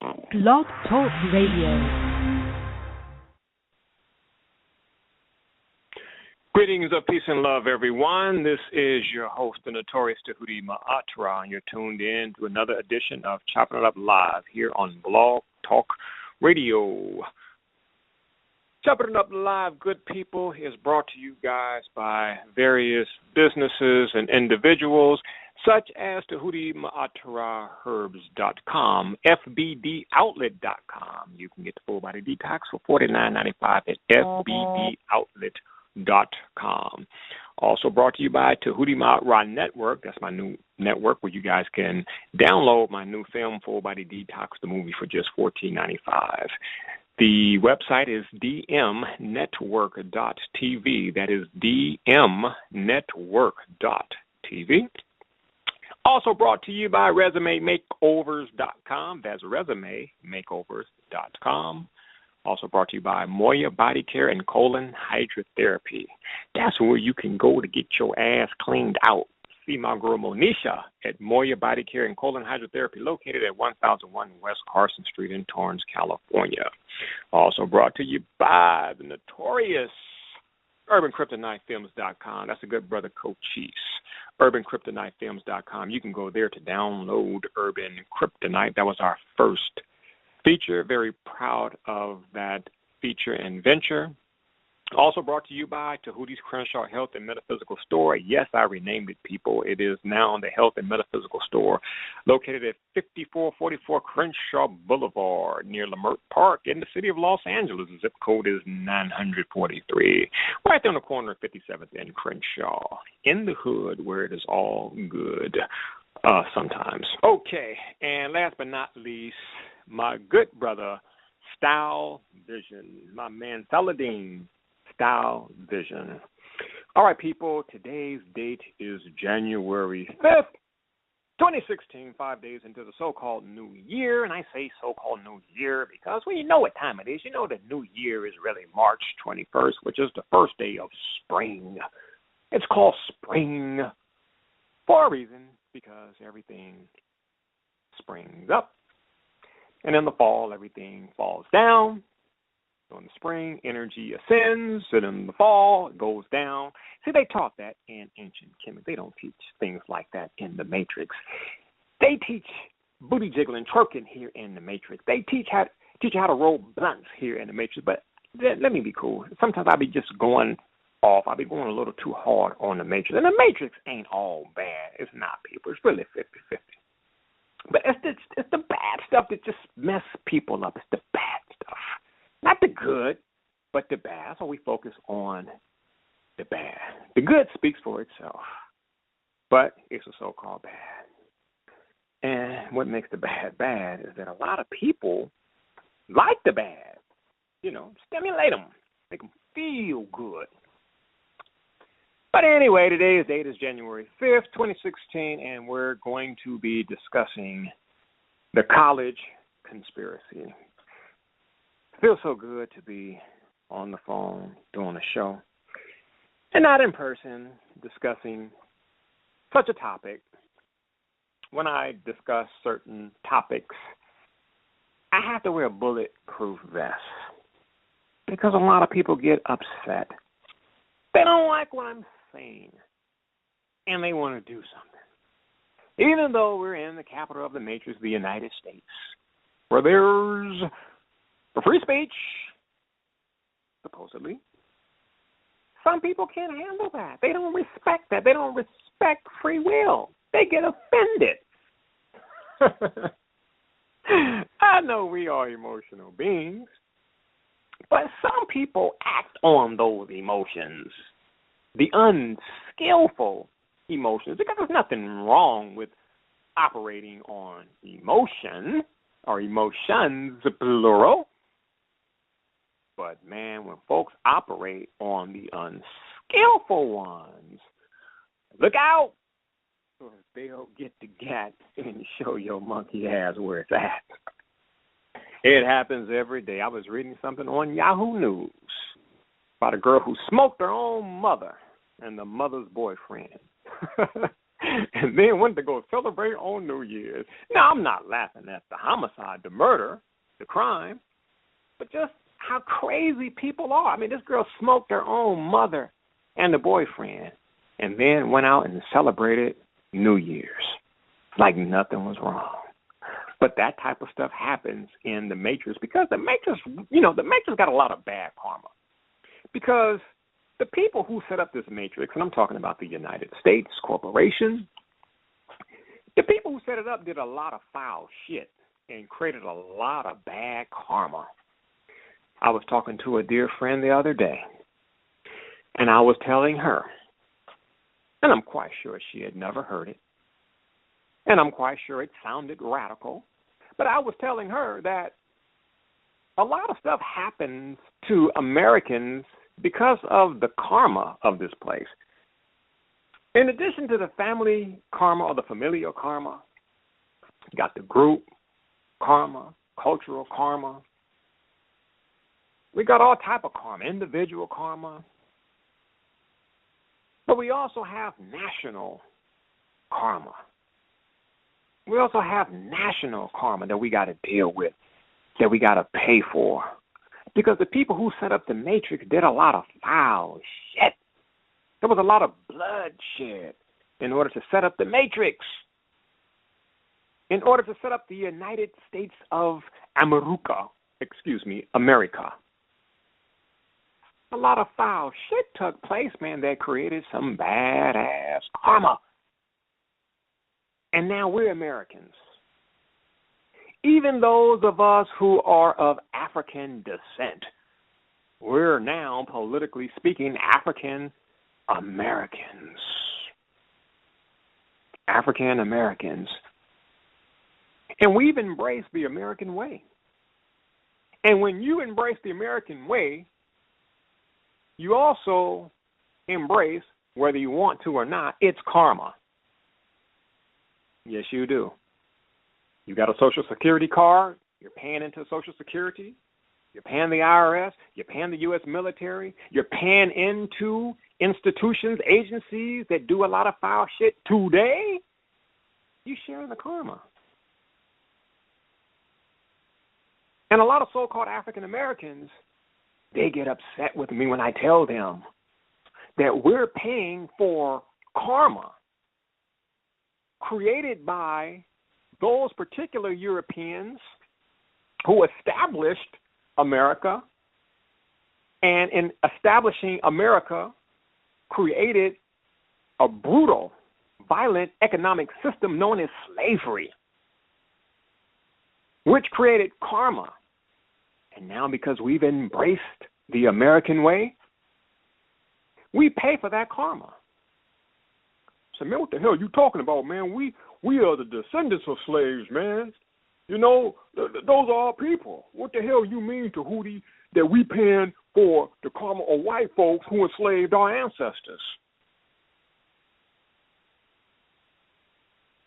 Blog Talk Radio. Greetings of peace and love, everyone. This is your host, the notorious Djehuty Maat'ra, and you're tuned in to another edition of Choppin' It Up Live here on Blog Talk Radio. Choppin' It Up Live, good people, is brought to you guys by various businesses and individuals, such as Djehutymaatraherbs.com, FBDOutlet.com. You can get the full body detox for $49.95 at FBDOutlet.com. Also brought to you by Djehuty Maat'ra Network. That's my new network where you guys can download my new film, Full Body Detox, the movie, for just $14.95. The website is dmnetwork.tv. That is dmnetwork.tv. Also brought to you by ResumeMakeovers.com. That's ResumeMakeovers.com. Also brought to you by Moya Body Care and Colon Hydrotherapy. That's where you can go to get your ass cleaned out. See my girl Monisha at Moya Body Care and Colon Hydrotherapy, located at 1001 West Carson Street in Torrance, California. Also brought to you by the notorious UrbanKryptoniteFilms.com. That's a good brother, Cochise. UrbanKryptoniteFilms.com. You can go there to download Urban Kryptonite. That was our first feature. Very proud of that feature and venture. Also brought to you by Tahuti's Crenshaw Health and Metaphysical Store. Yes, I renamed it, people. It is now the Health and Metaphysical Store, located at 5444 Crenshaw Boulevard near Lamert Park in the city of Los Angeles. The zip code is 943. Right there on the corner of 57th and Crenshaw, in the hood where it is all good sometimes. Okay, and last but not least, my good brother, Style Vision, my man Saladin. Style Vision. All right, people, today's date is January 5th, 2016, 5 days into the so-called New Year. And I say so-called New Year because, well, you know what time it is. You know the New Year is really March 21st, which is the first day of spring. It's called spring for a reason, because everything springs up. And in the fall, everything falls down. So in the spring, energy ascends, and in the fall, it goes down. See, they taught that in ancient chemistry. They don't teach things like that in the Matrix. They teach booty jiggling, twerking here in the Matrix. They teach you how to roll blunts here in the Matrix. But let me be cool. Sometimes I'll be just going off. I'll be going a little too hard on the Matrix. And the Matrix ain't all bad. It's not, people. It's really 50-50. But it's the bad stuff that just mess people up. It's the bad stuff. Not the good, but the bad. So we focus on the bad. The good speaks for itself, but it's a so-called bad. And what makes the bad bad is that a lot of people like the bad. You know, stimulate them, make them feel good. But anyway, today's date is January 5th, 2016, and we're going to be discussing the college conspiracy. It feels so good to be on the phone doing a show and not in person discussing such a topic. When I discuss certain topics, I have to wear a bulletproof vest because a lot of people get upset. They don't like what I'm saying, and they want to do something. Even though we're in the capital of the Matrix, the United States, where there's free speech, supposedly, some people can't handle that. They don't respect that. They don't respect free will. They get offended. I know we are emotional beings, but some people act on those emotions, the unskillful emotions, because there's nothing wrong with operating on emotion or emotions, plural. But, man, when folks operate on the unskillful ones, look out, or they'll get the gat and show your monkey ass where it's at. It happens every day. I was reading something on Yahoo News about a girl who smoked her own mother and the mother's boyfriend. and then went to go celebrate on New Year's. Now, I'm not laughing at the homicide, the murder, the crime, but just how crazy people are. I mean, this girl smoked her own mother and the boyfriend and then went out and celebrated New Year's like nothing was wrong. But that type of stuff happens in the Matrix because the Matrix, the Matrix got a lot of bad karma. Because the people who set up this Matrix, and I'm talking about the United States Corporation, the people who set it up did a lot of foul shit and created a lot of bad karma. I was talking to a dear friend the other day, and I was telling her, and I'm quite sure she had never heard it, and I'm quite sure it sounded radical, but I was telling her that a lot of stuff happens to Americans because of the karma of this place. In addition to the family karma or the familial karma, you got the group karma, cultural karma. We got all type of karma, individual karma. But we also have national karma. We also have national karma that we got to deal with, that we got to pay for. Because the people who set up the Matrix did a lot of foul shit. There was a lot of bloodshed in order to set up the Matrix, in order to set up the United States of America. A lot of foul shit took place, man, that created some badass karma. And now we're Americans. Even those of us who are of African descent, we're now, politically speaking, African Americans. African Americans. And we've embraced the American way. And when you embrace the American way, you also embrace, whether you want to or not, it's karma. Yes, you do. You got a Social Security card, you're paying into Social Security, you're paying the IRS, you're paying the U.S. military, you're paying into institutions, agencies that do a lot of foul shit today, you share in the karma. And a lot of so-called African Americans, they get upset with me when I tell them that we're paying for karma created by those particular Europeans who established America, and in establishing America, created a brutal, violent economic system known as slavery, which created karma. And now because we've embraced the American way, we pay for that karma. So, man, what the hell are you talking about, man? We are the descendants of slaves, man. Those are our people. What the hell you mean, Djehuty, that we paying for the karma of white folks who enslaved our ancestors?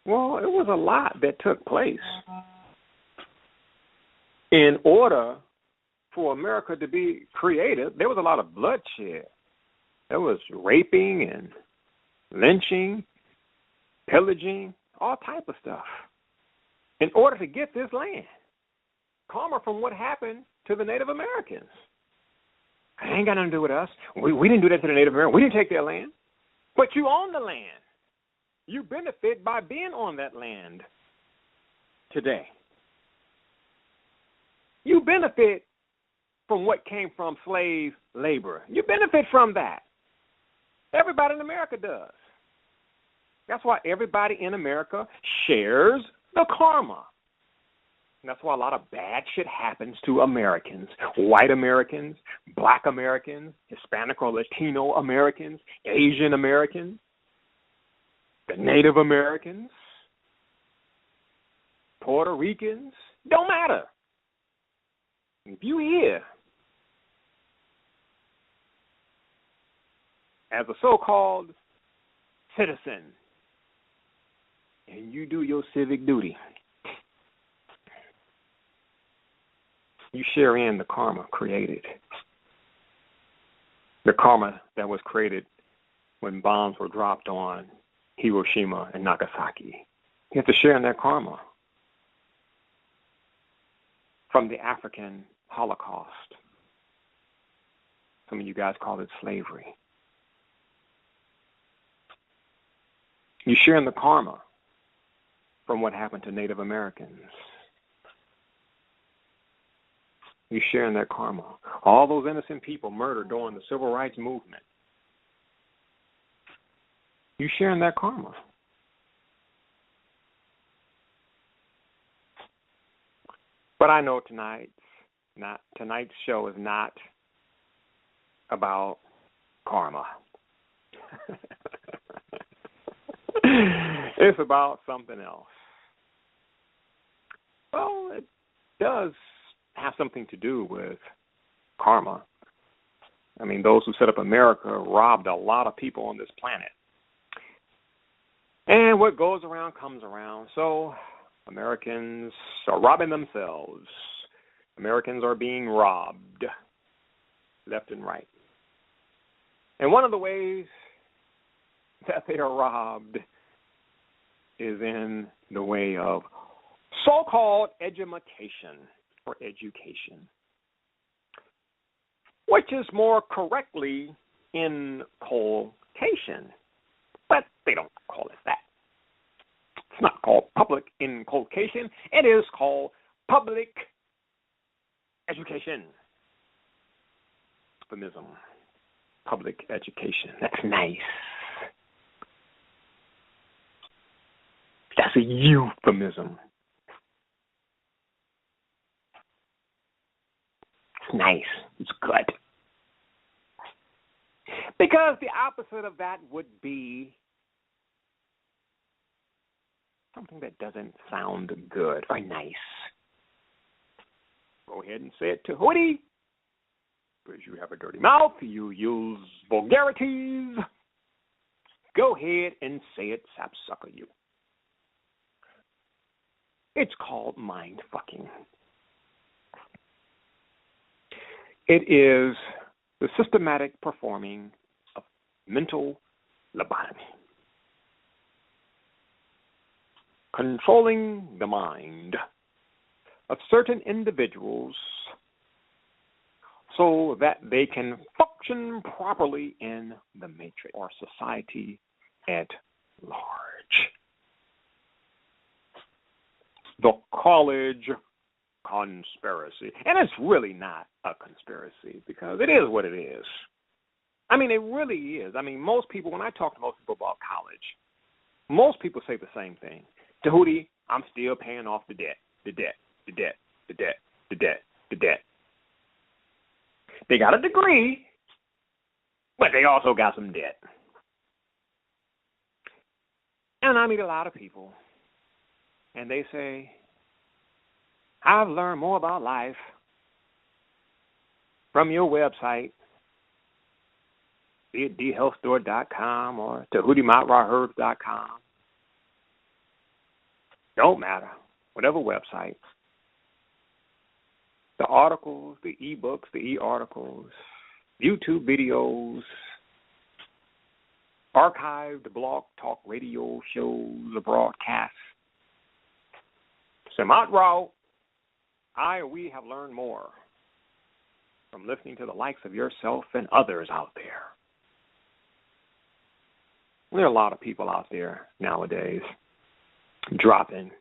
Well, it was a lot that took place in order for America to be created. There was a lot of bloodshed. There was raping and lynching, pillaging, all type of stuff in order to get this land. Karma from what happened to the Native Americans. It ain't got nothing to do with us. We didn't do that to the Native Americans. We didn't take their land. But you own the land. You benefit by being on that land today. You benefit from what came from slave labor. You benefit from that. Everybody in America does. That's why everybody in America shares the karma. And that's why a lot of bad shit happens to Americans, white Americans, black Americans, Hispanic or Latino Americans, Asian Americans, the Native Americans, Puerto Ricans. Don't matter. If you here as a so-called citizen and you do your civic duty, you share in the karma created. The karma that was created when bombs were dropped on Hiroshima and Nagasaki. You have to share in their karma from the African Holocaust. Some of you guys call it slavery. You share in the karma from what happened to Native Americans. You share in their karma. All those innocent people murdered during the Civil Rights Movement. You share in their karma. But I know tonight's show is not about karma. It's about something else. Well, it does have something to do with karma. I mean, those who set up America robbed a lot of people on this planet. And what goes around comes around. So Americans are robbing themselves. Americans are being robbed left and right. And one of the ways that they are robbed is in the way of so-called education or education, which is more correctly inculcation, but they don't call it that. It's not called public inculcation. It is called public education. Euphemism. Public education. That's nice. That's a euphemism. It's nice. It's good. Because the opposite of that would be something that doesn't sound good or nice. Go ahead and say it to Djehuty. Because you have a dirty mouth, you use vulgarities. Go ahead and say it, sapsucker you. It's called mind fucking. It is the systematic performing of mental lobotomy. Controlling the mind of certain individuals so that they can function properly in the matrix or society at large. The college conspiracy. And it's really not a conspiracy because it is what it is. I mean, it really is. I mean, most people, when I talk to most people about college, most people say the same thing. Djehuty, I'm still paying off the debt, the debt, the debt, the debt, the debt, the debt. They got a degree, but they also got some debt. And I meet a lot of people, and they say, I've learned more about life from your website, be it dhealthstore.com or Djehutymaatraherbs.com. Don't matter, whatever website. The articles, the e-books, the e-articles, YouTube videos, archived blog talk radio shows, the broadcasts. So Maat'ra, we have learned more from listening to the likes of yourself and others out there. There are a lot of people out there nowadays dropping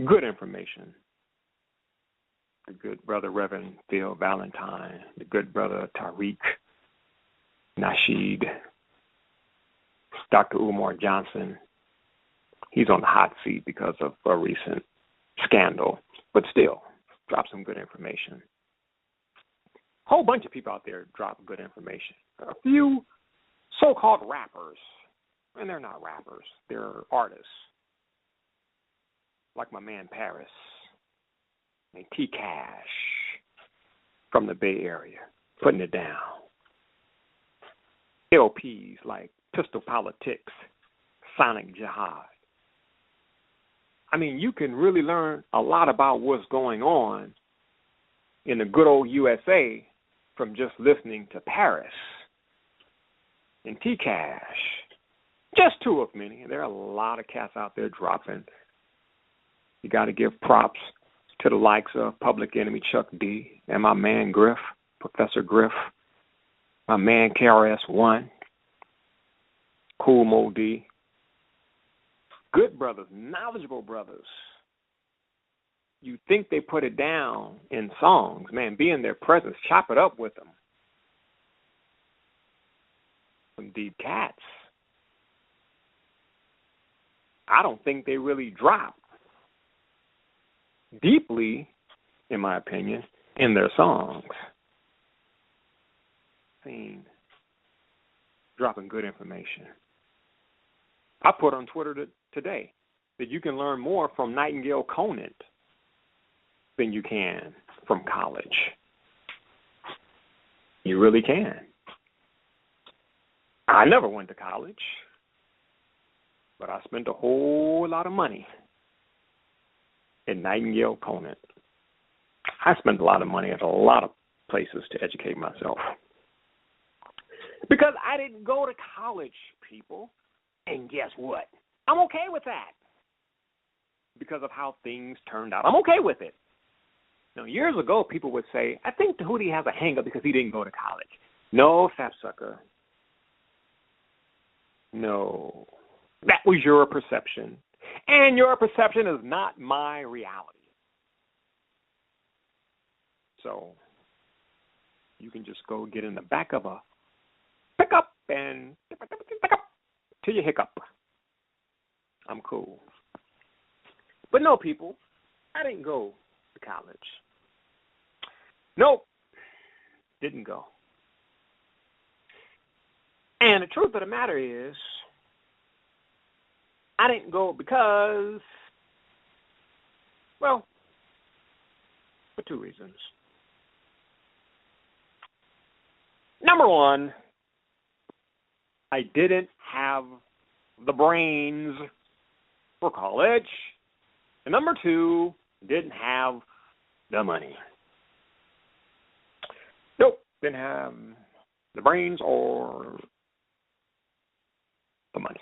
good information. The good brother Reverend Phil Valentine, the good brother Tariq Nasheed, Dr. Umar Johnson. He's on the hot seat because of a recent scandal, but still, drop some good information. A whole bunch of people out there drop good information. A few so-called rappers, and they're not rappers, they're artists, like my man Paris and T-Cash from the Bay Area, putting it down. LPs like Pistol Politics, Sonic Jihad. I mean, you can really learn a lot about what's going on in the good old USA from just listening to Paris and T-Cash Just two of many. There are a lot of cats out there dropping. You got to give props to the likes of Public Enemy Chuck D and my man Griff, Professor Griff, my man KRS-One, Cool Mo D. Good brothers, knowledgeable brothers. You think they put it down in songs. Man, be in their presence. Chop it up with them. Some deep cats. I don't think they really drop deeply, in my opinion, in their songs. Seen dropping good information. I put on Twitter today that you can learn more from Nightingale Conant than you can from college. You really can. I never went to college, but I spent a whole lot of money in Nightingale Conant. I spent a lot of money at a lot of places to educate myself. Because I didn't go to college, people. And guess what? I'm okay with that. Because of how things turned out. I'm okay with it. Now, years ago, people would say, I think Djehuty has a hang-up because he didn't go to college. No, sapsucker. No. That was your perception. And your perception is not my reality. So, you can just go get in the back of a pickup and pick up till you hiccup. I'm cool. But no, people, I didn't go to college. Nope, didn't go. And the truth of the matter is, I didn't go because, well, for two reasons. Number one, I didn't have the brains for college. And number two, didn't have the money. Nope, didn't have the brains or the money.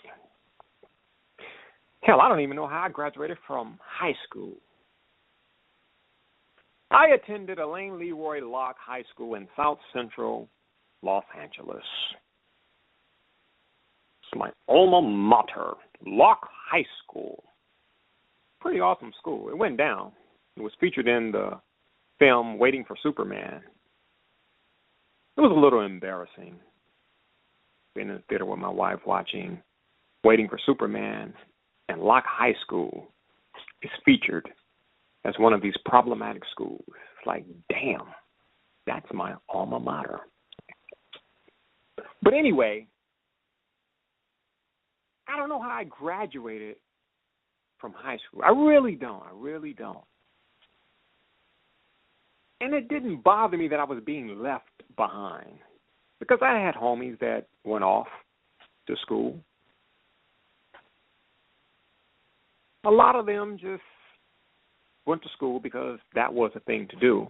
Hell, I don't even know how I graduated from high school. I attended Elaine Leroy Locke High School in South Central Los Angeles. It's my alma mater, Locke High School. Pretty awesome school. It went down. It was featured in the film Waiting for Superman. It was a little embarrassing being in the theater with my wife watching Waiting for Superman, and Locke High School is featured as one of these problematic schools. It's like, damn, that's my alma mater. But anyway, I don't know how I graduated from high school. I really don't. And it didn't bother me that I was being left behind because I had homies that went off to school. A lot of them just went to school because that was a thing to do.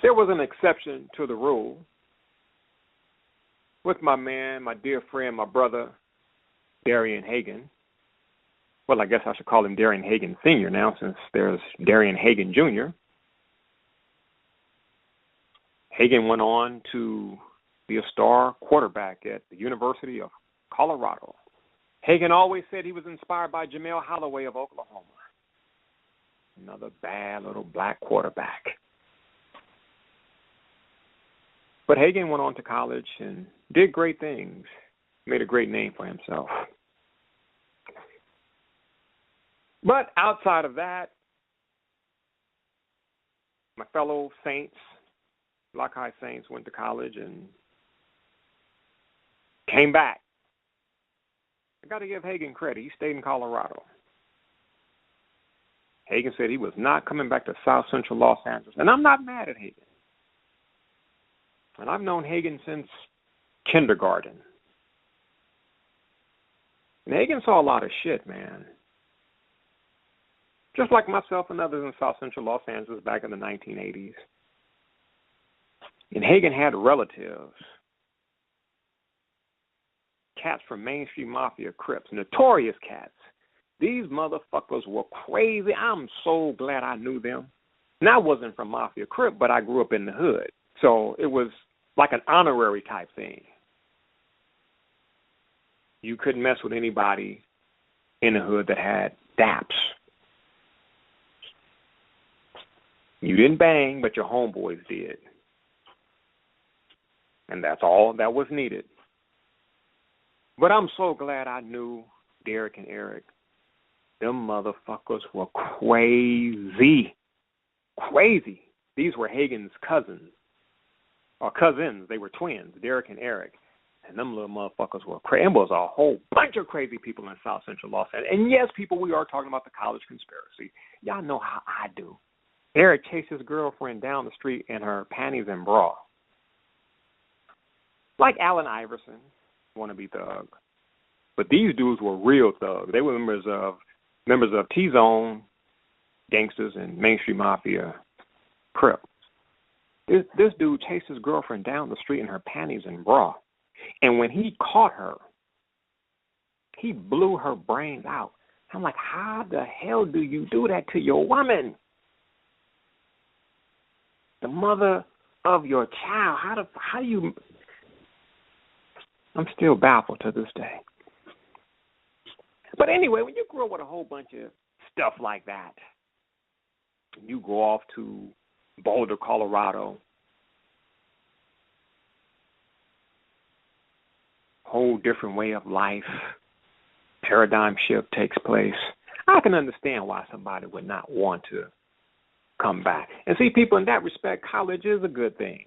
There was an exception to the rule with my man, my dear friend, my brother, Darian Hagan. Well, I guess I should call him Darian Hagan Sr. now since there's Darian Hagan Jr. Hagan went on to be a star quarterback at the University of Colorado. Hagan always said he was inspired by Jamel Holloway of Oklahoma. Another bad little black quarterback. But Hagan went on to college and did great things, made a great name for himself. But outside of that, my fellow Saints, Locke High Saints, went to college and came back. I got to give Hagan credit. He stayed in Colorado. Hagan said he was not coming back to South Central Los Angeles. And I'm not mad at Hagan. And I've known Hagan since kindergarten. And Hagan saw a lot of shit, man. Just like myself and others in South Central Los Angeles back in the 1980s. And Hagan had relatives, cats from Main Street Mafia Crips, notorious cats. These motherfuckers were crazy. I'm so glad I knew them. And I wasn't from Mafia Crip, but I grew up in the hood. So it was like an honorary type thing. You couldn't mess with anybody in the hood that had daps. You didn't bang, but your homeboys did. And that's all that was needed. But I'm so glad I knew Derek and Eric. Them motherfuckers were crazy. Crazy. These were Hagen's cousins. Or cousins. They were twins, Derek and Eric. And them little motherfuckers were crazy. It was a whole bunch of crazy people in South Central Los Angeles. And yes, people, we are talking about the college conspiracy. Y'all know how I do. Eric chased his girlfriend down the street in her panties and bra. Like Allen Iverson, wannabe thug. But these dudes were real thugs. They were members of T-Zone, gangsters, and Main Street Mafia, Crip. This dude chased his girlfriend down the street in her panties and bra. And when he caught her, he blew her brains out. I'm like, how the hell do you do that to your woman? The mother of your child. How do you... I'm still baffled to this day. But anyway, when you grow up with a whole bunch of stuff like that, you go off to Boulder, Colorado, whole different way of life, paradigm shift takes place. I can understand why somebody would not want to come back. And see, people, in that respect, college is a good thing.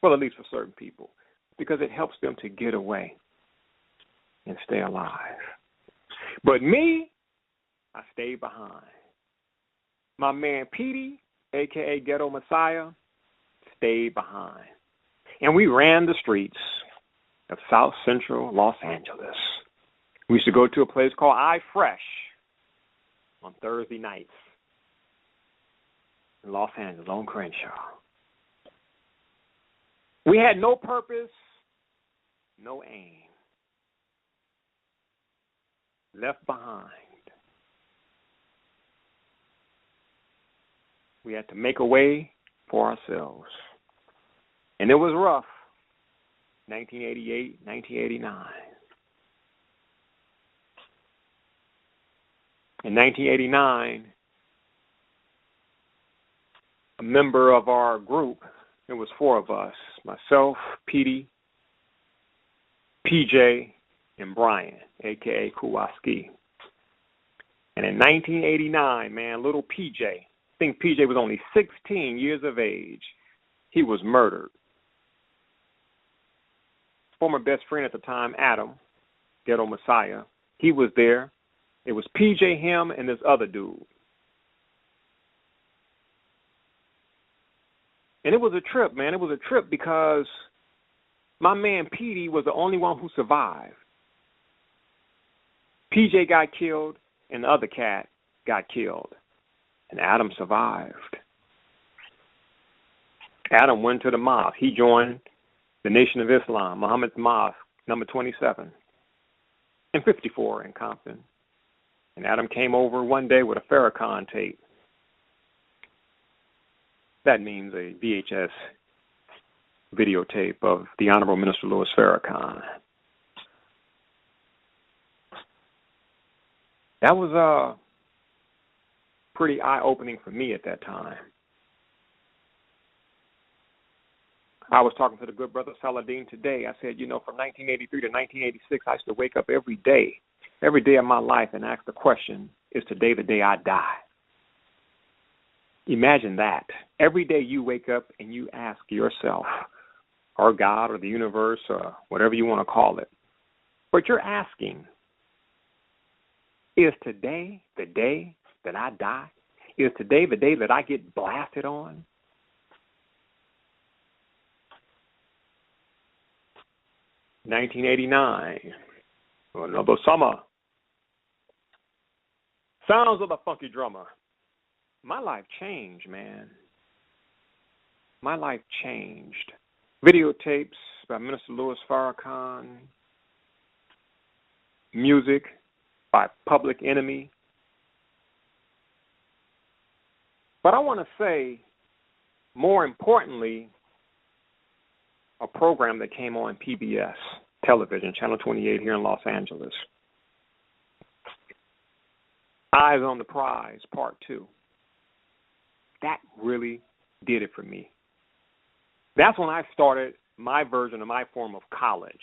Well, at least for certain people, because it helps them to get away and stay alive. But me, I stayed behind. My man Petey, a.k.a. Ghetto Messiah, stayed behind. And we ran the streets of South Central Los Angeles. We used to go to a place called iFresh on Thursday nights in Los Angeles, on Crenshaw. We had no purpose, no aim. Left behind. We had to make a way for ourselves. And it was rough. 1988, 1989. In 1989, a member of our group, it was four of us, myself, Petey, PJ, and Brian, a.k.a. Kowalski. And in 1989, man, little PJ, I think PJ was only 16 years of age, he was murdered. Former best friend at the time, Adam, Ghetto Messiah, he was there. It was PJ, him, and this other dude. And it was a trip, man. It was a trip because my man Petey was the only one who survived. PJ got killed, and the other cat got killed. And Adam survived. Adam went to the mosque. He joined the Nation of Islam, Muhammad's Mosque, number 27, in 54 in Compton. And Adam came over one day with a Farrakhan tape. That means a VHS videotape of the Honorable Minister Louis Farrakhan. That was pretty eye-opening for me at that time. I was talking to the good brother Saladin today. I said, from 1983 to 1986, I used to wake up every day of my life and ask the question, is today the day I die? Imagine that. Every day you wake up and you ask yourself, or God, or the universe, or whatever you want to call it, but you're asking, is today the day that I die? Is today the day that I get blasted on? $1989, another summer. Sounds of the funky drummer. My life changed, man. My life changed. Videotapes by Minister Louis Farrakhan, music by Public Enemy. But I want to say, more importantly, a program that came on PBS television, Channel 28 here in Los Angeles. Eyes on the Prize, Part 2. That really did it for me. That's when I started my version of my form of college.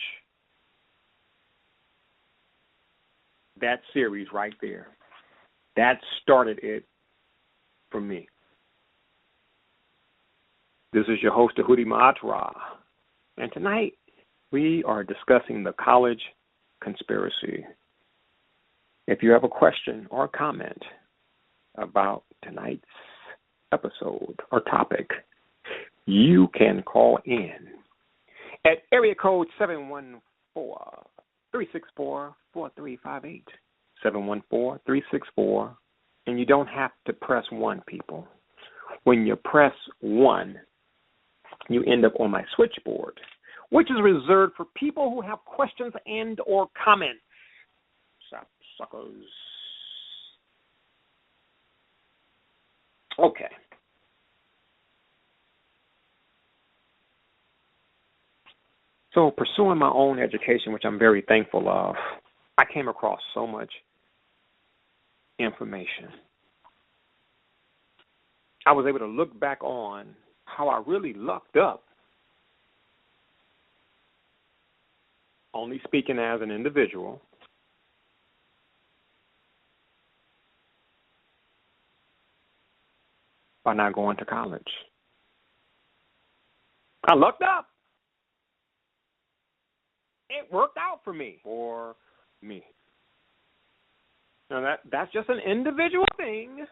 That series right there. That started it for me. This is your host, Djehuty Maat'ra. And tonight, we are discussing the college conspiracy. If you have a question or comment about tonight's episode or topic, you can call in at area code 714-364-4358. 714-364. And you don't have to press 1, people. When you press 1, you end up on my switchboard, which is reserved for people who have questions and or comments. Suckers. Okay. So pursuing my own education, which I'm very thankful of, I came across so much information. I was able to look back on how I really lucked up, only speaking as an individual, by not going to college. I lucked up. It worked out for me. Now that's just an individual thing.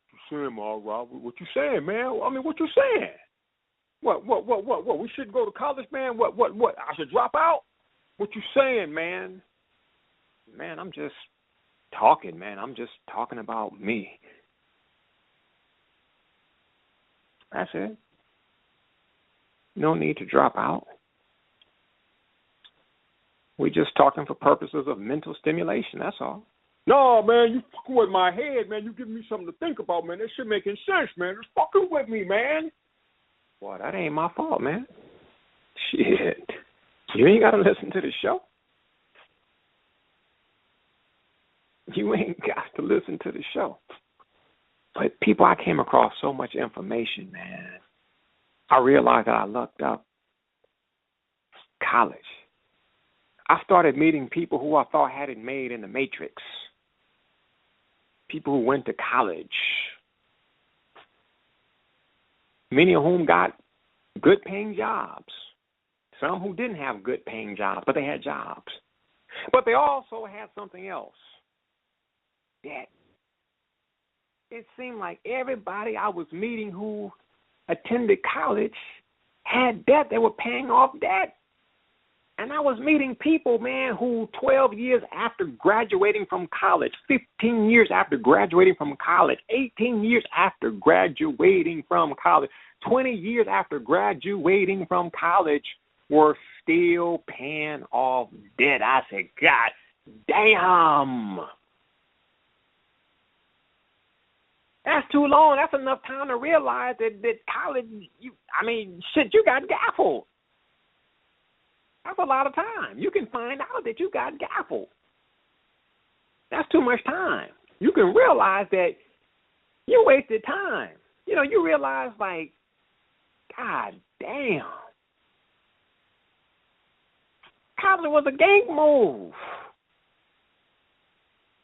What you saying, Rob? What you saying, man? I mean, what you saying? What? We shouldn't go to college, man? What? I should drop out? What you saying, man? Man, I'm just talking, man. I'm just talking about me. That's it. No need to drop out. We're just talking for purposes of mental stimulation, that's all. No, man, you fucking with my head, man. You giving me something to think about, man. That shit making sense, man. Just fucking with me, man. Boy, that ain't my fault, man. Shit. You ain't got to listen to the show. You ain't got to listen to the show. But people, I came across so much information, man. I realized that I lucked up. College. I started meeting people who I thought had it made in the Matrix. People who went to college. Many of whom got good paying jobs. Some who didn't have good paying jobs, but they had jobs. But they also had something else. Debt. It seemed like everybody I was meeting who attended college had debt. They were paying off debt. And I was meeting people, man, who 12 years after graduating from college, 15 years after graduating from college, 18 years after graduating from college, 20 years after graduating from college, were still paying off debt. I said, God damn. That's too long. That's enough time to realize that college, you got gaffled. That's a lot of time. You can find out that you got gaffled. That's too much time. You can realize that you wasted time. You know, you realize, like, God damn. College was a gang move.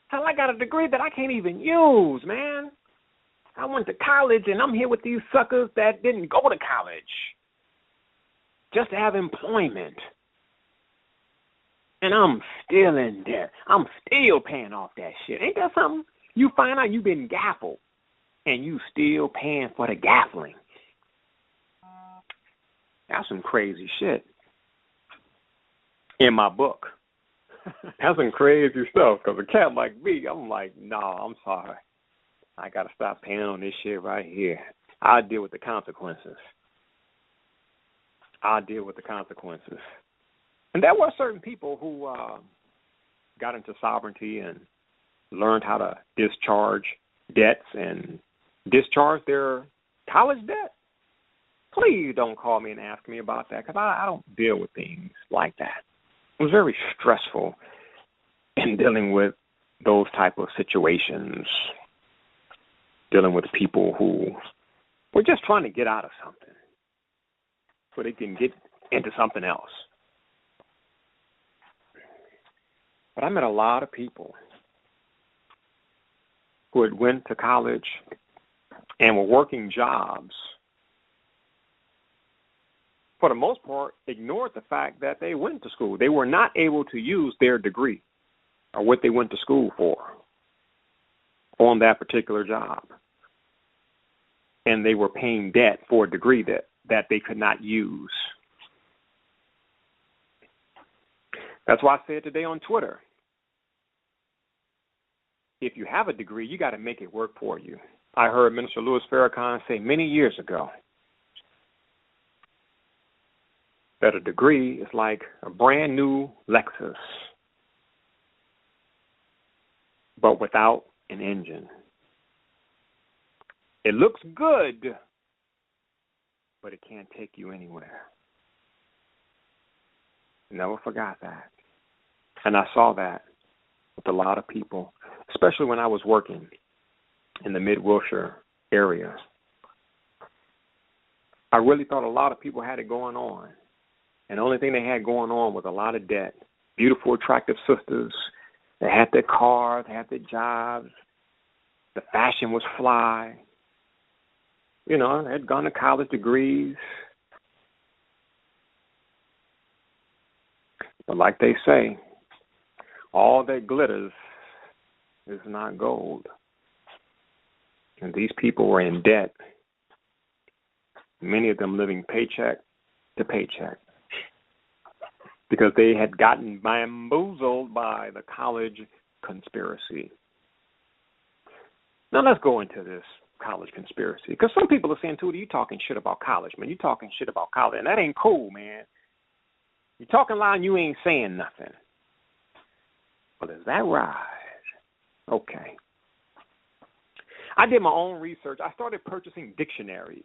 Hell, I got a degree that I can't even use, man. I went to college, and I'm here with these suckers that didn't go to college just to have employment. And I'm still in debt. I'm still paying off that shit. Ain't that something? You find out you've been gaffled, and you still paying for the gaffling. That's some crazy shit. In my book. That's some crazy stuff, because a cat like me, I'm like, nah, I'm sorry. I got to stop paying on this shit right here. I'll deal with the consequences. And there were certain people who got into sovereignty and learned how to discharge debts and discharge their college debt. Please don't call me and ask me about that, because I don't deal with things like that. It was very stressful in dealing with those type of situations, dealing with people who were just trying to get out of something so they can get into something else. But I met a lot of people who had went to college and were working jobs, for the most part, ignored the fact that they went to school. They were not able to use their degree or what they went to school for on that particular job. And they were paying debt for a degree that they could not use. That's why I said today on Twitter, if you have a degree, you got to make it work for you. I heard Minister Louis Farrakhan say many years ago that a degree is like a brand new Lexus, but without an engine. It looks good, but it can't take you anywhere. Never forgot that. And I saw that with a lot of people, especially when I was working in the Mid-Wilshire area. I really thought a lot of people had it going on. And the only thing they had going on was a lot of debt. Beautiful, attractive sisters. They had their cars, they had their jobs. The fashion was fly. You know, they had gone to college degrees. But like they say, all that glitters is not gold. And these people were in debt, many of them living paycheck to paycheck, because they had gotten bamboozled by the college conspiracy. Now let's go into this college conspiracy, because some people are saying, Tootie, you talking shit about college, man. You talking shit about college, and that ain't cool, man. You talking loud and you ain't saying nothing. Well, is that right? Okay. I did my own research. I started purchasing dictionaries.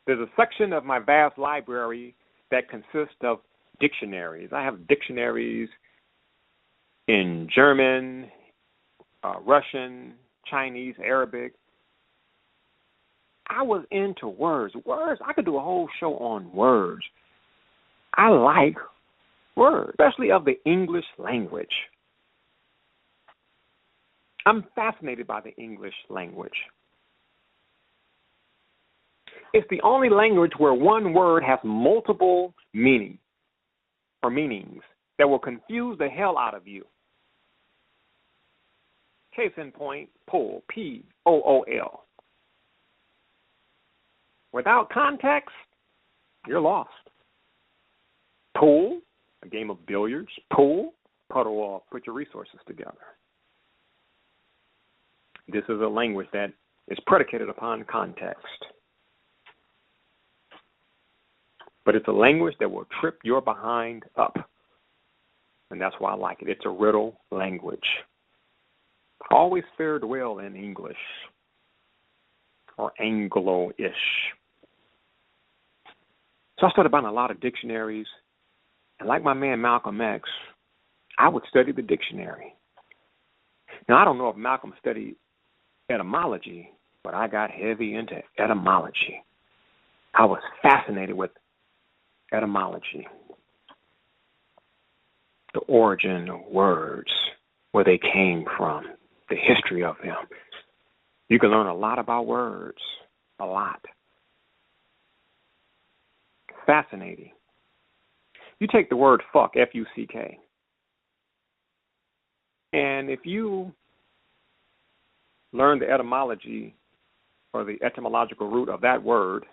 There's a section of my vast library that consists of dictionaries. I have dictionaries in German, Russian, Chinese, Arabic. I was into words. Words, I could do a whole show on words. I like words, especially of the English language. I'm fascinated by the English language. It's the only language where one word has multiple meanings that will confuse the hell out of you. Case in point, pool, P-O-O-L. Without context, you're lost. Pool, a game of billiards. Pool, puddle off, put your resources together. This is a language that is predicated upon context. But it's a language that will trip your behind up. And that's why I like it. It's a riddle language. I always fared well in English, or Anglo-ish. So I started buying a lot of dictionaries. And like my man Malcolm X, I would study the dictionary. Now, I don't know if Malcolm studied etymology, but I got heavy into etymology. I was fascinated with etymology, the origin of words, where they came from, the history of them. You can learn a lot about words, a lot. Fascinating. You take the word fuck, F-U-C-K, and if you learn the etymology or the etymological root of that word,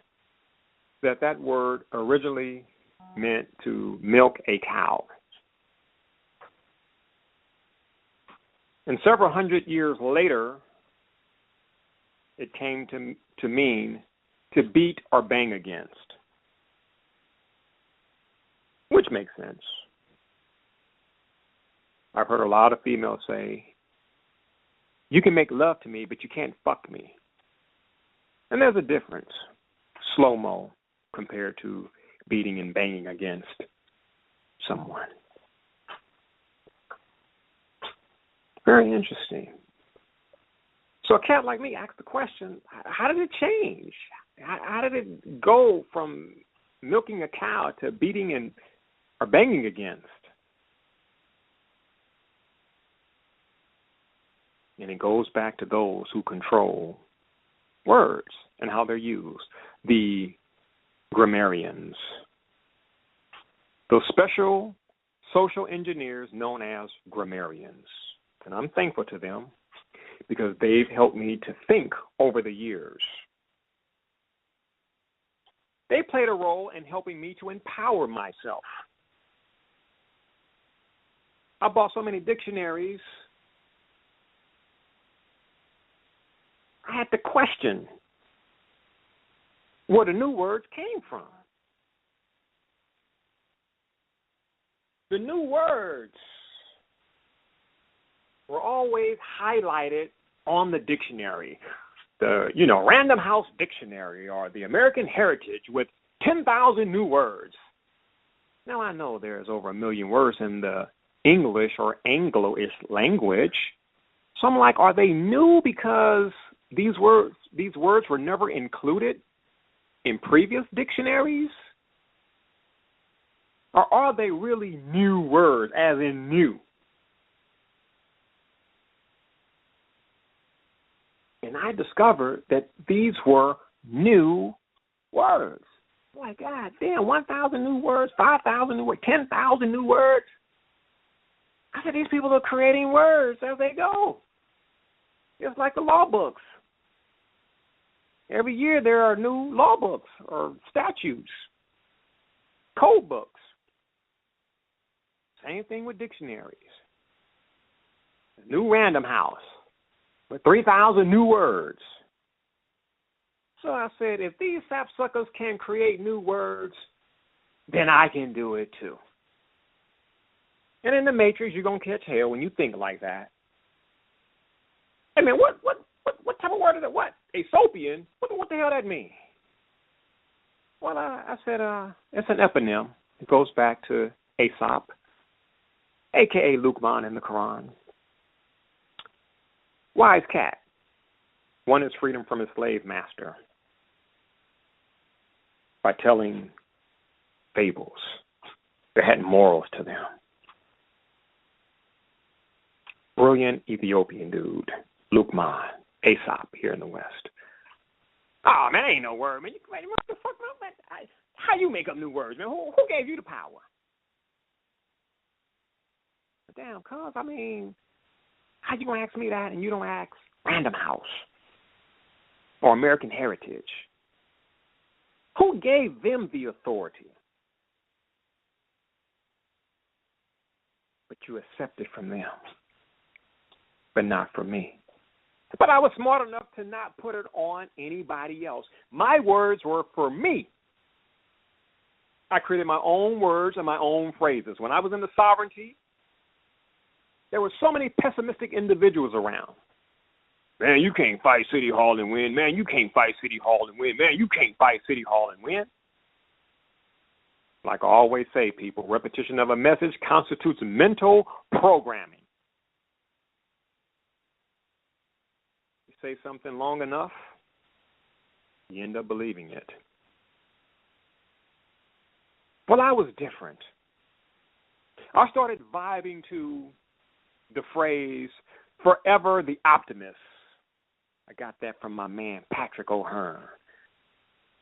that word originally meant to milk a cow. And several hundred years later, it came to mean to beat or bang against, which makes sense. I've heard a lot of females say, you can make love to me, but you can't fuck me. And there's a difference, slow-mo compared to beating and banging against someone. Very interesting. So a cat like me asked the question, how did it change? How did it go from milking a cow to beating and or banging against? And it goes back to those who control words and how they're used. The grammarians. Those special social engineers known as grammarians. And I'm thankful to them because they've helped me to think over the years. They played a role in helping me to empower myself. I bought so many dictionaries, I had to question where the new words came from. The new words were always highlighted on the dictionary. The, Random House Dictionary or the American Heritage with 10,000 new words. Now, I know there's over 1 million words in the English or Anglo-ish language. So I'm like, are they new because these words were never included in previous dictionaries? Or are they really new words, as in new? And I discovered that these were new words. Like, God damn, 1,000 new words, 5,000 new words, 10,000 new words. I said, these people are creating words as they go. It's like the law books. Every year there are new law books or statutes, code books. Same thing with dictionaries. A new Random House with 3,000 new words. So I said, if these sapsuckers can create new words, then I can do it too. And in the Matrix, you're going to catch hell when you think like that. I mean, what type of word is it? What? Aesopian? What the hell that mean? Well, I said it's an eponym. It goes back to Aesop, a.k.a. Luqman in the Quran. Wise cat. Won his freedom from his slave master by telling fables that had morals to them. Brilliant Ethiopian dude, Luqman, Aesop here in the West. Oh, man, ain't no word, man. What the fuck, man? How you make up new words, man? Who gave you the power? Damn, cuz, I mean, how you going to ask me that and you don't ask Random House or American Heritage? Who gave them the authority? But you accept it from them, but not from me. But I was smart enough to not put it on anybody else. My words were for me. I created my own words and my own phrases. When I was in the sovereignty, there were so many pessimistic individuals around. Man, you can't fight City Hall and win. Man, you can't fight City Hall and win. Man, you can't fight City Hall and win. Like I always say, people, repetition of a message constitutes mental programming. You say something long enough, you end up believing it. Well, I was different. I started vibing to the phrase, forever the optimist. I got that from my man, Patrick O'Hearn.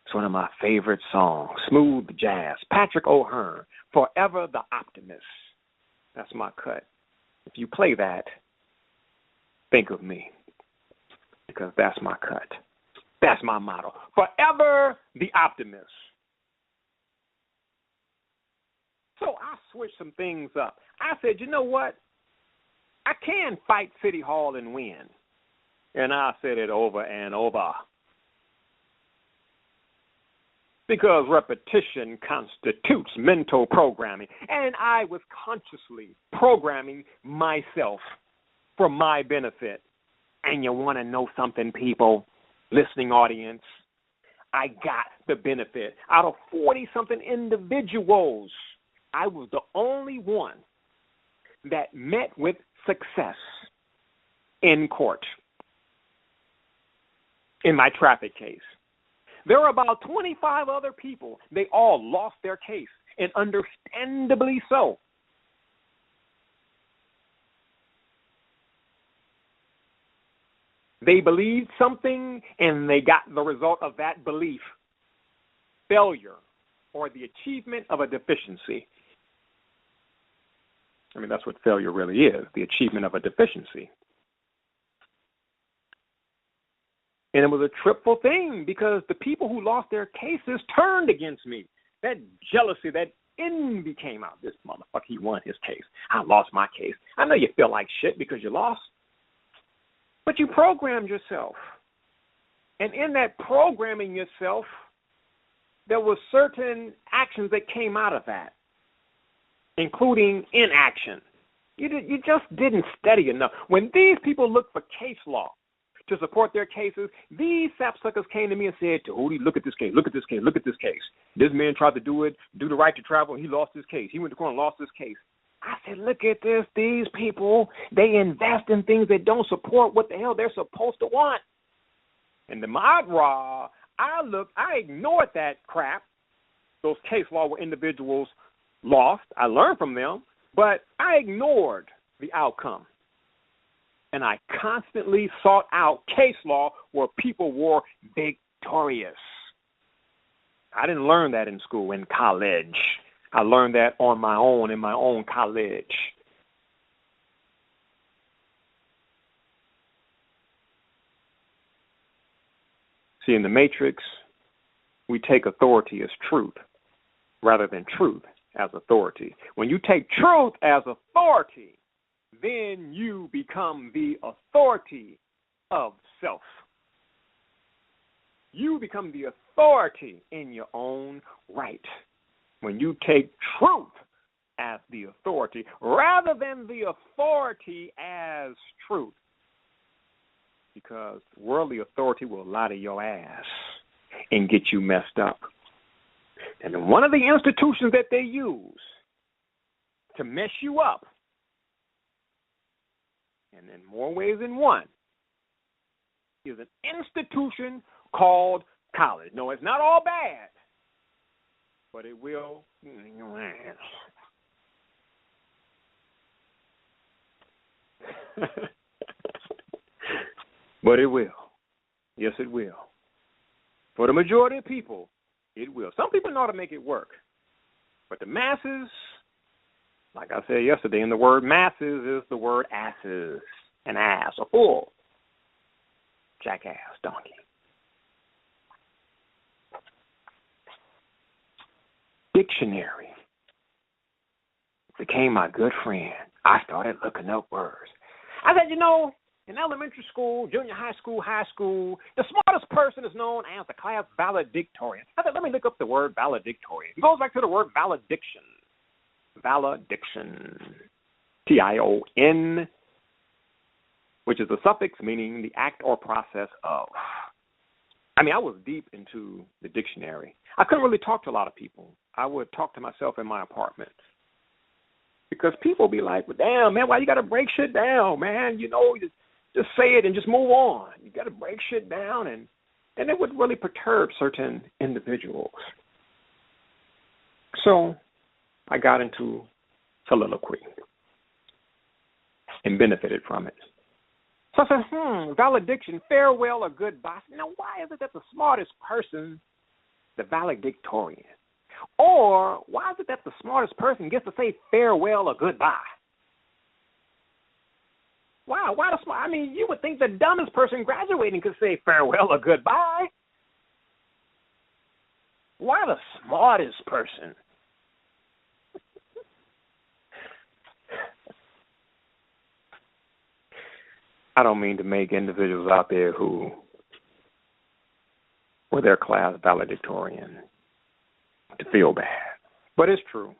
It's one of my favorite songs, smooth jazz. Patrick O'Hearn, forever the optimist. That's my cut. If you play that, think of me, because that's my cut. That's my motto. Forever the optimist. So I switched some things up. I said, you know what? I can fight City Hall and win. And I said it over and over. because repetition constitutes mental programming. And I was consciously programming myself for my benefit. And you want to know something, people, listening audience? I got the benefit. Out of 40-something individuals, I was the only one that met with success in court in my traffic case. There were about 25 other people. They all lost their case, and understandably so. They believed something, and they got the result of that belief. Failure, or the achievement of a deficiency. I mean, that's what failure really is, the achievement of a deficiency. And it was a triple thing because the people who lost their cases turned against me. That jealousy, that envy came out. This motherfucker, he won his case. I lost my case. I know you feel like shit because you lost. But you programmed yourself. And in that programming yourself, there were certain actions that came out of that, including inaction. You just didn't study enough. When these people looked for case law to support their cases, these sapsuckers came to me and said, Djehuty, look at this case, look at this case, look at this case. This man tried to do the right to travel, and he lost his case. He went to court and lost his case. I said, look at this. These people, they invest in things that don't support what the hell they're supposed to want. And the Maat'ra, I ignored that crap. Those case law where individuals lost. I learned from them, but I ignored the outcome. And I constantly sought out case law where people were victorious. I didn't learn that in school, in college. I learned that on my own, in my own college. See, in the Matrix, we take authority as truth rather than truth as authority. When you take truth as authority, then you become the authority of self. You become the authority in your own right. When you take truth as the authority rather than the authority as truth. Because worldly authority will lie to your ass and get you messed up. And one of the institutions that they use to mess you up, and in more ways than one, is an institution called college. No, it's not all bad, but it will. But it will. Yes, it will. For the majority of people, it will. Some people know how to make it work. But the masses, like I said yesterday, and the word masses is the word asses. An ass, a fool. Jackass, donkey. Dictionary became my good friend. I started looking up words. I said, in elementary school, junior high school, the smartest person is known as the class valedictorian. I said, let me look up the word valedictorian. It goes back to the word valediction. Valediction. Tion, which is a suffix meaning the act or process of. I was deep into the dictionary. I couldn't really talk to a lot of people. I would talk to myself in my apartment. Because people be like, well, damn, man, why you got to break shit down, man? Just say it and just move on. You got to break shit down, and it would really perturb certain individuals. So I got into soliloquy and benefited from it. So I said, valediction, farewell or goodbye. Now, why is it that the smartest person, the valedictorian, or why is it that the smartest person gets to say farewell or goodbye? Why the smart? You would think the dumbest person graduating could say farewell or goodbye. Why the smartest person? I don't mean to make individuals out there who were their class valedictorian to feel bad. But it's true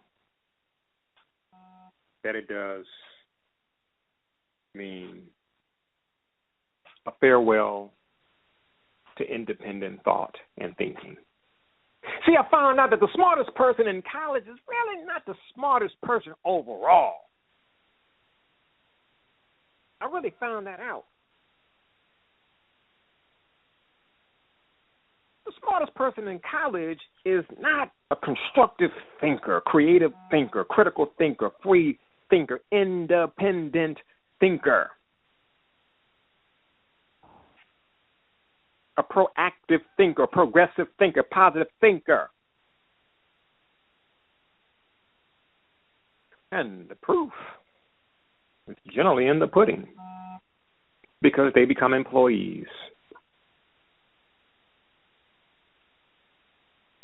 that it does mean a farewell to independent thought and thinking. See, I found out that the smartest person in college is really not the smartest person overall. I really found that out. The smartest person in college is not a constructive thinker, creative thinker, critical thinker, free thinker, independent thinker. A proactive thinker, progressive thinker, positive thinker. And the proof is generally in the pudding because they become employees.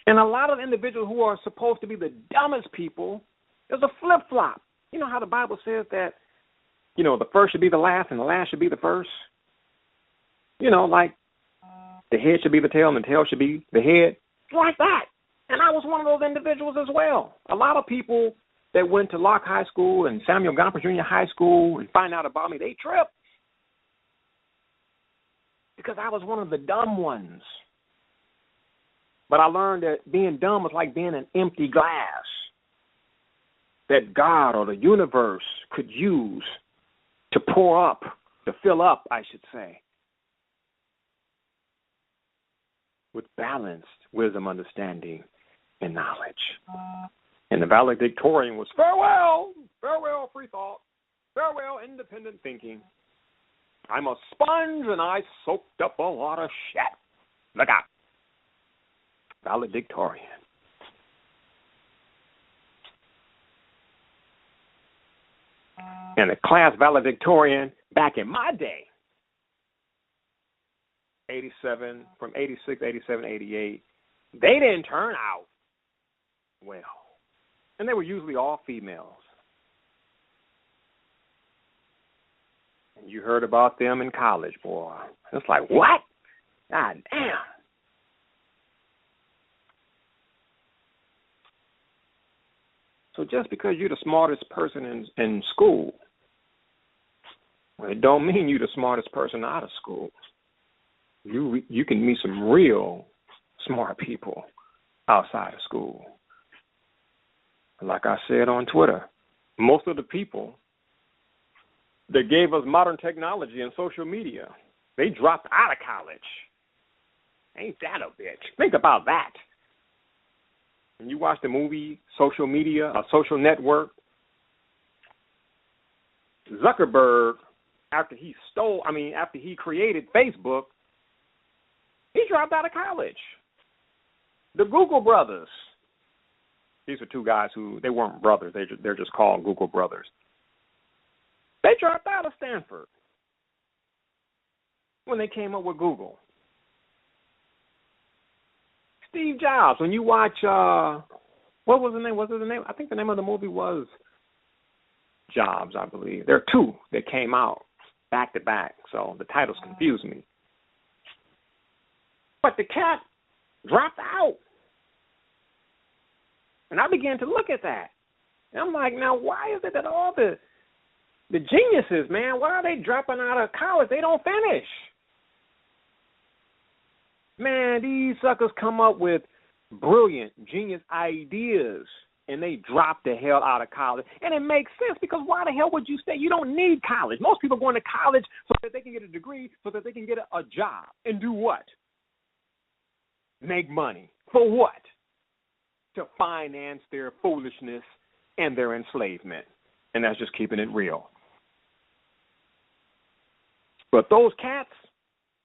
And a lot of individuals who are supposed to be the dumbest people, there's a flip-flop. You know how the Bible says that, the first should be the last and the last should be the first? Like the head should be the tail and the tail should be the head. Like that. And I was one of those individuals as well. A lot of people that went to Locke High School and Samuel Gompers Junior High School and find out about me, they trip. Because I was one of the dumb ones. But I learned that being dumb was like being an empty glass that God or the universe could use to pour up, to fill up, I should say, with balanced wisdom, understanding, and knowledge. And the valedictorian was, farewell, farewell, free thought, farewell, independent thinking. I'm a sponge and I soaked up a lot of shit. Look out. Valedictorian. And the class valedictorian back in my day, 87, from 86, 87, 88, they didn't turn out well. And they were usually all females. And you heard about them in college, boy. It's like, what? God damn. So just because you're the smartest person in school, well, it don't mean you're the smartest person out of school. You can meet some real smart people outside of school. Like I said on Twitter, most of the people that gave us modern technology and social media, they dropped out of college. Ain't that a bitch? Think about that. When you watch the movie Social Media, a Social Network, Zuckerberg, after he created Facebook, he dropped out of college. The Google brothers, these are two guys they weren't brothers, they're just called Google brothers. They dropped out of Stanford when they came up with Google. Steve Jobs, when you watch, what was the name? Was it the name? I think the name of the movie was Jobs, I believe. There are two that came out back to back, so the titles confuse me. But the cat dropped out. And I began to look at that. And I'm like, now why is it that all the geniuses, man, why are they dropping out of college? They don't finish. Man, these suckers come up with brilliant, genius ideas, and they drop the hell out of college. And it makes sense because why the hell would you stay? You don't need college. Most people go into college so that they can get a degree, so that they can get a job. And do what? Make money. For what? To finance their foolishness and their enslavement. And that's just keeping it real. But those cats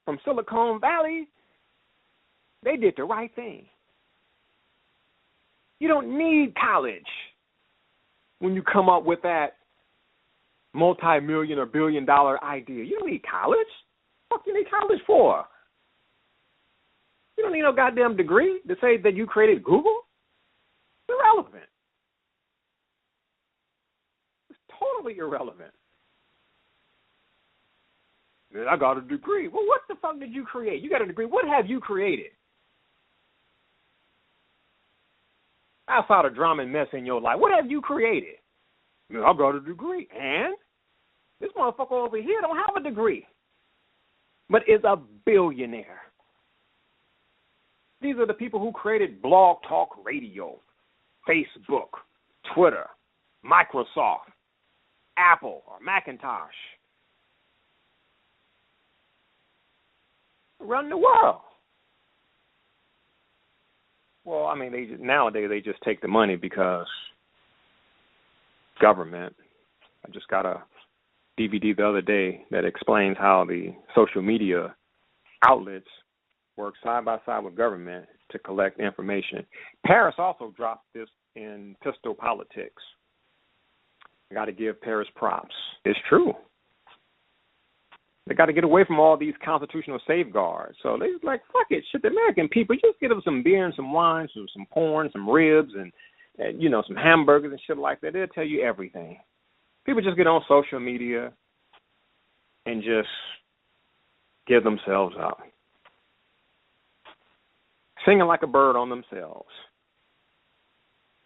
from Silicon Valley, they did the right thing. You don't need college when you come up with that multi-million or billion-dollar idea. You don't need college. What do you need college for? You don't need no goddamn degree to say that you created Google. It's irrelevant. It's totally irrelevant. Man, I got a degree. Well, what the fuck did you create? You got a degree. What have you created? outside of drama and mess in your life, what have you created? I got a degree. And this motherfucker over here don't have a degree, but is a billionaire. These are the people who created Blog Talk Radio, Facebook, Twitter, Microsoft, Apple, or Macintosh. Run the world. Well, I mean, nowadays they just take the money because government. I just got a DVD the other day that explains how the social media outlets work side by side with government to collect information. Paris also dropped this in Pistol Politics. I got to give Paris props. It's true. They got to get away from all these constitutional safeguards. So they like, fuck it, shit, the American people, just get them some beer and some wine, some porn, some ribs, and some hamburgers and shit like that. They'll tell you everything. People just get on social media and just give themselves up. Singing like a bird on themselves.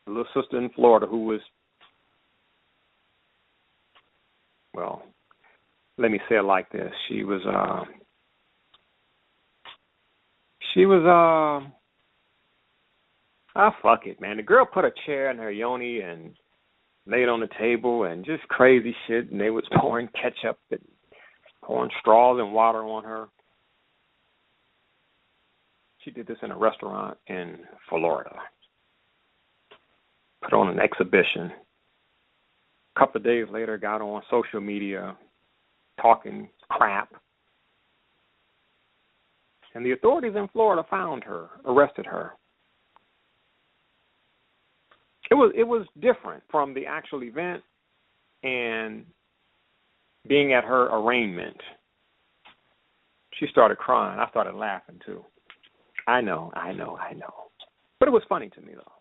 A little sister in Florida who was, well, let me say it like this. She was fuck it, man. The girl put a chair in her yoni and laid on the table and just crazy shit, and they was pouring ketchup and pouring straws and water on her. She did this in a restaurant in Florida. Put on an exhibition. A couple of days later, got on social media talking crap. And the authorities in Florida found her, arrested her. It was different from the actual event and being at her arraignment. She started crying. I started laughing too. I know. But it was funny to me though.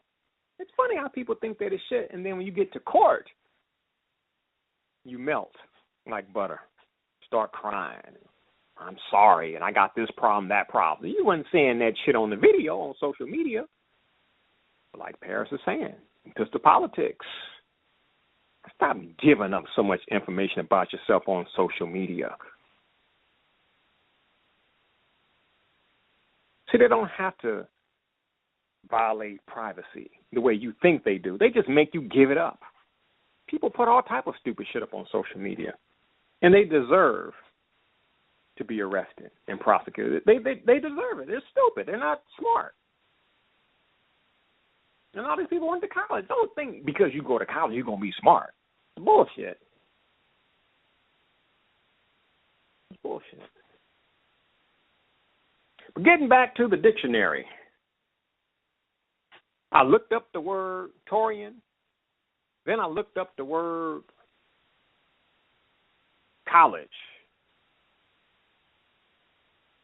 It's funny how people think they're the shit, and then when you get to court, you melt like butter. Start crying. I'm sorry, and I got this problem, that problem. You wasn't saying that shit on the video, on social media. Like Paris is saying, Pistol Politics. Stop giving up so much information about yourself on social media. See, they don't have to violate privacy the way you think they do. They just make you give it up. People put all type of stupid shit up on social media, and they deserve to be arrested and prosecuted. They deserve it. They're stupid. They're not smart. And all these people went to college. Don't think because you go to college you're going to be smart. It's bullshit. It's bullshit. But getting back to the dictionary, I looked up the word Taurian. Then I looked up the word college.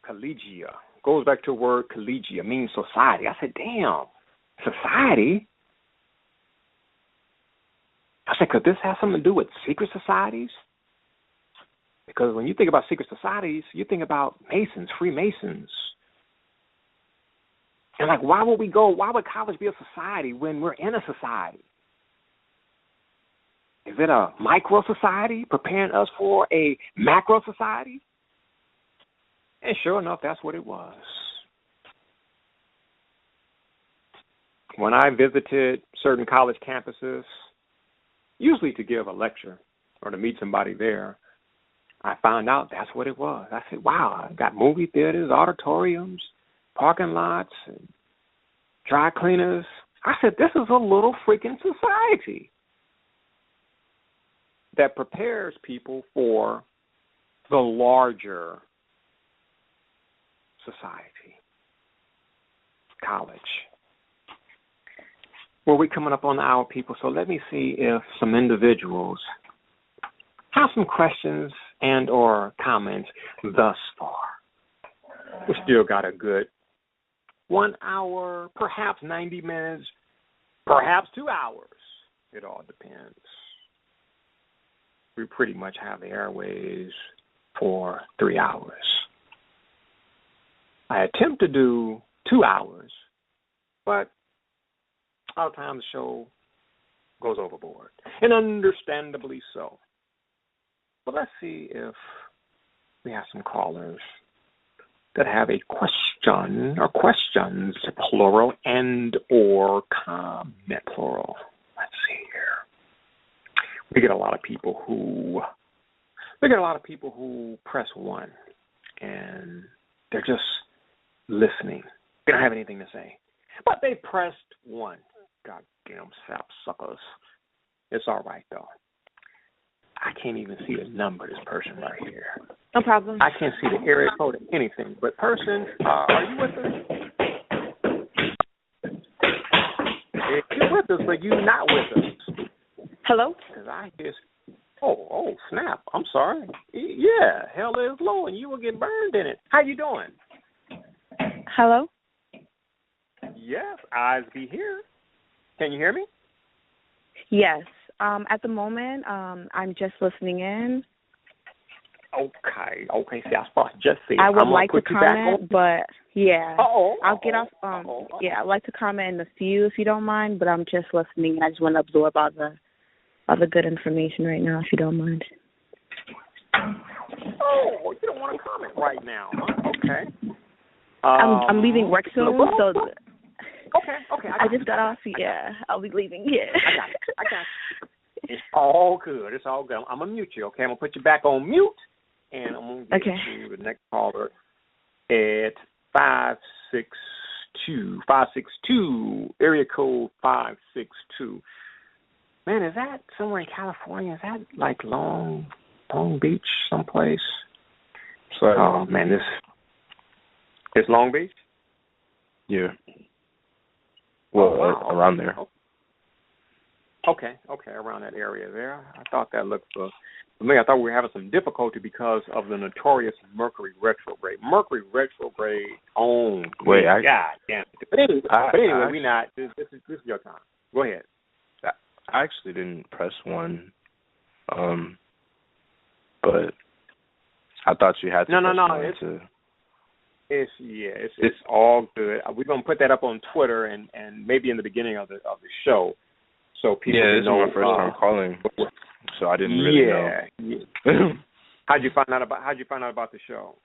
Collegia. Goes back to the word collegia, means society. I said, damn, society? I said, could this have something to do with secret societies? Because when you think about secret societies, you think about Masons, Freemasons. And like, why would college be a society when we're in a society? Is it a micro society preparing us for a macro society? And sure enough, that's what it was. When I visited certain college campuses, usually to give a lecture or to meet somebody there, I found out that's what it was. I said, wow, I got movie theaters, auditoriums, parking lots, and dry cleaners. I said, this is a little freaking society that prepares people for the larger society, college. Well, we're coming up on the hour, people, so let me see if some individuals have some questions and or comments thus far. We still got a good 1 hour, perhaps 90 minutes, perhaps 2 hours. It all depends. We pretty much have the airways for 3 hours. I attempt to do 2 hours, but a lot of times the show goes overboard, and understandably so. But let's see if we have some callers that have a question or questions, plural, and or comment, plural. Let's see here. We get a lot of people who press 1, and they're just listening. They don't have anything to say, but they pressed 1. Goddamn sap suckers. It's all right though. I can't even see the number of this person right here. No problem. I can't see the area code or anything. But person, are you with us? You're with us, but you're not with us. Hello? Because I just, oh, snap. I'm sorry. Yeah, hell is low, and you will get burned in it. How you doing? Hello? Yes, eyes be here. Can you hear me? Yes. At the moment, I'm just listening in. Okay. See, I was just saying. I would like to comment, but yeah. I'll get off. Yeah, I'd like to comment in a few if you don't mind, but I'm just listening, and I just want to absorb all the good information right now, if you don't mind. Oh, you don't want to comment right now, huh? Okay. I'm leaving work soon, so. Okay. I just got off. Yeah, I'll be leaving. Yeah. I got you. It's all good. I'm going to mute you, okay? I'm going to put you back on mute, and I'm going to get you the next caller at 562, area code 562. Man, is that somewhere in California? Is that like Long Beach someplace? Oh, man, it's Long Beach? Yeah. Well, around there. Okay, around that area there. I thought that looked for me. I thought we were having some difficulty because of the notorious Mercury retrograde. Mercury retrograde on. Wait, God damn it. But anyway, we not. This is your time. Go ahead. I actually didn't press 1, but I thought you had to. No. It's all good. We're gonna put that up on Twitter and maybe in the beginning of the show, so people this know. This is my first time calling, so I didn't really know. Yeah. How'd you find out about the show?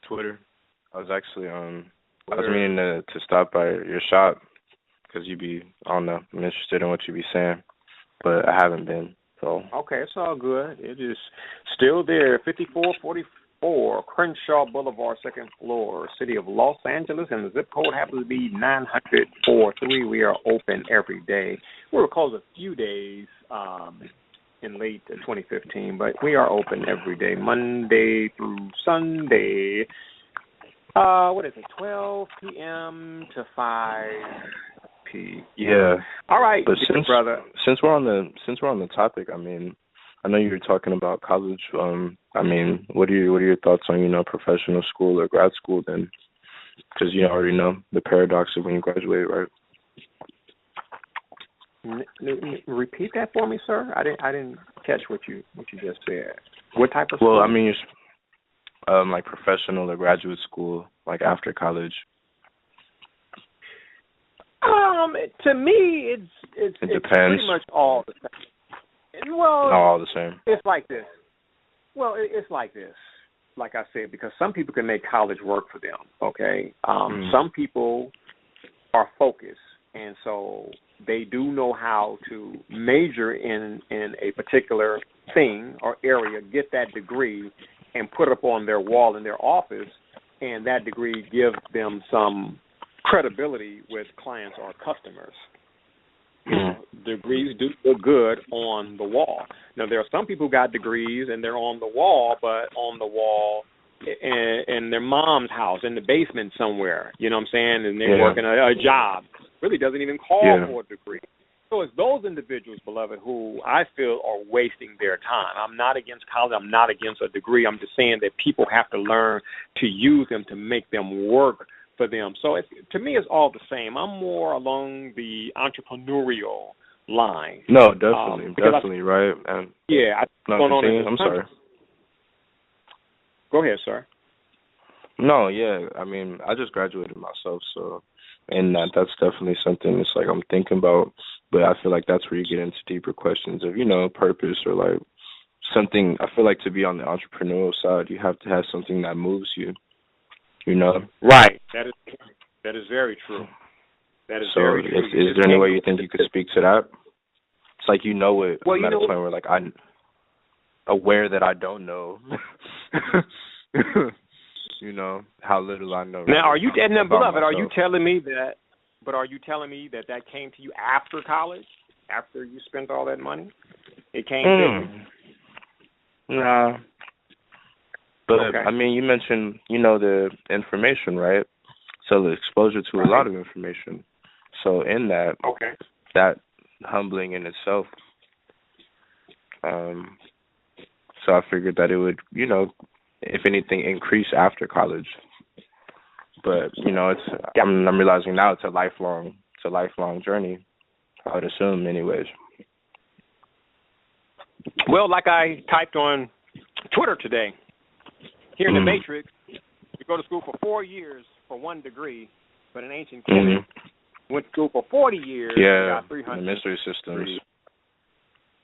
Twitter. I was actually I was meaning to stop by your shop because I'm interested in what you be saying, but I haven't been. So. Okay, it's all good. It is still there. 5444 Crenshaw Boulevard, second floor, city of Los Angeles, and the zip code happens to be 943. We are open every day. We were closed a few days in late 2015, but we are open every day, Monday through Sunday. What is it, 12 p.m. to 5 p.m. Yeah. All right, but brother. Since we're on the topic, I mean, I know you were talking about college. I mean, what are your thoughts on professional school or grad school then? Because you already know the paradox of when you graduate, right? Repeat that for me, sir. I didn't catch what you just said. What type of school? Well, I mean, like professional or graduate school, like after college. To me, it depends. Pretty much all the same. Well, not all the same. It's like this. Well, it's like this. Like I said, because some people can make college work for them. Okay, some people are focused, and so they do know how to major in a particular thing or area, get that degree, and put it up on their wall in their office, and that degree gives them some credibility with clients or customers. Degrees do look good on the wall. Now, there are some people who got degrees and they're on the wall, but on the wall in their mom's house, in the basement somewhere, you know what I'm saying, and they're working a job. Really doesn't even call for a degree. So it's those individuals, beloved, who I feel are wasting their time. I'm not against college. I'm not against a degree. I'm just saying that people have to learn to use them to make them work for them. So to me, it's all the same. I'm more along the entrepreneurial line. No, definitely, right? And I'm sorry. Go ahead, sir. No, yeah. I mean, I just graduated myself, so and that's definitely something it's like I'm thinking about. But I feel like that's where you get into deeper questions of, purpose or like something. I feel like to be on the entrepreneurial side, you have to have something that moves you, Right. That is very true. That is So very true. is there any way you think you could speak to that? It's like it. Well, I'm at a point where like I'm aware that I don't know. How little I know. Now, are you beloved? Myself. Are you telling me that? But are you telling me that came to you after college, after you spent all that money? It came to you. Nah. But okay. I mean, you mentioned the information, right? So the exposure to a lot of information. So in that, that humbling in itself. So I figured that it would, if anything, increase after college. But I'm realizing now it's a lifelong journey. I would assume, anyways. Well, like I typed on Twitter today, here in the Matrix, you go to school for 4 years for 1 degree, but in ancient Kemet, went to school for 40 years. Yeah, got 300 the mystery systems.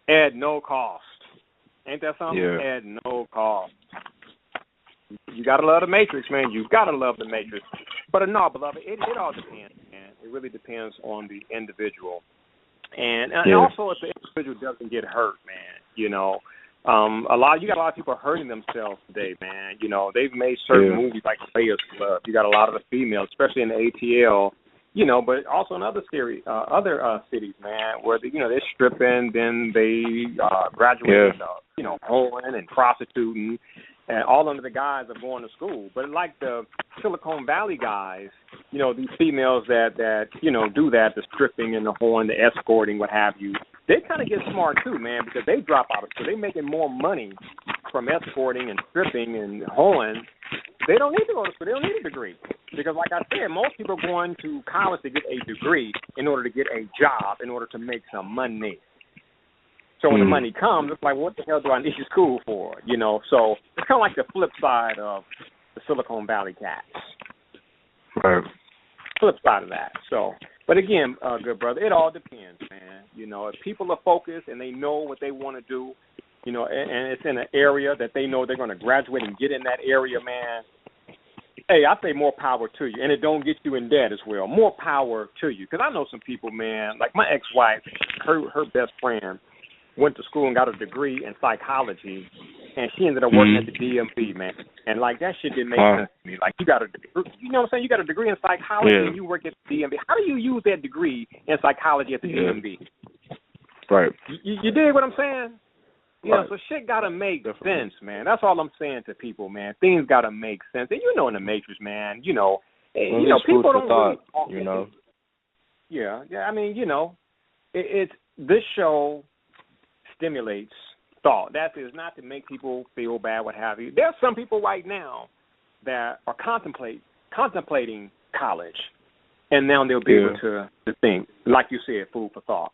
At no cost. Ain't that something? Yeah. At no cost. You got to love the Matrix, man. You got to love the Matrix. But no, beloved, it all depends, man. It really depends on the individual. And also if the individual doesn't get hurt, man, you got a lot of people hurting themselves today, man. They've made certain movies like Players Club. You got a lot of the females, especially in the ATL, but also in other cities, man, where they're stripping, then they graduate, hoeing and prostituting, and all under the guise of going to school. But like the Silicon Valley guys, these females that do that, the stripping and the hoeing, the escorting, what have you, they kind of get smart too, man, because they drop out of school. They're making more money from escorting and stripping and hoeing. They don't need to go to school. They don't need a degree. Because like I said, most people are going to college to get a degree in order to get a job, in order to make some money. So when the money comes, it's like, what the hell do I need school for? So it's kind of like the flip side of the Silicon Valley cats. Right. Flip side of that. So, but again, good brother, it all depends, man. If people are focused and they know what they want to do, and it's in an area that they know they're going to graduate and get in that area, man, hey, I say more power to you. And it don't get you in debt as well. More power to you. Because I know some people, man, like my ex-wife, her best friend went to school and got a degree in psychology, and she ended up working at the DMV, man. And, like, that shit didn't make sense to me. Like, you got a degree, you know what I'm saying? You got a degree in psychology and you work at the DMV. How do you use that degree in psychology at the DMV? Right. You dig what I'm saying? So shit got to make sense, man. That's all I'm saying to people, man. Things got to make sense. And in the Matrix, man, people don't thought, really Yeah, I mean, it's this show stimulates thought. That is not to make people feel bad, what have you. There's some people right now that are contemplating college, and now they'll be able to think, like you said, food for thought.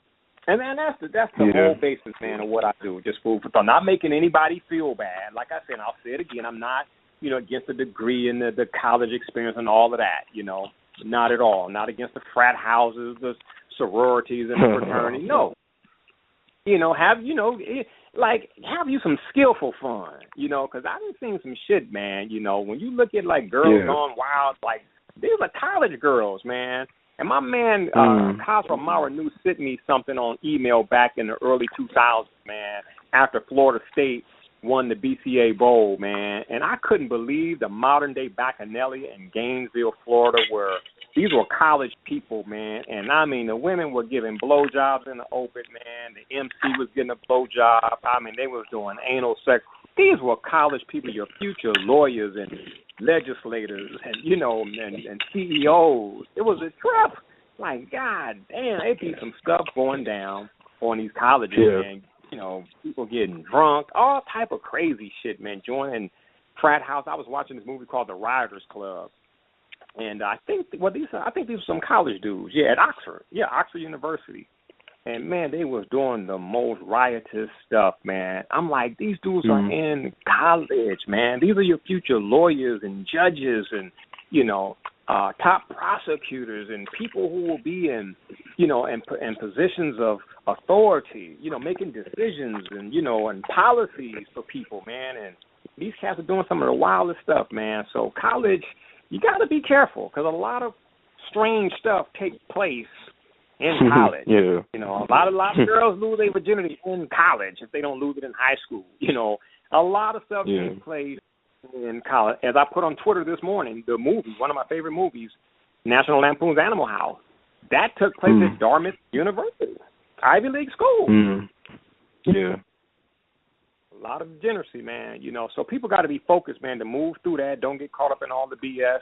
And that's the whole basis, man, of what I do, just food for thought. Not making anybody feel bad. Like I said, and I'll say it again, I'm not, against the degree and the college experience and all of that, not at all. Not against the frat houses, the sororities and the fraternity. No. Have you some skillful fun, because I've been seeing some shit, man, when you look at, like, girls gone wild, like, these are college girls, man. And my man, Cosmo Mara New sent me something on email back in the early 2000s, man, after Florida State won the BCA Bowl, man. And I couldn't believe the modern-day Bacchanali in Gainesville, Florida, where these were college people, man. And, I mean, the women were giving blowjobs in the open, man. The MC was getting a blowjob. I mean, they was doing anal sex. These were college people, your future lawyers and legislators and, and CEOs. It was a trip. Like, God damn, it be some stuff going down on these colleges, man. People getting drunk, all type of crazy shit, man. Joining frat house. I was watching this movie called The Rioters Club. And I think these are some college dudes. Yeah, at Oxford. Yeah, Oxford University. And, man, they was doing the most riotous stuff, man. I'm like, these dudes are in college, man. These are your future lawyers and judges and, top prosecutors and people who will be in, in positions of authority, making decisions and, and policies for people, man. And these cats are doing some of the wildest stuff, man. So college, you got to be careful because a lot of strange stuff takes place in college. Yeah. A lot of girls lose their virginity in college if they don't lose it in high school. A lot of stuff takes place in college. As I put on Twitter this morning, the movie, one of my favorite movies, National Lampoon's Animal House, that took place at Dartmouth University, Ivy League school. Yeah. A lot of degeneracy, man. So people got to be focused, man, to move through that. Don't get caught up in all the BS.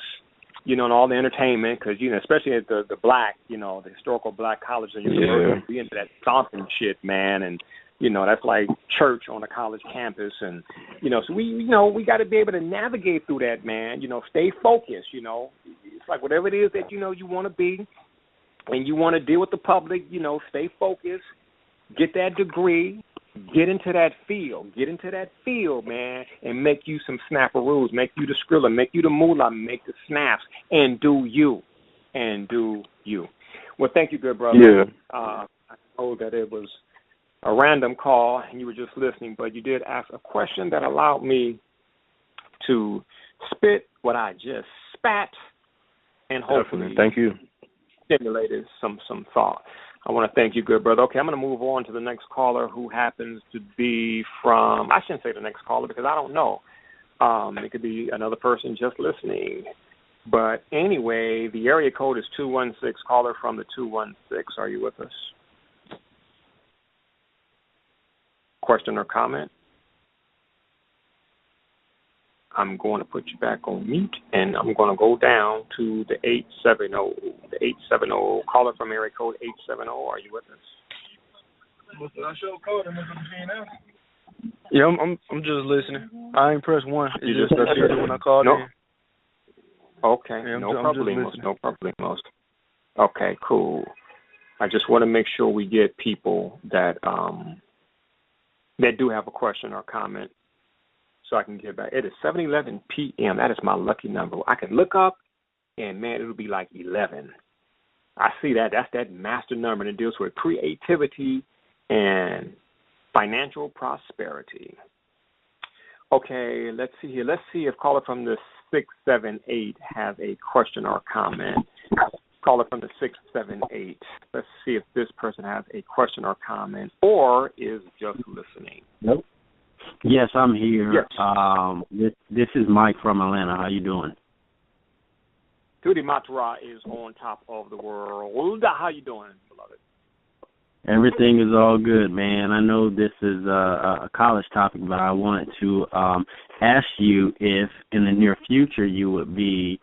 And all the entertainment, because, especially at the black, the historical black colleges and universities, be into that stomping shit, man, and, that's like church on a college campus, and, so we got to be able to navigate through that, man, stay focused, it's like whatever it is that, you want to be, and you want to deal with the public, stay focused, get that degree, get into that field, man, and make you some snapperoos, make you the Skrilla, make you the moolah, make the snaps, and do you. Well, thank you, good brother. Yeah. I know that it was a random call, and you were just listening, but you did ask a question that allowed me to spit what I just spat, and hopefully thank you. Stimulated some thought. I want to thank you, good brother. Okay, I'm going to move on to the next caller, who happens to be from, I shouldn't say the next caller because I don't know. It could be another person just listening. But anyway, the area code is 216. Caller from the 216. Are you with us? Question or comment? I'm going to put you back on mute, and I'm going to go down to the 870. The 870 caller from area code 870. Are you with us? What's the show code? Mr. Yeah, I'm just listening. I ain't pressed one. You just when I called in. Okay, yeah, no problemos. Okay, cool. I just want to make sure we get people that do have a question or comment, so I can get back. It is 7:11 p.m. That is my lucky number. I can look up, and, man, it'll be like 11. I see that. That's that master number that deals with creativity and financial prosperity. Okay, let's see here. Let's see if caller from the 678 has a question or comment. Caller from the 678. Let's see if this person has a question or comment or is just listening. Nope. Yes, I'm here. Yes. This is Mike from Atlanta. How you doing? Djehuty Maat'ra is on top of the world. How you doing, beloved? Everything is all good, man. I know this is a college topic, but I wanted to ask you if in the near future you would be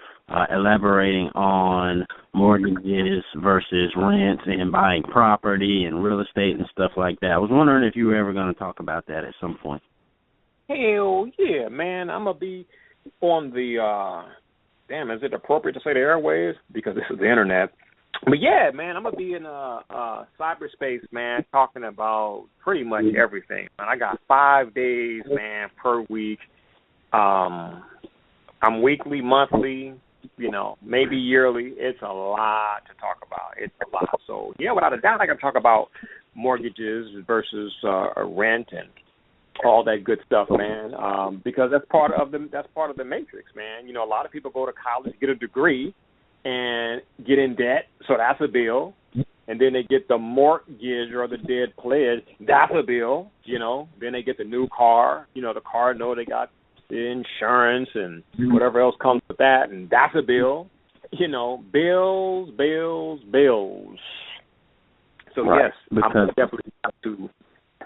elaborating on mortgages versus rents and buying property and real estate and stuff like that. I was wondering if you were ever going to talk about that at some point. Hell yeah, man. I'm going to be on the, is it appropriate to say the airwaves? Because this is the internet. But, yeah, man, I'm going to be in cyberspace, man, talking about pretty much everything. Man, I got 5 days, man, per week. I'm weekly, monthly, maybe yearly. It's a lot to talk about. It's a lot. So, yeah, without a doubt, I can talk about mortgages versus rent and all that good stuff, man, because that's part of the matrix, man. A lot of people go to college, get a degree, and get in debt, so that's a bill. And then they get the mortgage or the dead pledge, that's a bill, Then they get the new car, the car, they got the insurance and whatever else comes with that, and that's a bill. Bills. So, right. Yes, I'm definitely have to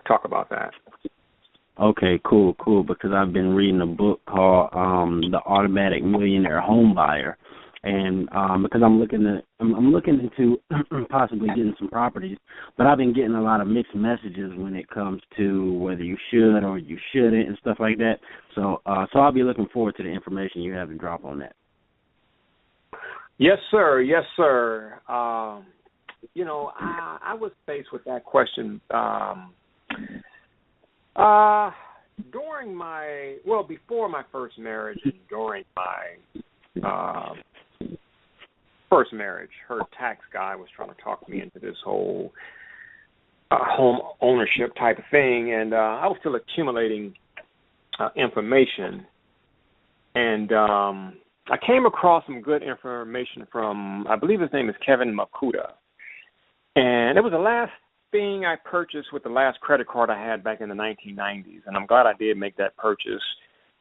talk about that. Okay, cool, because I've been reading a book called The Automatic Millionaire Home Buyer. And because I'm looking into possibly getting some properties, but I've been getting a lot of mixed messages when it comes to whether you should or you shouldn't and stuff like that. So I'll be looking forward to the information you have to drop on that. Yes, sir. I was faced with that question before my first marriage and during my first marriage. Her tax guy was trying to talk me into this whole home ownership type of thing, and I was still accumulating information, and I came across some good information from, I believe his name is Kevin Makuta, and it was the last thing I purchased with the last credit card I had back in the 1990s, and I'm glad I did make that purchase,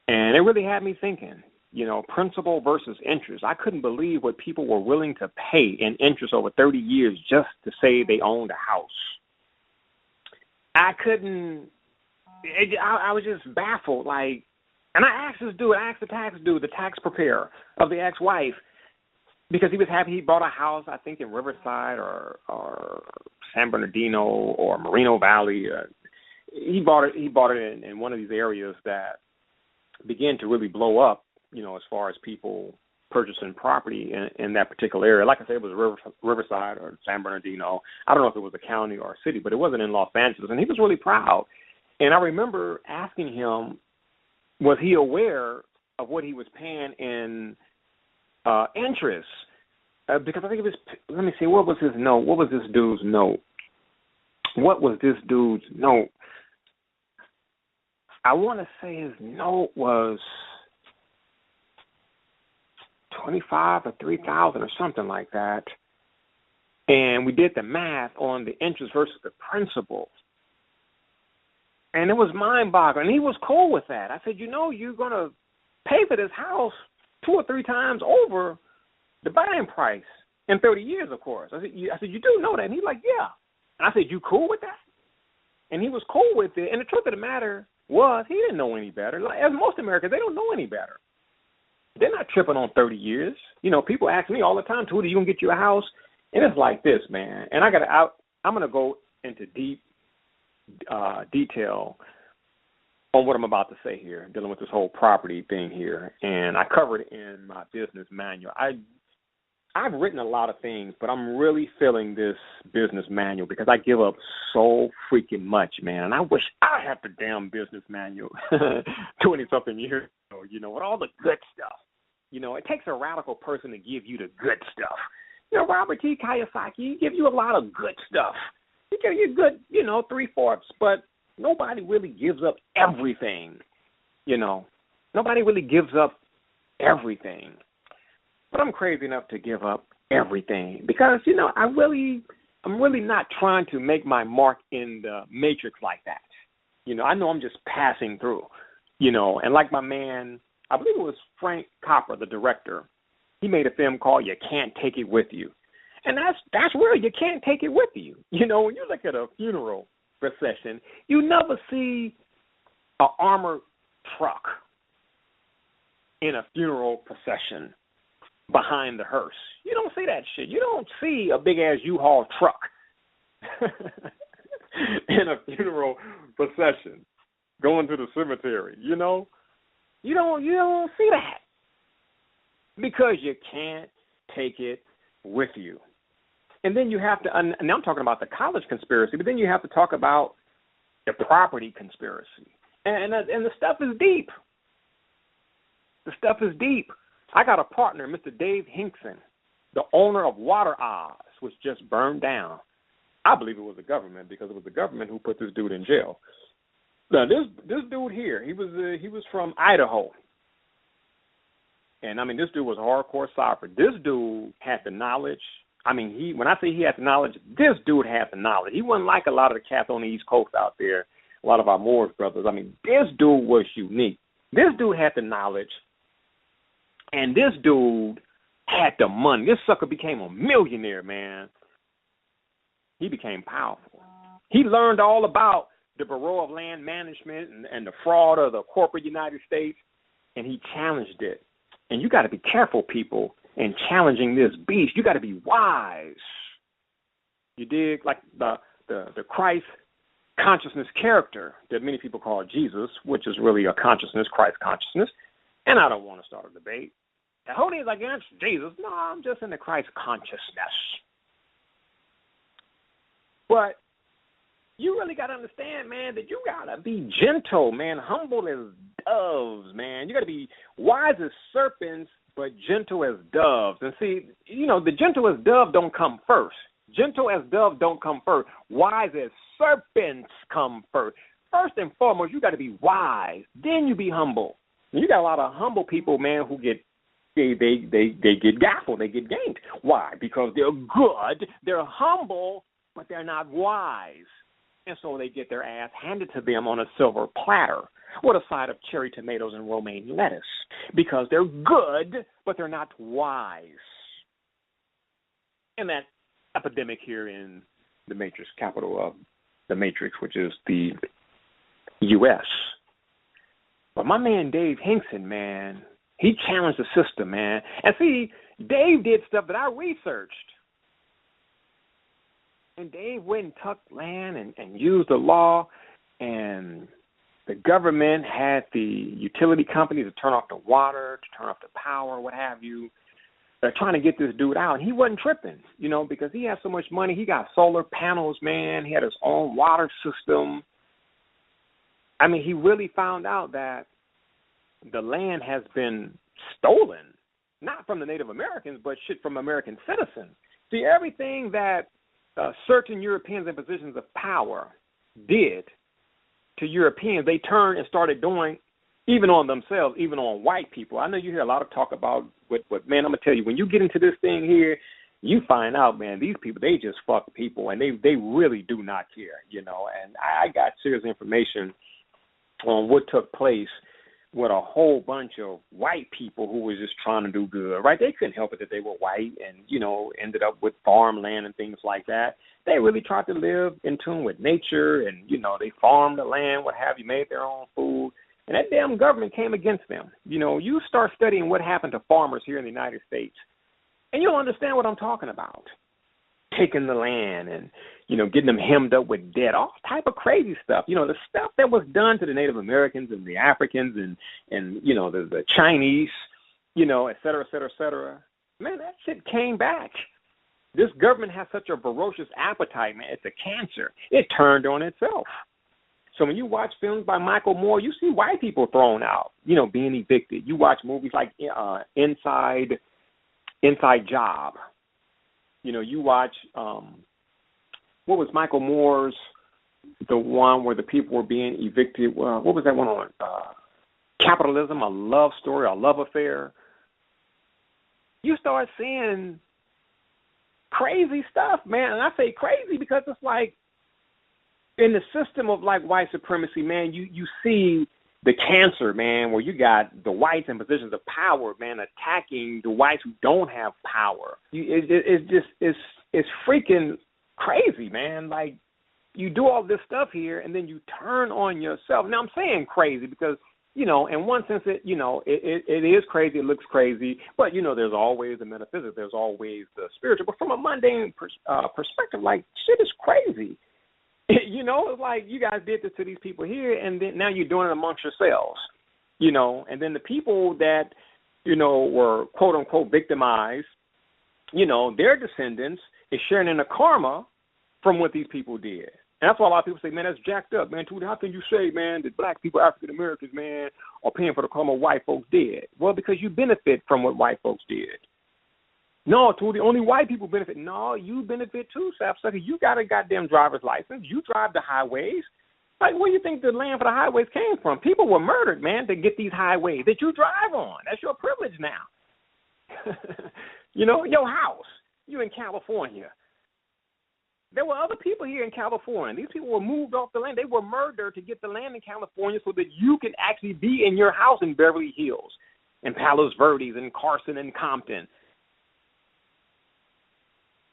and it really had me thinking, principal versus interest. I couldn't believe what people were willing to pay in interest over 30 years just to say they owned a house. I was just baffled, and I asked the tax dude, the tax preparer of the ex-wife, because he was happy he bought a house, I think in Riverside or San Bernardino or Moreno Valley. He bought it in one of these areas that began to really blow up, as far as people purchasing property in that particular area. Like I said, it was Riverside or San Bernardino. I don't know if it was a county or a city, but it wasn't in Los Angeles. And he was really proud. And I remember asking him, was he aware of what he was paying in interest? Because I think it was, let me see, what was his note? What was this dude's note? I want to say his note was $25,000 or $3,000 or something like that. And we did the math on the interest versus the principal. And it was mind-boggling. And he was cool with that. I said, you're going to pay for this house 2 or 3 times over the buying price in 30 years, of course. I said, you do know that? And he's like, yeah. And I said, you cool with that? And he was cool with it. And the truth of the matter was he didn't know any better. As most Americans, they don't know any better. They're not tripping on 30 years. People ask me all the time, Djehuty, you going to get you a house? And it's like this, man. And I'm going to go into deep detail on what I'm about to say here, dealing with this whole property thing here. And I covered it in my business manual. I've written a lot of things, but I'm really feeling this business manual because I give up so freaking much, man. And I wish I had the damn business manual 20-something years ago, with all the good stuff. It takes a radical person to give you the good stuff. Robert T. Kiyosaki, he gives you a lot of good stuff. He gives you good, 3/4, but nobody really gives up everything, Nobody really gives up everything. But I'm crazy enough to give up everything because, I'm really not trying to make my mark in the matrix like that. I know I'm just passing through, and like my man, I believe it was Frank Capra, the director, he made a film called You Can't Take It With You. And that's where you can't take it with you. When you look at a funeral procession, you never see an armored truck in a funeral procession behind the hearse. You don't see that shit. You don't see a big-ass U-Haul truck in a funeral procession going to the cemetery, You don't see that because you can't take it with you. And then you have to, and now I'm talking about the college conspiracy, but then you have to talk about the property conspiracy. And the stuff is deep. The stuff is deep. I got a partner, Mr. Dave Hinkson, the owner of Water Oz, which just burned down. I believe it was the government because it was the government who put this dude in jail. Now, this dude here, he was from Idaho. And, this dude was a hardcore soccer. This dude had the knowledge. When I say he had the knowledge, this dude had the knowledge. He wasn't like a lot of the cats on the East Coast out there, a lot of our Moors brothers. This dude was unique. This dude had the knowledge. And this dude had the money. This sucker became a millionaire, man. He became powerful. He learned all about the Bureau of Land Management and the fraud of the corporate United States, and he challenged it. And you got to be careful, people, in challenging this beast. You got to be wise. You dig? Like the Christ consciousness character that many people call Jesus, which is really a consciousness, Christ consciousness. And I don't want to start a debate. Djehuty is against Jesus. No, I'm just in the Christ consciousness. But you really got to understand, man, that you got to be gentle, man, humble as doves, man. You got to be wise as serpents, but gentle as doves. And see, the gentle as dove don't come first. Gentle as dove don't come first. Wise as serpents come first. First and foremost, you got to be wise. Then you be humble. And you got a lot of humble people, man, who get they get gaffled, they get ganked. Why? Because they're good, they're humble, but they're not wise. And so they get their ass handed to them on a silver platter with a side of cherry tomatoes and romaine lettuce because they're good, but they're not wise. And that epidemic here in the Matrix, capital of the Matrix, which is the U.S. But my man Dave Hinkson, man, he challenged the system, man. And see, Dave did stuff that I researched. And Dave went and took land and used the law, and the government had the utility companies to turn off the water, to turn off the power, what have you. They're trying to get this dude out, and he wasn't tripping, because he had so much money. He got solar panels, man. He had his own water system. I mean, he really found out that the land has been stolen, not from the Native Americans, but shit from American citizens. See, everything that certain Europeans in positions of power did to Europeans, they turned and started doing even on themselves, even on white people. I know you hear a lot of talk about what man, I'm going to tell you, when you get into this thing here, you find out, man, these people, they just fuck people, and they really do not care, And I got serious information on what took place with a whole bunch of white people who was just trying to do good, right? They couldn't help it that they were white and, ended up with farmland and things like that. They really tried to live in tune with nature and, they farmed the land, what have you, made their own food. And that damn government came against them. You start studying what happened to farmers here in the United States, and you'll understand what I'm talking about. Taking the land and, getting them hemmed up with debt, all type of crazy stuff. The stuff that was done to the Native Americans and the Africans and the Chinese, et cetera, et cetera, et cetera. Man, that shit came back. This government has such a ferocious appetite, man. It's a cancer. It turned on itself. So when you watch films by Michael Moore, you see white people thrown out, being evicted. You watch movies like Inside Job. You watch, what was Michael Moore's, the one where the people were being evicted? What was that one on? Capitalism, a love story, a love affair. You start seeing crazy stuff, man. And I say crazy because it's like in the system of like white supremacy, man, you see the cancer, man, where you got the whites in positions of power, man, attacking the whites who don't have power. It's freaking crazy, man. Like, you do all this stuff here, and then you turn on yourself. Now, I'm saying crazy because, in one sense, it is crazy. It looks crazy. But, there's always the metaphysics. There's always the spiritual. But from a mundane perspective, like, shit is crazy. It's like you guys did this to these people here, and then now you're doing it amongst yourselves, and then the people that, were quote unquote victimized, their descendants is sharing in the karma from what these people did. And that's why a lot of people say, man, that's jacked up, man. Djehuty, how can you say, man, that black people, African Americans, man, are paying for the karma white folks did? Well, because you benefit from what white folks did. No, Djehuty, only white people benefit. No, you benefit too, sapsucker. You got a goddamn driver's license. You drive the highways. Like, where do you think the land for the highways came from? People were murdered, man, to get these highways that you drive on. That's your privilege now. Your house. You in California. There were other people here in California. These people were moved off the land. They were murdered to get the land in California so that you can actually be in your house in Beverly Hills, in Palos Verdes, in Carson, and Compton.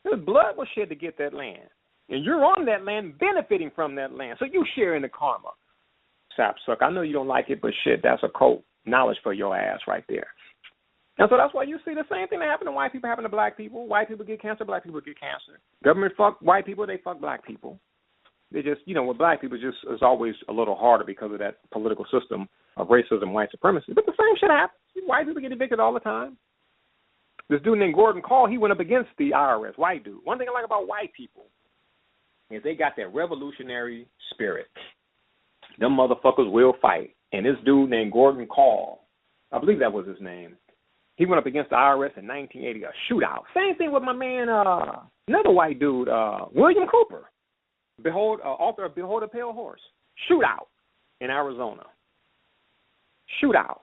There's blood was shed to get that land. And you're on that land, benefiting from that land. So you share in the karma. Sapsucker, I know you don't like it, but shit, that's a cult knowledge for your ass right there. And so that's why you see the same thing that happened to white people happen to black people. White people get cancer, black people get cancer. Government fuck white people, they fuck black people. They just, with black people, just is always a little harder because of that political system of racism, white supremacy. But the same shit happens. White people get evicted all the time. This dude named Gordon Call, he went up against the IRS, white dude. One thing I like about white people, is they got that revolutionary spirit. Them motherfuckers will fight. And this dude named Gordon Call, I believe that was his name, he went up against the IRS in 1980, a shootout. Same thing with my man, another white dude, William Cooper, author of Behold a Pale Horse. Shootout in Arizona. Shootout.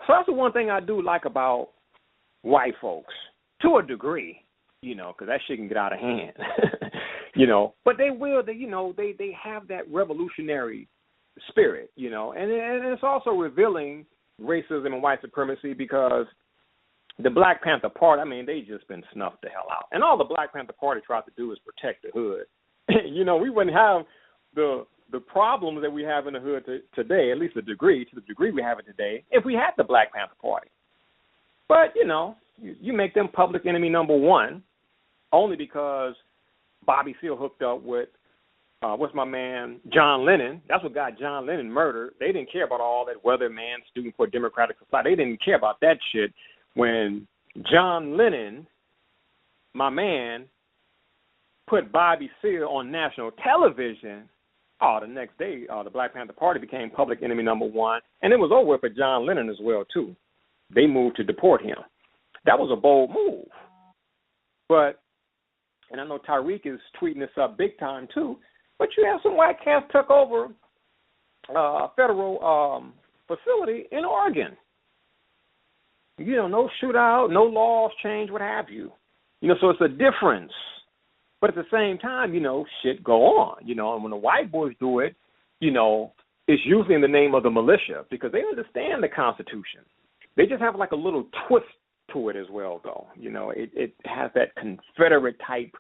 So that's the one thing I do like about white folks, to a degree, because that shit can get out of hand, But they will, they have that revolutionary spirit, and it's also revealing racism and white supremacy because the Black Panther Party, they just been snuffed the hell out. And all the Black Panther Party tried to do is protect the hood. We wouldn't have the problems that we have in the hood today, at least to the degree we have it today, if we had the Black Panther Party. But, you make them public enemy number one only because Bobby Seale hooked up with, what's my man, John Lennon. That's what got John Lennon murdered. They didn't care about all that weatherman, student for a democratic society. They didn't care about that shit. When John Lennon, my man, put Bobby Seale on national television, the next day, the Black Panther Party became public enemy number one, and it was over for John Lennon as well, too. They moved to deport him. That was a bold move. But, and I know Tyreek is tweeting this up big time, too, but you have some white cats took over a federal facility in Oregon. No shootout, no laws change, what have you. So it's a difference. But at the same time, shit go on. And when the white boys do it, it's usually in the name of the militia because they understand the Constitution. They just have like a little twist to it as well, though. It has that Confederate type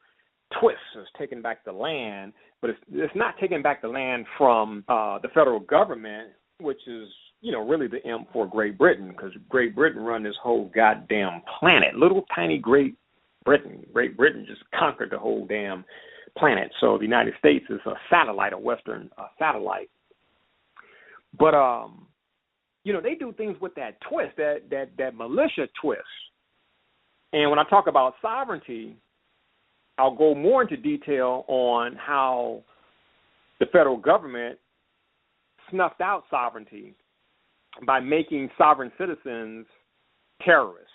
twist. It's taking back the land, but it's not taking back the land from the federal government, which is, really the imp for Great Britain, because Great Britain run this whole goddamn planet. Little tiny Great Britain. Great Britain just conquered the whole damn planet. So the United States is a satellite, a Western satellite. But, they do things with that twist, that militia twist. And when I talk about sovereignty, I'll go more into detail on how the federal government snuffed out sovereignty by making sovereign citizens terrorists.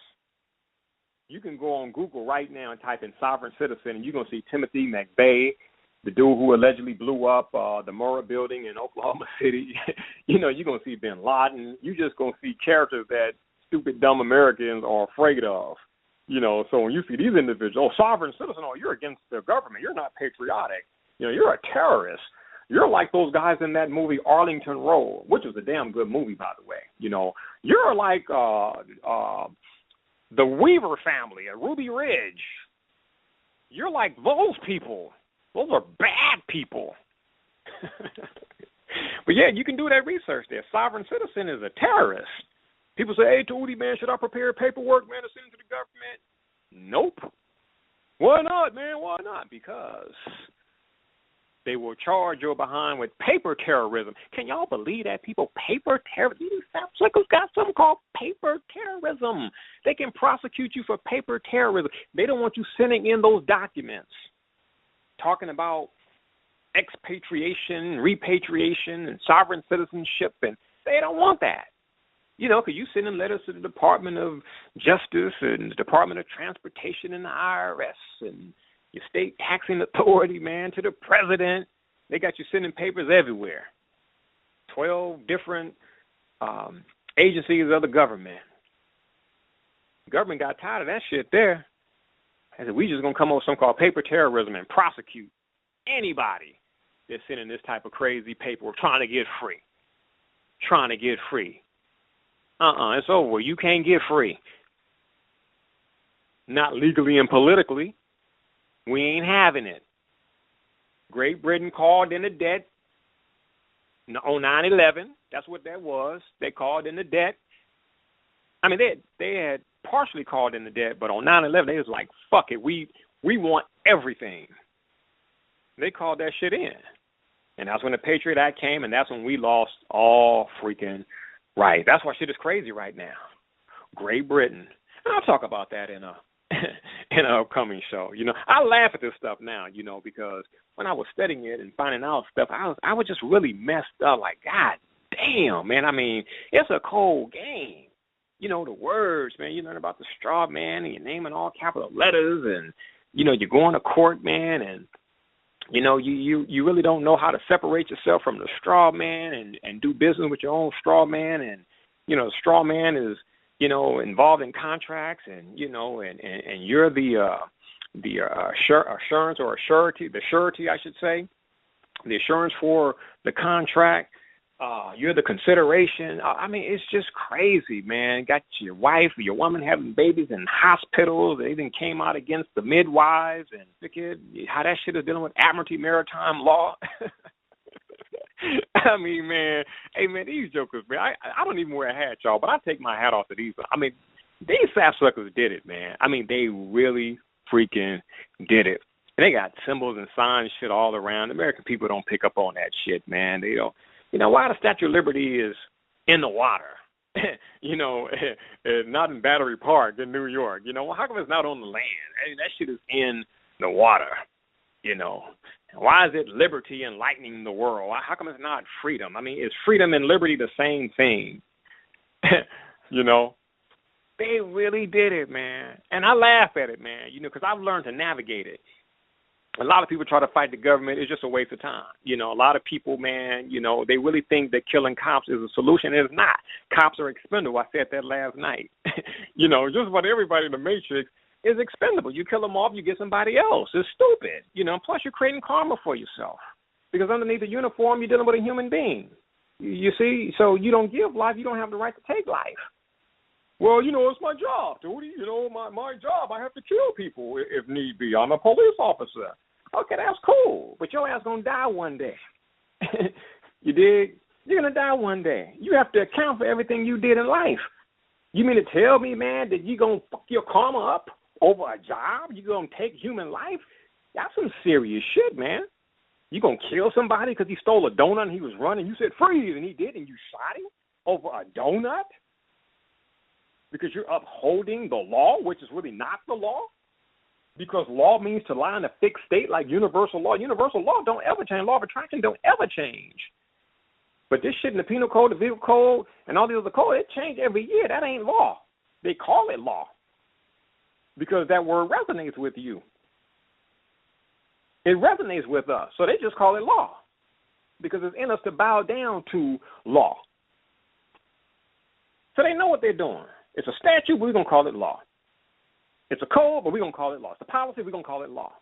You can go on Google right now and type in sovereign citizen, and you're going to see Timothy McVeigh, the dude who allegedly blew up the Murrah building in Oklahoma City. You're going to see bin Laden. You're just going to see characters that stupid, dumb Americans are afraid of. So when you see these individuals, sovereign citizen, you're against the government. You're not patriotic. You're a terrorist. You're like those guys in that movie Arlington Road, which was a damn good movie, by the way. You're like the Weaver family at Ruby Ridge. You're like those people. Those are bad people. But yeah, you can do that research there. Sovereign citizen is a terrorist. People say, hey, Djehuty, man, should I prepare paperwork, man, to send to the government? Nope. Why not, man? Why not? Because they will charge you behind with paper terrorism. Can y'all believe that, people? Paper terrorism? These South Slickers got something called paper terrorism. They can prosecute you for paper terrorism. They don't want you sending in those documents talking about expatriation, repatriation, and sovereign citizenship, and they don't want that. Because you send in letters to the Department of Justice and the Department of Transportation and the IRS and your state taxing authority, man, to the president. They got you sending papers everywhere. 12 different agencies of the government. The government got tired of that shit there. I said, we just going to come up with something called paper terrorism and prosecute anybody that's sending this type of crazy paperwork trying to get free. Trying to get free. It's over. You can't get free. Not legally and politically. We ain't having it. Great Britain called in the debt on 9/11. That's what that was. They called in the debt. They had partially called in the debt, but on 9/11 they was like, fuck it. We want everything. They called that shit in. And that's when the Patriot Act came, and that's when we lost all freaking right. That's why shit is crazy right now. Great Britain. And I'll talk about that in in an upcoming show. I laugh at this stuff now, because when I was studying it and finding out stuff, I was just really messed up. Like, God damn, man. I mean, it's a cold game. The words, man. You learn about the straw man and your name in all capital letters, and you're going to court, man, and you really don't know how to separate yourself from the straw man and do business with your own straw man, and the straw man is involved in contracts, and you're the assurance or the surety, I should say, the assurance for the contract. You're the consideration. I mean, it's just crazy, man. Got your wife, your woman having babies in hospitals. They even came out against the midwives, and look at how that shit is dealing with admiralty maritime law. I mean, man, hey, man, these jokers, man, I don't even wear a hat, y'all, but I take my hat off to these. I mean, these sapsuckers did it, man. I mean, they really freaking did it. And they got symbols and signs shit all around. American people don't pick up on that shit, man. They don't. Why the Statue of Liberty is in the water, not in Battery Park in New York. How come it's not on the land? I mean, that shit is in the water, Why is it liberty enlightening the world? How come it's not freedom? I mean, is freedom and liberty the same thing? They really did it, man. And I laugh at it, man, because I've learned to navigate it. A lot of people try to fight the government. It's just a waste of time. A lot of people, man, they really think that killing cops is a solution. It's not. Cops are expendable. I said that last night. Just about everybody in the Matrix is expendable. You kill them off, you get somebody else. It's stupid. Plus you're creating karma for yourself. Because underneath the uniform, you're dealing with a human being. You see? So you don't give life. You don't have the right to take life. Well, it's my job, Djehuty. My job. I have to kill people if need be. I'm a police officer. Okay, that's cool. But your ass going to die one day. You dig? You're going to die one day. You have to account for everything you did in life. You mean to tell me, man, that you're going to fuck your karma up over a job? You're going to take human life? That's some serious shit, man. You going to kill somebody because he stole a donut and he was running? You said freeze, and he did, and you shot him over a donut? Because you're upholding the law, which is really not the law? Because law means to lie in a fixed state like universal law. Universal law don't ever change. Law of attraction don't ever change. But this shit in the penal code, the vehicle code, and all the other codes, it change every year. That ain't law. They call it law because that word resonates with you. It resonates with us. So they just call it law because it's in us to bow down to law. So they know what they're doing. It's a statute, but we're going to call it law. It's a code, but we're going to call it law. It's a policy, we're going to call it law.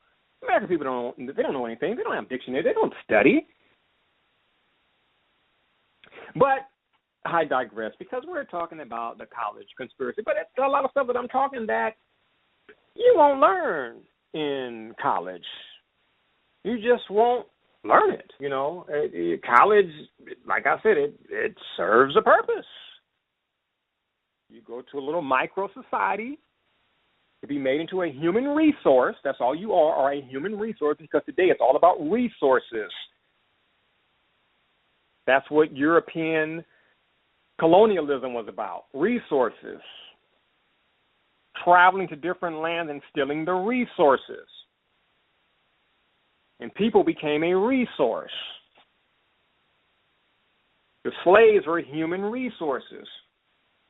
American people don't know anything. They don't have dictionary. They don't study. But I digress because we're talking about the college conspiracy. But it's a lot of stuff that I'm talking that you won't learn in college. You just won't learn it. College, like I said, it serves a purpose. You go to a little micro society to be made into a human resource. That's all you are a human resource, because today it's all about resources. That's what European colonialism was about, resources. Traveling to different lands and stealing the resources. And people became a resource. The slaves were human resources.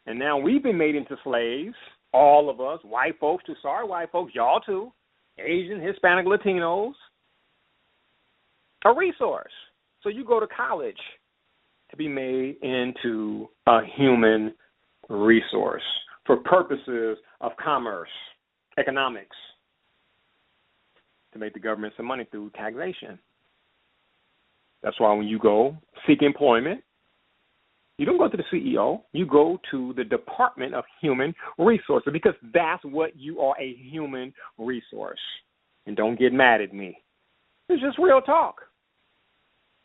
And now we've been made into slaves, all of us, white folks too. Sorry, white folks, y'all too. Asian, Hispanic, Latinos. A resource. So you go to college to be made into a human resource for purposes of commerce, economics, to make the government some money through taxation. That's why when you go seek employment, you don't go to the CEO. You go to the Department of Human Resources, because that's what you are, a human resource. And don't get mad at me. It's just real talk.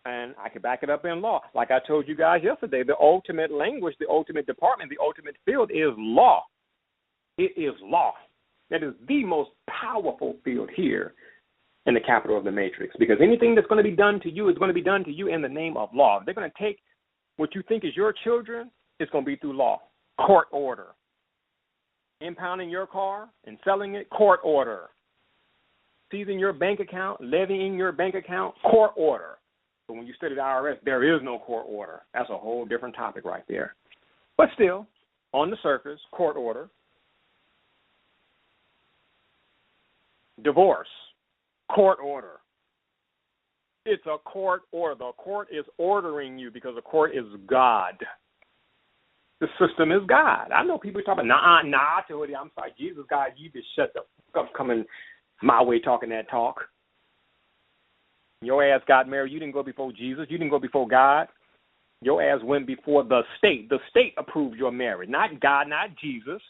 And I can back it up in law. Like I told you guys yesterday, the ultimate language, the ultimate department, the ultimate field is law. It is law. That is the most powerful field here in the capital of the Matrix, because anything that's going to be done to you is going to be done to you in the name of law. They're going to take what you think is your children, it's going to be through law, court order. Impounding your car and selling it, court order. Seizing your bank account, levying your bank account, court order. But when you study the IRS, there is no court order. That's a whole different topic right there. But still, on the surface, court order. Divorce, court order. It's a court order. The court is ordering you because the court is God. The system is God. I know people talking about, Djehuty, I'm sorry, Jesus, God, you just shut the fuck up coming my way talking that talk. Your ass got married. You didn't go before Jesus. You didn't go before God. Your ass went before the state. The state approved your marriage, not God, not Jesus.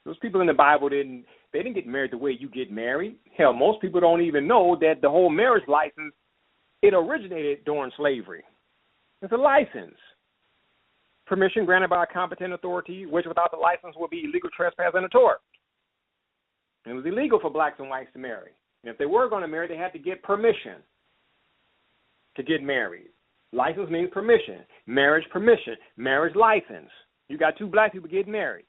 Those people in the Bible didn't get married the way you get married. Hell, most people don't even know that the whole marriage license, it originated during slavery. It's a license. Permission granted by a competent authority, which without the license would be illegal trespass and a tort. It was illegal for blacks and whites to marry. And if they were going to marry, they had to get permission to get married. License means permission. Marriage license. You got two black people getting married,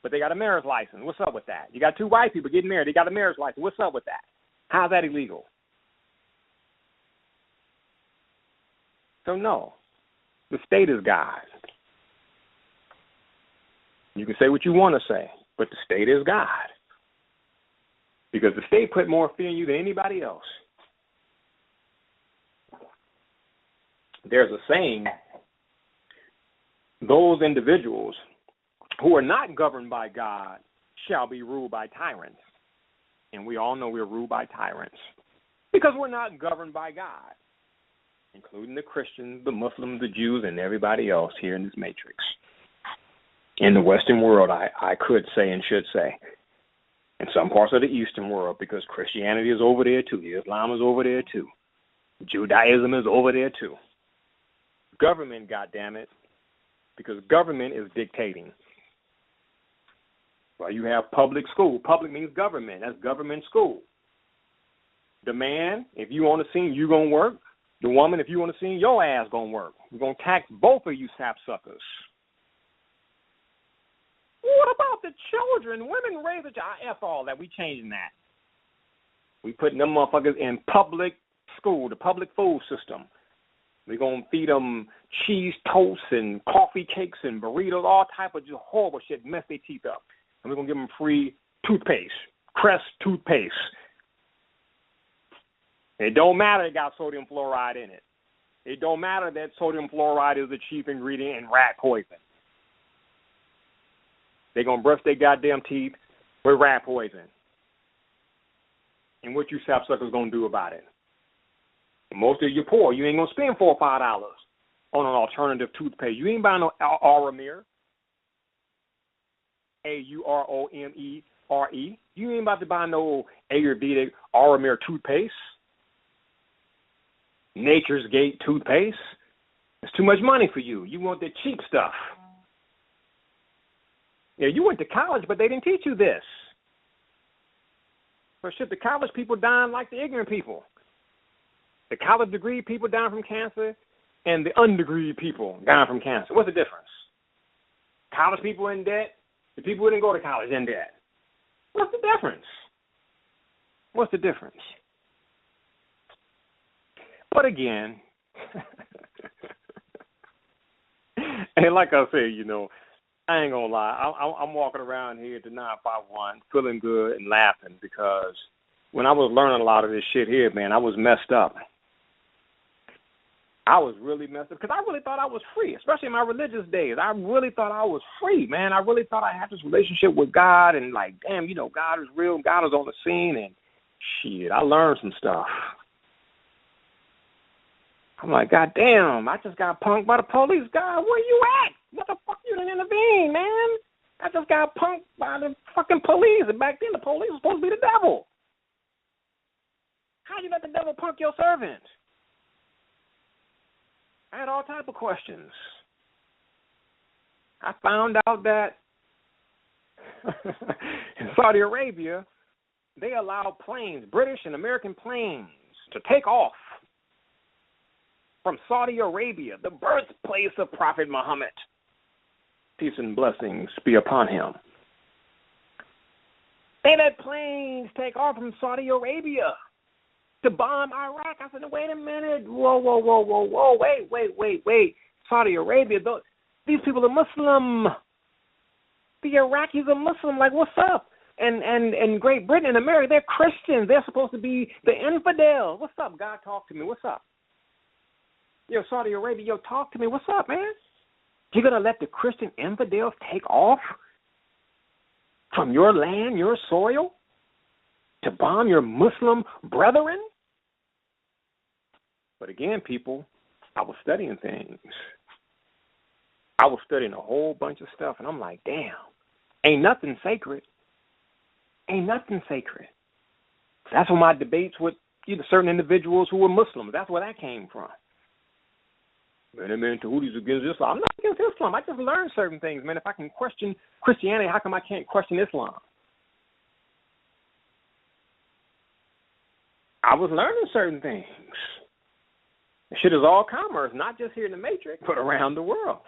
but they got a marriage license. What's up with that? You got two white people getting married. They got a marriage license. What's up with that? How's that illegal? So no, the state is God. You can say what you want to say, but the state is God. Because the state put more fear in you than anybody else. There's a saying, those individuals who are not governed by God shall be ruled by tyrants. And we all know we're ruled by tyrants because we're not governed by God, including the Christians, the Muslims, the Jews, and everybody else here in this matrix. In the Western world, I could say and should say. In some parts of the Eastern world, because Christianity is over there too. Islam is over there too. Judaism is over there too. Government, goddammit, because government is dictating. Well, you have public school. Public means government. That's government school. The man, if you on the scene, you going to work. The woman, if you on the scene, your ass going to work. We're going to tax both of you sapsuckers. What about the children? Women raise a child. F all that. We changing that. We putting them motherfuckers in public school, the public food system. We're going to feed them cheese toast and coffee cakes and burritos, all type of just horrible shit, mess their teeth up. And we're going to give them free toothpaste, Crest toothpaste. It don't matter it got sodium fluoride in it. It don't matter that sodium fluoride is the chief ingredient in rat poison. They're going to brush their goddamn teeth with rat poison. And what you sapsuckers going to do about it? Most of you poor. You ain't going to spend $4 or $5 on an alternative toothpaste. You ain't buying no Auromere. Auromere. You ain't about to buy no Ayurvedic Auromere toothpaste. Nature's Gate toothpaste. It's too much money for you. You want the cheap stuff. Yeah, you went to college, but they didn't teach you this. But shit, the college people dying like the ignorant people. The college degree people dying from cancer and the undegree people dying from cancer. What's the difference? College people in debt, the people who didn't go to college in debt. What's the difference? What's the difference? But again, and like I said, you know, I ain't gonna lie. I'm walking around here to 951 feeling good and laughing because when I was learning a lot of this shit here, man, I was messed up. I was really messed up because I really thought I was free, especially in my religious days. I really thought I was free, man. I really thought I had this relationship with God and like, damn, you know, God is real. God is on the scene and shit, I learned some stuff. I'm like, God damn, I just got punked by the police. God, where you at? What the fuck you didn't intervene, man? I just got punked by the fucking police. And back then the police was supposed to be the devil. How you let the devil punk your servant? I had all type of questions. I found out that in Saudi Arabia, they allow planes, British and American planes, to take off from Saudi Arabia, the birthplace of Prophet Muhammad. Peace and blessings be upon him. They let planes take off from Saudi Arabia to bomb Iraq. I said, wait a minute. Whoa. Wait. Saudi Arabia, these people are Muslim. The Iraqis are Muslim. Like, what's up? And Great Britain and America, they're Christians. They're supposed to be the infidels. What's up, God? Talk to me. What's up? Yo, Saudi Arabia, talk to me. What's up, man? You're going to let the Christian infidels take off from your land, your soil, to bomb your Muslim brethren? But again, people, I was studying things. I was studying a whole bunch of stuff, and I'm like, damn, ain't nothing sacred. Ain't nothing sacred. That's what my debates with certain individuals who were Muslims, that's where that came from. Man, Djehutys against Islam. I'm not against Islam. I just learned certain things, man. If I can question Christianity, how come I can't question Islam? I was learning certain things. This shit is all commerce, not just here in the Matrix, but around the world.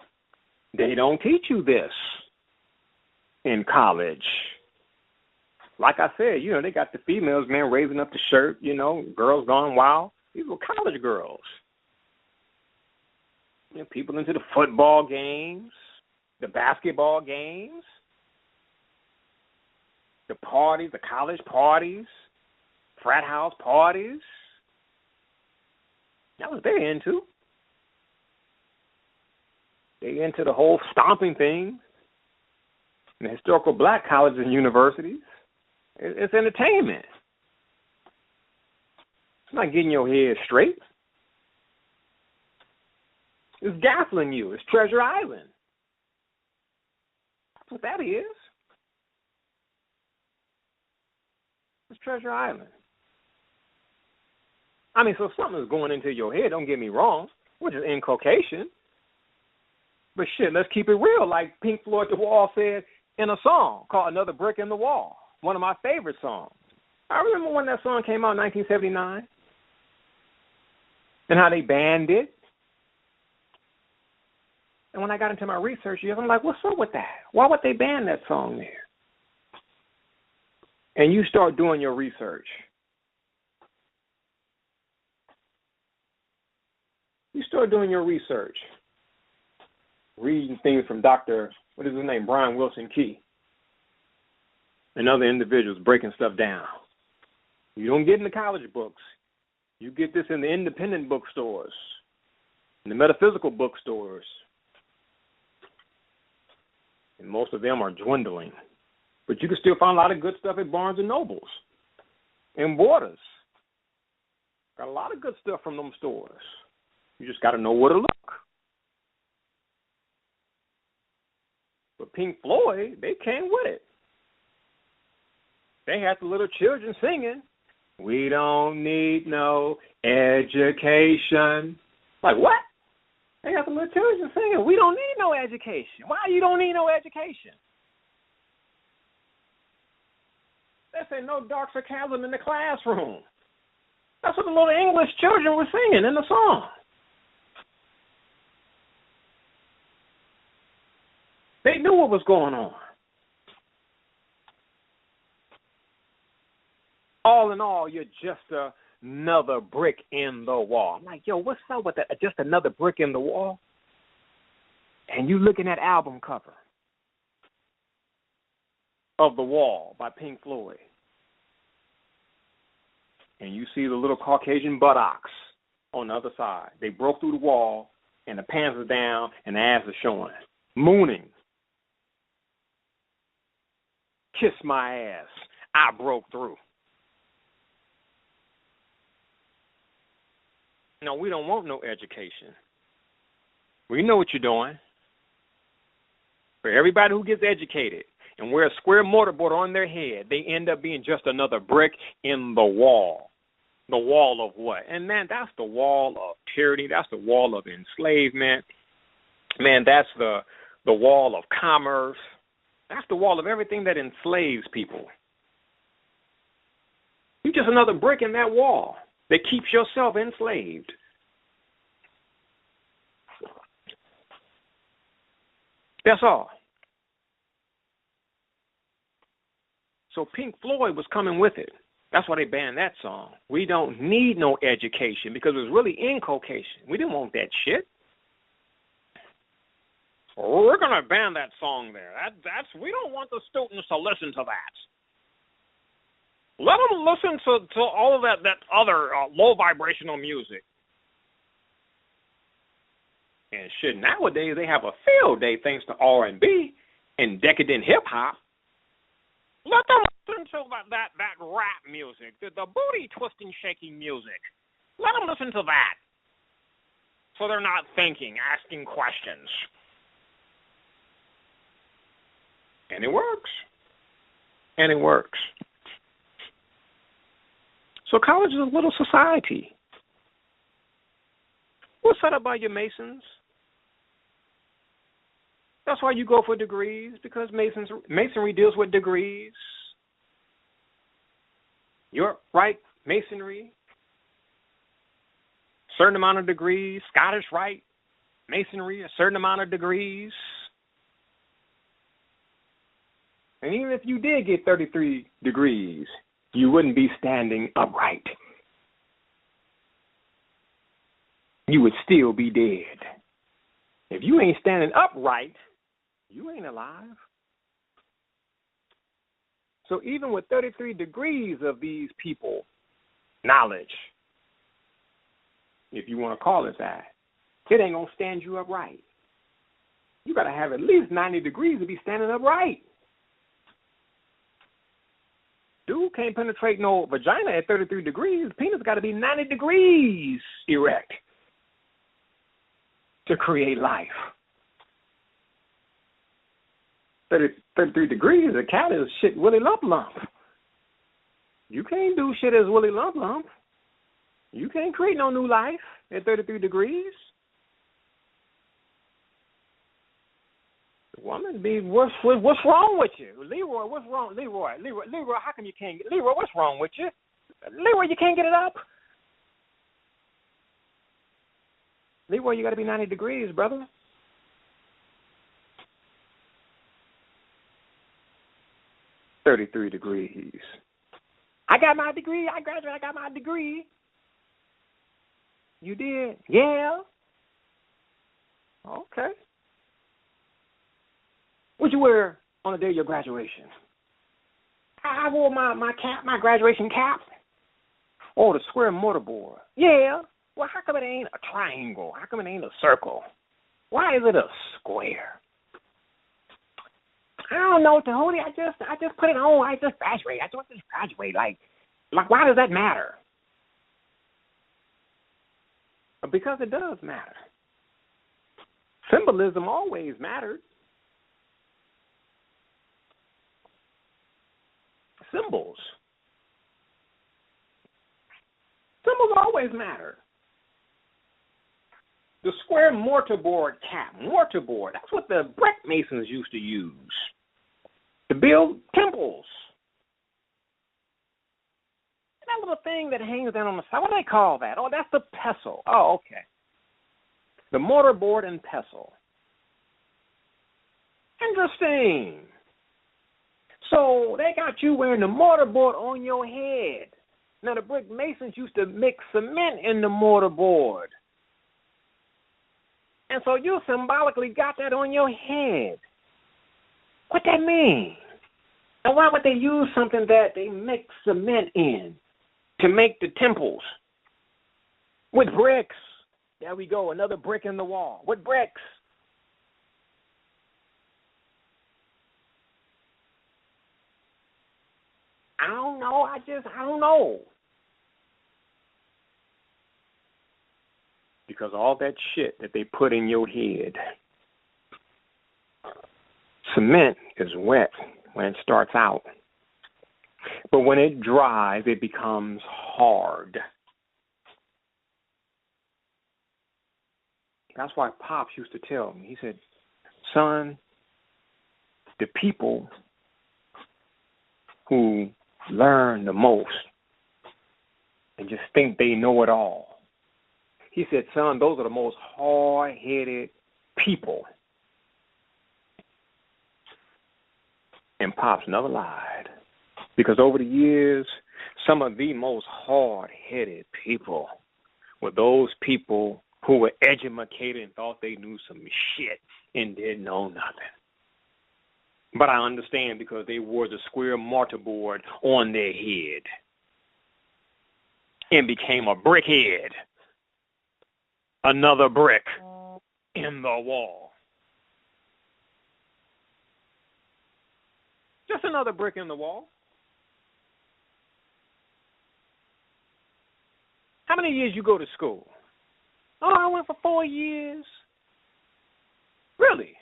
They don't teach you this in college. Like I said, they got the females, man, raising up the shirt, girls gone wild. These were college girls. People into the football games, the basketball games, the parties, the college parties, frat house parties. That was they're into. They into the whole stomping thing. In the historical black colleges and universities. It's entertainment. It's not getting your head straight. It's gaffling you. It's Treasure Island. That's what that is. It's Treasure Island. I mean, so something is going into your head, don't get me wrong, which is inculcation. But shit, let's keep it real. Like Pink Floyd The Wall said in a song called Another Brick in the Wall. One of my favorite songs. I remember when that song came out in 1979 and how they banned it. And when I got into my research, I'm like, what's up with that? Why would they ban that song there? And you start doing your research. You start doing your research. Reading things from Dr. Brian Wilson Key. And other individuals breaking stuff down. You don't get in the college books. You get this in the independent bookstores, in the metaphysical bookstores. And most of them are dwindling. But you can still find a lot of good stuff at Barnes & Nobles and Borders. Got a lot of good stuff from them stores. You just got to know where to look. But Pink Floyd, they came with it. They had the little children singing, "We don't need no education." Like, what? They got the little children singing, "We don't need no education." Why you don't need no education? They say no dark sarcasm in the classroom. That's what the little English children were singing in the song. They knew what was going on. All in all, you're just another brick in the wall. I'm like, yo, what's up with that? Just another brick in the wall? And you looking at album cover of The Wall by Pink Floyd. And you see the little Caucasian buttocks on the other side. They broke through the wall, and the pants are down, and the ass is showing. Mooning. Kiss my ass. I broke through. No, we don't want no education. We know what you're doing. For everybody who gets educated and wear a square mortarboard on their head, they end up being just another brick in the wall. The wall of what? And, man, that's the wall of tyranny. That's the wall of enslavement. Man, that's the wall of commerce. That's the wall of everything that enslaves people. You're just another brick in that wall that keeps yourself enslaved. That's all. So Pink Floyd was coming with it. That's why they banned that song. We don't need no education because it was really inculcation. We didn't want that shit. We're going to ban that song there. We don't want the students to listen to that. Let them listen to all of that other low vibrational music. And shit, nowadays they have a field day thanks to R&B and decadent hip hop. Let them listen to that rap music, the booty twisting, shaking music. Let them listen to that, so they're not thinking, asking questions. And it works. And it works. So college is a little society. We're set up by your Masons. That's why you go for degrees, because Masonry deals with degrees. You're right, Masonry, certain amount of degrees. Scottish Rite, Masonry, a certain amount of degrees. And even if you did get 33 degrees, you wouldn't be standing upright. You would still be dead. If you ain't standing upright, you ain't alive. So even with 33 degrees of these people, knowledge, if you want to call it that, it ain't going to stand you upright. You got to have at least 90 degrees to be standing upright. Dude can't penetrate no vagina at 33 degrees. Penis got to be 90 degrees erect to create life. 33 degrees, a cat is shit Willy Lump Lump. You can't do shit as Willy Lump Lump. You can't create no new life at 33 degrees. The woman be, what's wrong with you? Leroy, what's wrong? Leroy, how come you can't get, Leroy, what's wrong with you? Leroy, you can't get it up? Leroy, you got to be 90 degrees, brother. $33 degrees. I got my degree. I graduated. I got my degree. You did? Yeah. Okay. What'd you wear on the day of your graduation? I wore my cap, my graduation cap. Oh, the square mortarboard. Yeah. Well, how come it ain't a triangle? How come it ain't a circle? Why is it a square? I don't know, Djehuty. I just put it on. I just graduated. I just graduate. Like, why does that matter? Because it does matter. Symbolism always mattered. Symbols always matter. The square mortarboard cap, mortarboard, that's what the brick masons used to use to build temples. That little thing that hangs down on the side, what do they call that? Oh, that's the pestle. Oh, okay. The mortarboard and pestle. Interesting. So they got you wearing the mortarboard on your head. Now, the brick masons used to mix cement in the mortarboard. And so you symbolically got that on your head. What that mean? And why would they use something that they mix cement in to make the temples? With bricks. There we go, another brick in the wall. With bricks. I don't know. I don't know. Because all that shit that they put in your head, cement is wet when it starts out. But when it dries, it becomes hard. That's why Pops used to tell me. He said, son, the people who learn the most and just think they know it all. He said, son, those are the most hard-headed people. And Pops never lied. Because over the years, some of the most hard-headed people were those people who were educated and thought they knew some shit and didn't know nothing. But I understand because they wore the square mortarboard on their head and became a brickhead. Another brick in the wall. Just another brick in the wall. How many years you go to school? Oh, I went for 4 years. Really?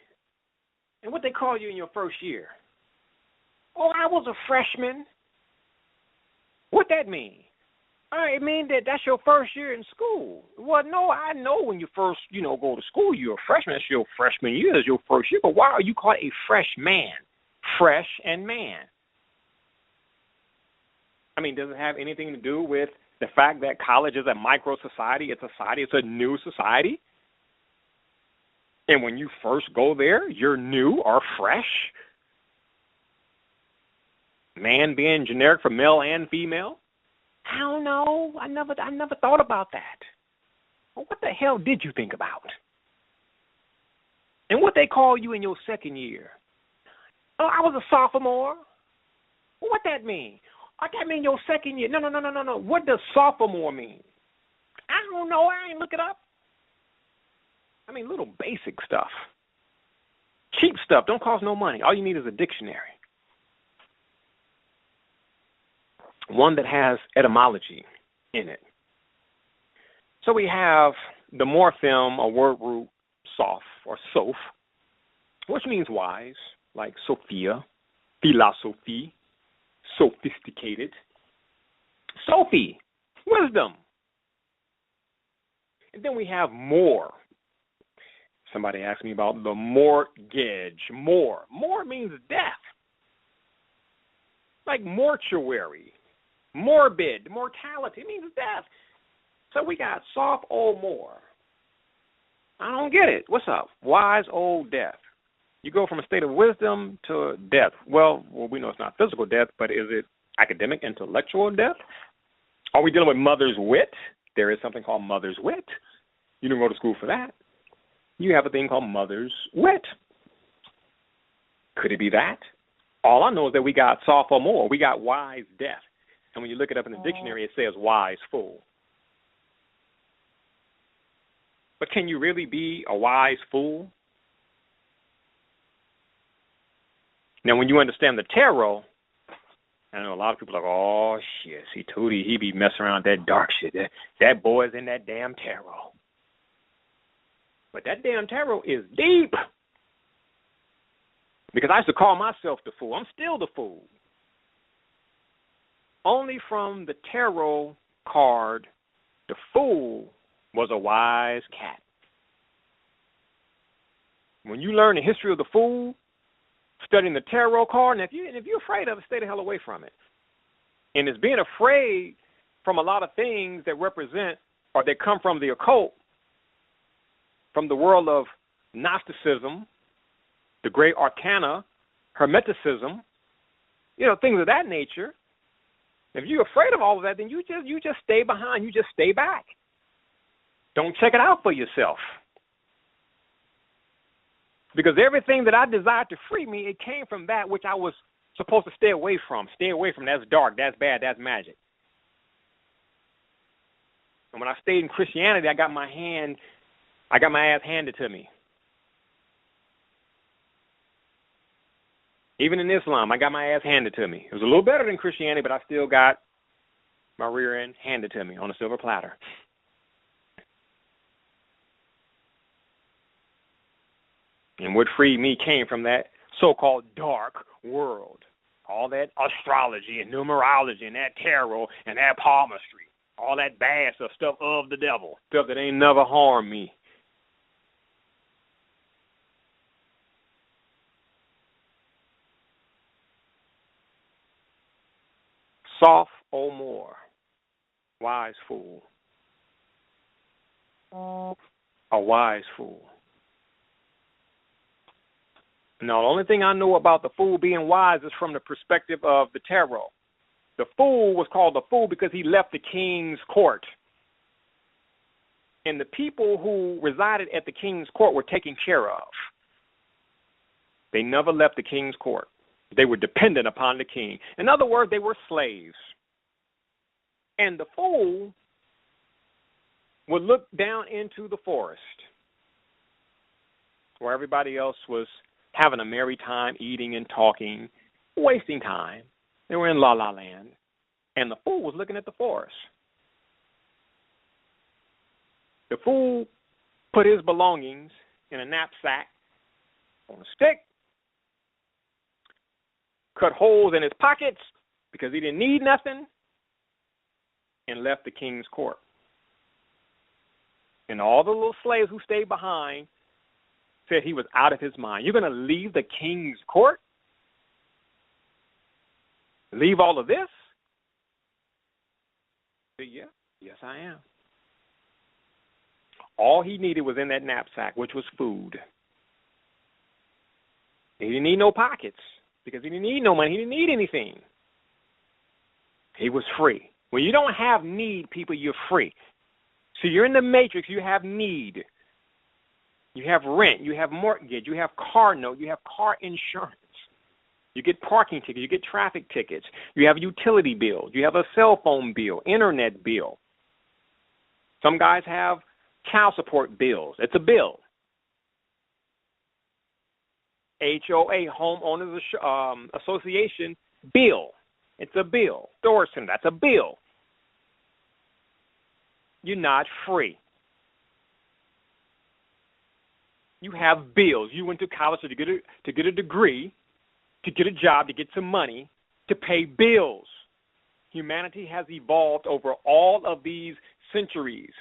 And what they call you in your first year? Oh, I was a freshman. What that mean? It means that that's your first year in school. Well, no, I know when you first, go to school, you're a freshman. That's your freshman year. That's your first year. But why are you called a freshman? Fresh and man. I mean, does it have anything to do with the fact that college is a micro society? It's a new society. And when you first go there, you're new or fresh. Man being generic for male and female. I don't know. I never thought about that. Well, what the hell did you think about? And what they call you in your second year? Oh, I was a sophomore. Well, what that mean? That mean your second year. No. What does sophomore mean? I don't know. I ain't look it up. I mean, little basic stuff. Cheap stuff. Don't cost no money. All you need is a dictionary. One that has etymology in it. So we have the morpheme or word root soph or soph, which means wise, like Sophia, philosophy, sophisticated. Sophie, wisdom. And then we have more. Somebody asked me about the mortgage. More means death. Like mortuary. Morbid, mortality, it means death. So we got soft old more. I don't get it. What's up? Wise old death. You go from a state of wisdom to death. Well, we know it's not physical death, but is it academic, intellectual death? Are we dealing with mother's wit? There is something called mother's wit. You didn't go to school for that. You have a thing called mother's wit. Could it be that? All I know is that we got soft or more. We got wise death. And when you look it up in the dictionary, it says wise fool. But can you really be a wise fool? Now, when you understand the tarot, I know a lot of people are like, oh, shit, see, Tootie, he be messing around with that dark shit. That boy's in that damn tarot. But that damn tarot is deep. Because I used to call myself the fool. I'm still the fool. Only from the tarot card, the fool was a wise cat. When you learn the history of the fool, studying the tarot card, and if you're afraid of it, stay the hell away from it. And it's being afraid from a lot of things that represent or that come from the occult, from the world of Gnosticism, the great arcana, Hermeticism, things of that nature. If you're afraid of all of that, then you just stay behind. You just stay back. Don't check it out for yourself. Because everything that I desired to free me, it came from that which I was supposed to stay away from. Stay away from. That's dark. That's bad. That's magic. And when I stayed in Christianity, I got my ass handed to me. Even in Islam, I got my ass handed to me. It was a little better than Christianity, but I still got my rear end handed to me on a silver platter. And what freed me came from that so-called dark world. All that astrology and numerology and that tarot and that palmistry. All that bad stuff of the devil. Stuff that ain't never harmed me. Soft or more. Wise fool. A wise fool. Now, the only thing I know about the fool being wise is from the perspective of the tarot. The fool was called the fool because he left the king's court. And the people who resided at the king's court were taken care of. They never left the king's court. They were dependent upon the king. In other words, they were slaves. And the fool would look down into the forest where everybody else was having a merry time, eating and talking, wasting time. They were in La La Land. And the fool was looking at the forest. The fool put his belongings in a knapsack on a stick, cut holes in his pockets because he didn't need nothing, and left the king's court. And all the little slaves who stayed behind said he was out of his mind. You're going to leave the king's court? Leave all of this? I said, yeah, yes I am. All he needed was in that knapsack, which was food. He didn't need no pockets because he didn't need no money. He didn't need anything. He was free. When you don't have need, people, you're free. So you're in the matrix, you have need. You have rent, you have mortgage, you have car note, you have car insurance. You get parking tickets, you get traffic tickets. You have utility bills, you have a cell phone bill, internet bill. Some guys have child support bills. It's a bill. HOA, Homeowners Association, bill. It's a bill. Thorson, that's a bill. You're not free. You have bills. You went to college to get a degree, to get a job, to get some money, to pay bills. Humanity has evolved over all of these centuries,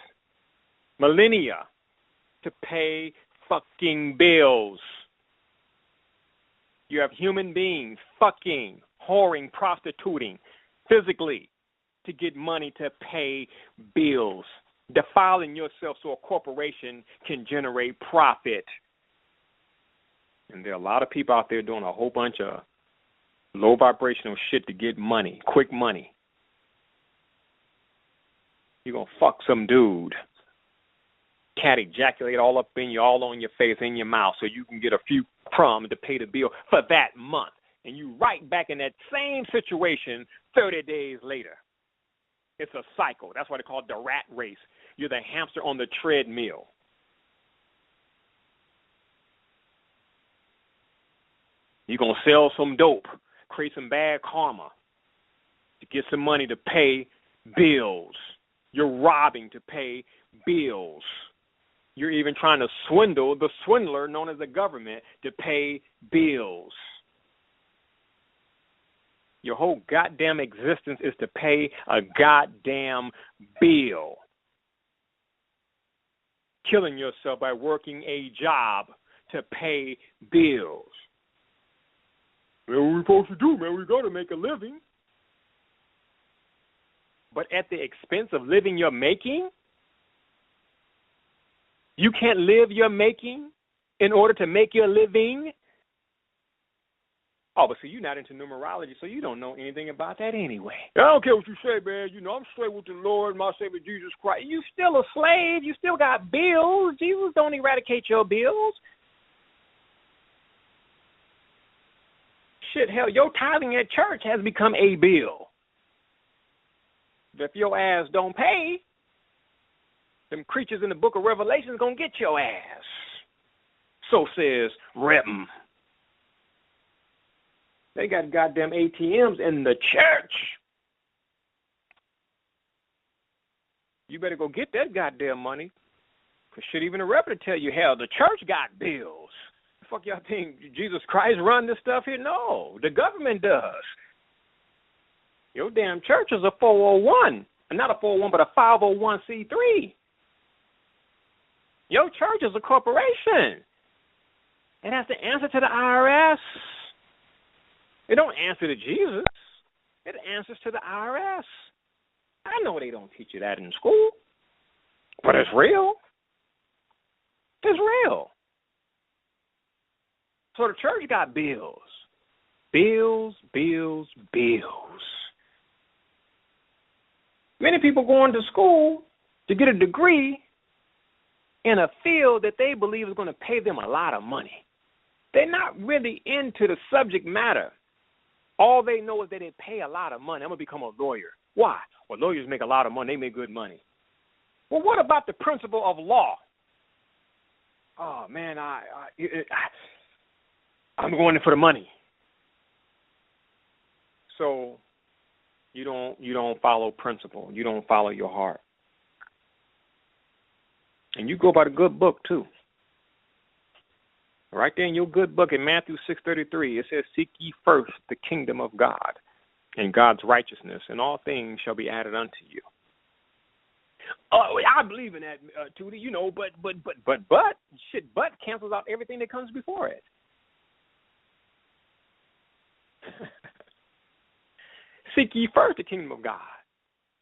millennia, to pay fucking bills. You have human beings fucking, whoring, prostituting, physically, to get money to pay bills, defiling yourself so a corporation can generate profit. And there are a lot of people out there doing a whole bunch of low vibrational shit to get money, quick money. You're going to fuck some dude, cat ejaculate all up in you, all on your face, in your mouth, so you can get a few crumbs to pay the bill for that month. And you right back in that same situation 30 days later. It's a cycle. That's why they call it the rat race. You're the hamster on the treadmill. You're going to sell some dope, create some bad karma to get some money to pay bills. You're robbing to pay bills. You're even trying to swindle the swindler known as the government to pay bills. Your whole goddamn existence is to pay a goddamn bill. Killing yourself by working a job to pay bills. Well, what are we supposed to do, man? We got to make a living. But at the expense of living your making? You can't live your making in order to make your living? Oh, but see, you're not into numerology, so you don't know anything about that anyway. I don't care what you say, man. You know, I'm straight with the Lord, my Savior, Jesus Christ. You still a slave. You still got bills. Jesus don't eradicate your bills. Shit, hell, your tithing at church has become a bill. If your ass don't pay, them creatures in the book of Revelation is going to get your ass. So says Repton. They got goddamn ATMs in the church. You better go get that goddamn money. Because shit, even the rep will tell you, hell, the church got bills. The fuck y'all think Jesus Christ run this stuff here? No, the government does. Your damn church is a 401. Not a 401, but a 501c3. Your church is a corporation. It has to answer to the IRS. It don't answer to Jesus. It answers to the IRS. I know they don't teach you that in school, but it's real. It's real. So the church got bills. Bills, bills, bills. Many people going to school to get a degree in a field that they believe is going to pay them a lot of money. They're not really into the subject matter. All they know is that they pay a lot of money. I'm going to become a lawyer. Why? Well, lawyers make a lot of money. They make good money. Well, what about the principle of law? Oh, man, I'm going in for the money. So you don't follow principle. You don't follow your heart. And you go by the good book, too. Right there in your good book in Matthew 6:33, it says, "Seek ye first the kingdom of God and God's righteousness, and all things shall be added unto you." Oh, I believe in that, Tootie, but cancels out everything that comes before it. Seek ye first the kingdom of God.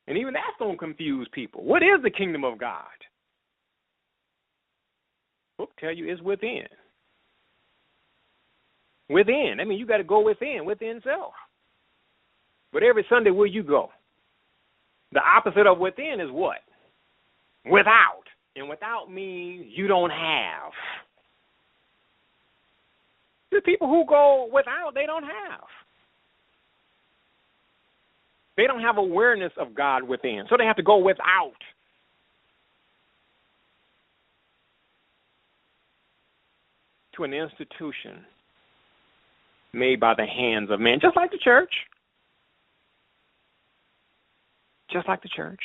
And even that's going to confuse people. What is the kingdom of God? Book tell you it's within. Within. I mean, you got to go within self. But every Sunday, where you go? The opposite of within is what? Without. And without means you don't have. The people who go without, they don't have. They don't have awareness of God within, so they have to go without. To an institution made by the hands of man, just like the church. Just like the church.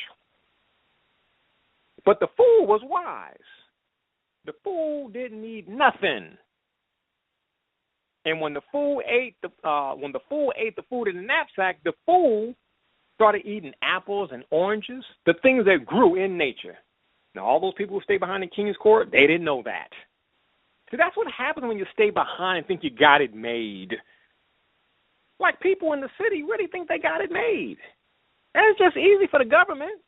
But the fool was wise. The fool didn't need nothing. And when the fool ate the food in the knapsack, the fool started eating apples and oranges, the things that grew in nature. Now, all those people who stay behind the king's court, they didn't know that. See, that's what happens when you stay behind and think you got it made. Like people in the city really think they got it made. And it's just easy for the government.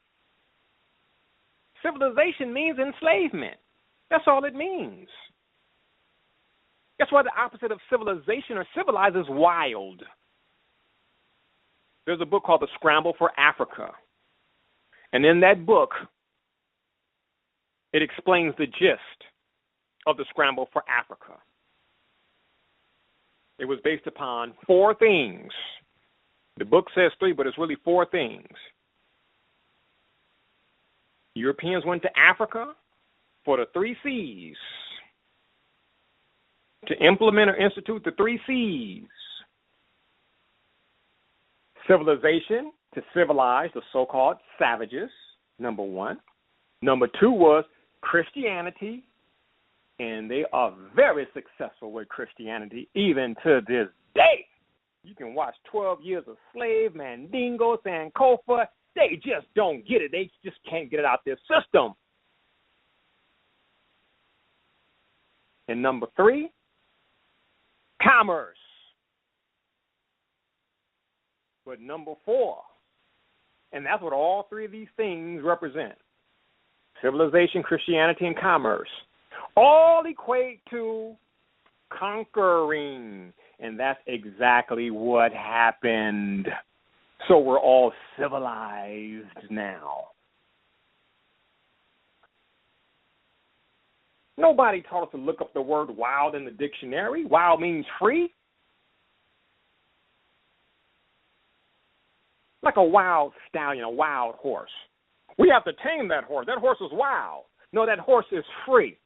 Civilization means enslavement. That's all it means. That's why the opposite of civilization or civilized is wild. There's a book called The Scramble for Africa. And in that book, it explains the gist of the scramble for Africa. It was based upon 4 things. The book says 3, but it's really 4 things. Europeans went to Africa for the 3 C's. To implement or institute the 3 C's. Civilization, to civilize the so-called savages, number 1. Number 2 was Christianity, and they are very successful with Christianity, even to this day. You can watch 12 Years a Slave, Mandingo, Sankofa. They just don't get it. They just can't get it out their system. And number 3, commerce. But number 4, and that's what all 3 of these things represent, civilization, Christianity, and commerce, all equate to conquering. And that's exactly what happened. So we're all civilized now. Nobody taught us to look up the word wild in the dictionary. Wild means free. Like a wild stallion, a wild horse. We have to tame that horse. That horse is wild. No, that horse is free.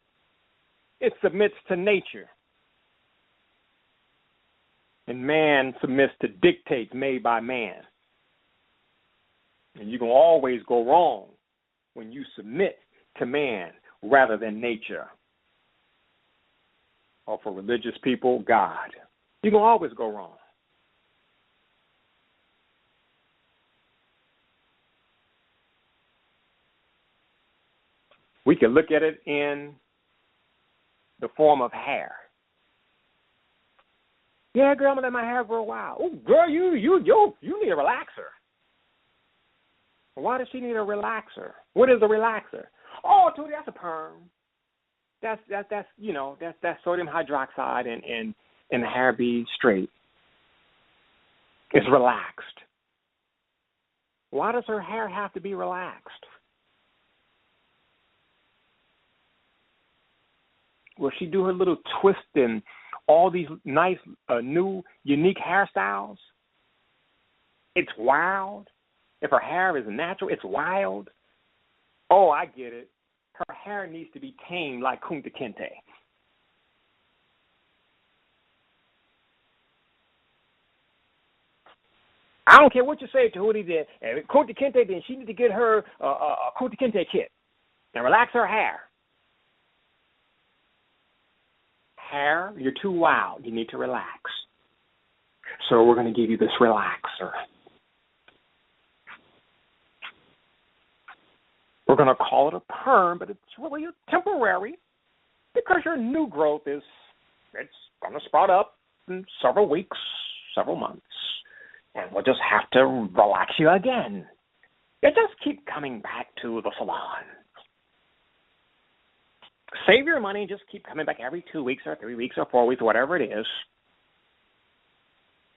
It submits to nature. And man submits to dictates made by man. And you can always go wrong when you submit to man rather than nature. Or for religious people, God. You can always go wrong. We can look at it in the form of hair. Yeah, girl, I'm gonna let my hair grow wild. Oh, girl, you need a relaxer. Why does she need a relaxer? What is a relaxer? Oh, Tootie, that's a perm. That's sodium hydroxide and the hair be straight. It's relaxed. Why does her hair have to be relaxed? Will she do her little twist and all these nice, new, unique hairstyles? It's wild. If her hair is natural, it's wild. Oh, I get it. Her hair needs to be tamed like Kunta Kinte. I don't care what you say to Djehuty. Then Kunta Kinte, then she needs to get her a Kunta Kinte kit and relax her hair. Hair, you're too wild. You need to relax. So we're going to give you this relaxer. We're going to call it a perm, but it's really a temporary because your new growth it's going to sprout up in several weeks, several months. And we'll just have to relax you again. You just keep coming back to the salon. Save your money, just keep coming back every 2 weeks or 3 weeks or 4 weeks, whatever it is,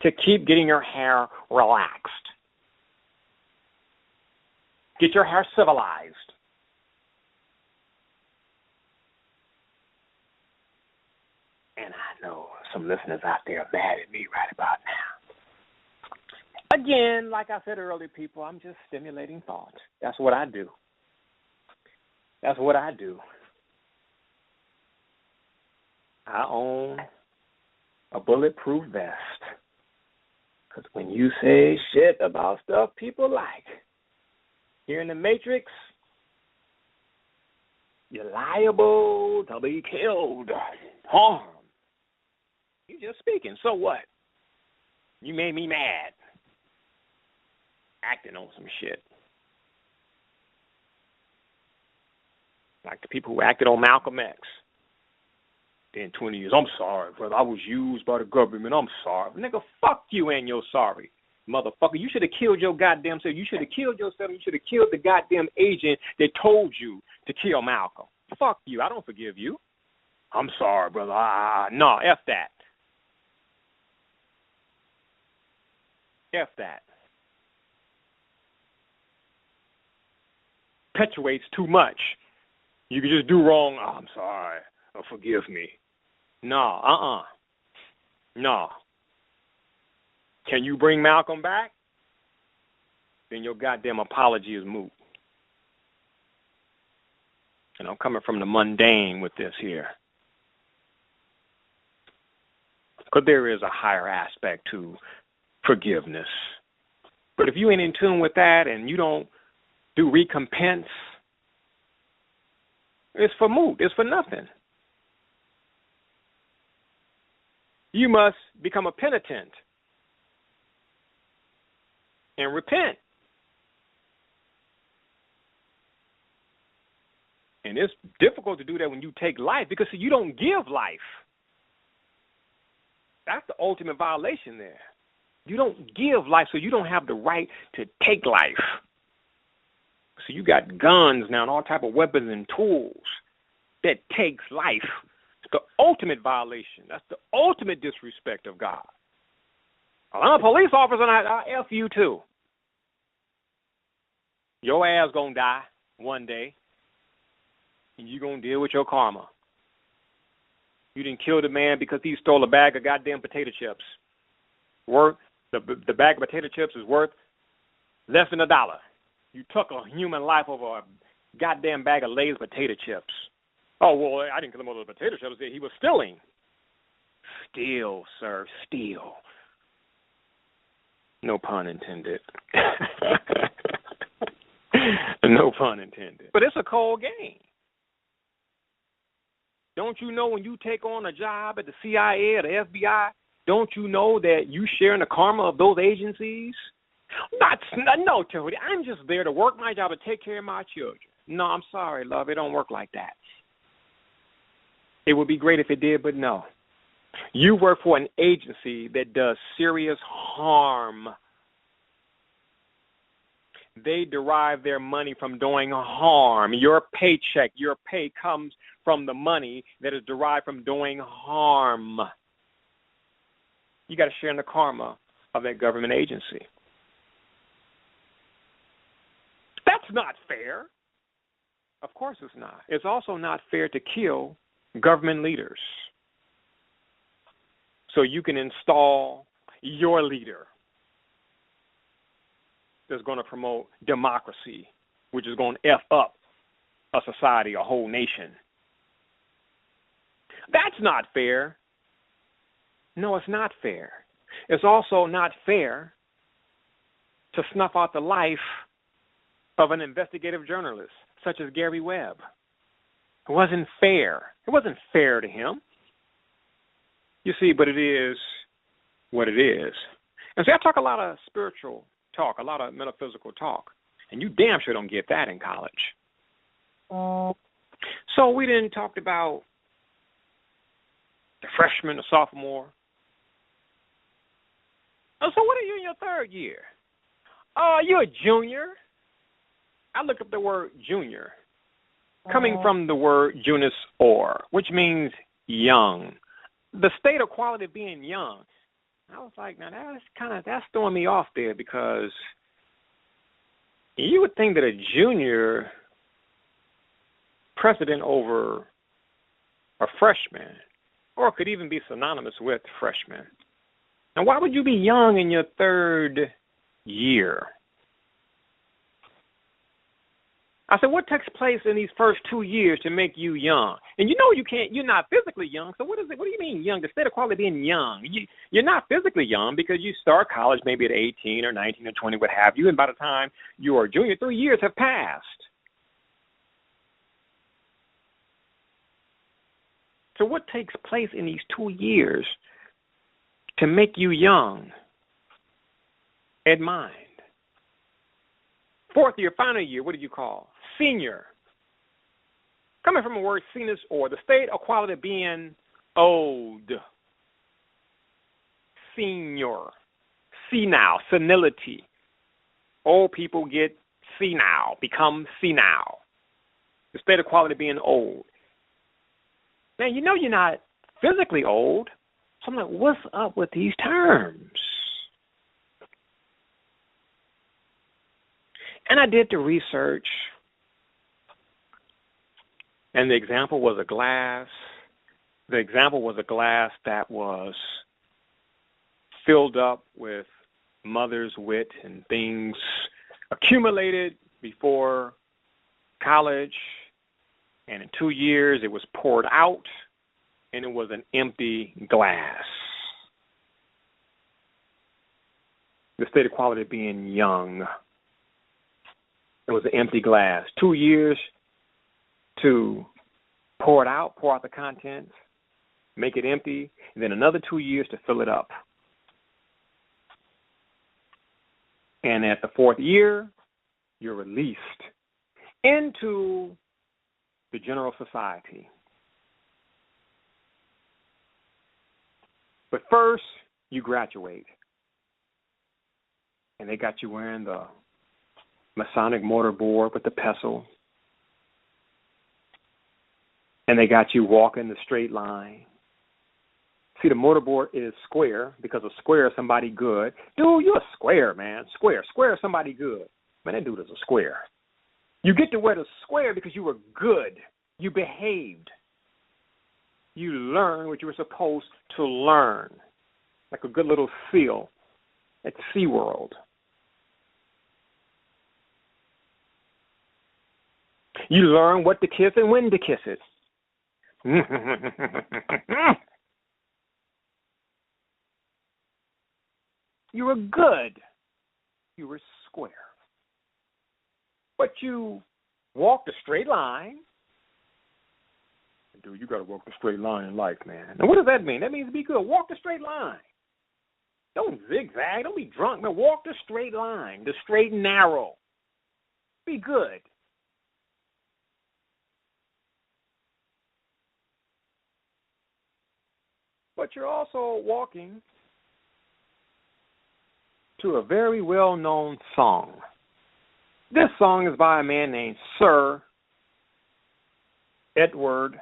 to keep getting your hair relaxed. Get your hair civilized. And I know some listeners out there are mad at me right about now. Again, like I said earlier, people, I'm just stimulating thought. That's what I do. That's what I do. I own a bulletproof vest. Because when you say shit about stuff people like, here in the Matrix, you're liable to be killed, harmed. You're just speaking. So what? You made me mad. Acting on some shit. Like the people who acted on Malcolm X. Then 20 years, I'm sorry, brother. I was used by the government. I'm sorry. Nigga, fuck you and you're sorry. Motherfucker, you should have killed your goddamn self. You should have killed yourself. You should have killed the goddamn agent that told you to kill Malcolm. Fuck you. I don't forgive you. I'm sorry, brother. No, F that. F that. Perpetuates too much. You can just do wrong. Oh, I'm sorry. Oh, forgive me. No, No. Can you bring Malcolm back? Then your goddamn apology is moot. And I'm coming from the mundane with this here. Because there is a higher aspect to forgiveness. But if you ain't in tune with that and you don't do recompense, it's for moot. It's for nothing. You must become a penitent and repent. And it's difficult to do that when you take life because you don't give life. That's the ultimate violation there. You don't give life, so you don't have the right to take life. So you got guns now and all type of weapons and tools that takes life. It's the ultimate violation. That's the ultimate disrespect of God. Well, I'm a police officer and I F you too. Your ass gonna die one day and you gonna deal with your karma. You didn't kill the man because he stole a bag of goddamn potato chips. The bag of potato chips is worth less than $1. You took a human life over a goddamn bag of Lay's potato chips. Oh, well, I didn't kill him over the potato chips. He was stealing. Steal, sir, steal. No pun intended. No pun intended. But it's a cold game. Don't you know when you take on a job at the CIA or the FBI, don't you know that you share in the karma of those agencies? No, Djehuty. I'm just there to work my job and take care of my children. No, I'm sorry, love. It don't work like that. It would be great if it did, but no. You work for an agency that does serious harm. They derive their money from doing harm. Your paycheck, your pay comes from the money that is derived from doing harm. You got to share in the karma of that government agency. That's not fair. Of course it's not. It's also not fair to kill government leaders so you can install your leader that's going to promote democracy, which is going to F up a society, a whole nation. That's not fair. No, it's not fair. It's also not fair to snuff out the life of an investigative journalist such as Gary Webb. It wasn't fair. It wasn't fair to him. You see, but it is what it is. And see, I talk a lot of spiritual talk, a lot of metaphysical talk, and you damn sure don't get that in college. So we then talked about the freshman, the sophomore. Oh, so what are you in your third year? You're a junior. I looked up the word junior, coming from the word Junis or, which means young. The state of quality of being young. I was like, now that's throwing me off there, because you would think that a junior precedent over a freshman, or could even be synonymous with freshman. Now, why would you be young in your third year? I said, what takes place in these first 2 years to make you young? And you know you're not physically young, so what is it? What do you mean young? The state of quality of being young. You're not physically young because you start college maybe at 18 or 19 or 20, what have you, and by the time you are a junior, 3 years have passed. So what takes place in these 2 years to make you young at mind? Fourth year, final year, what do you call? Senior. Coming from a word senus or, the state of quality of being old. Senior. Senile, senility. Old people get senile, become senile. The state of quality of being old. Now, you know you're not physically old. So I'm like, what's up with these terms? And I did the research, and the example was a glass. The example was a glass that was filled up with mother's wit and things accumulated before college, and in 2 years it was poured out, and it was an empty glass. The state of quality of being young. It was an empty glass. 2 years to pour it out, pour out the contents, make it empty, and then another 2 years to fill it up. And at the fourth year, you're released into the general society. But first, you graduate. And they got you wearing the Masonic mortarboard with the pestle. And they got you walking the straight line. See, the mortarboard is square because a square is somebody good. Dude, you're a square, man. Square is somebody good. Man, that dude is a square. You get to wear the square because you were good. You behaved. You learned what you were supposed to learn. Like a good little seal at SeaWorld. You learn what to kiss and when to kiss it. You were good. You were square. But you walked a straight line. Dude, you got to walk the straight line in life, man. Now, what does that mean? That means be good. Walk the straight line. Don't zigzag. Don't be drunk, man. Walk the straight line, the straight and narrow. Be good. But you're also walking to a very well-known song. This song is by a man named Sir Edward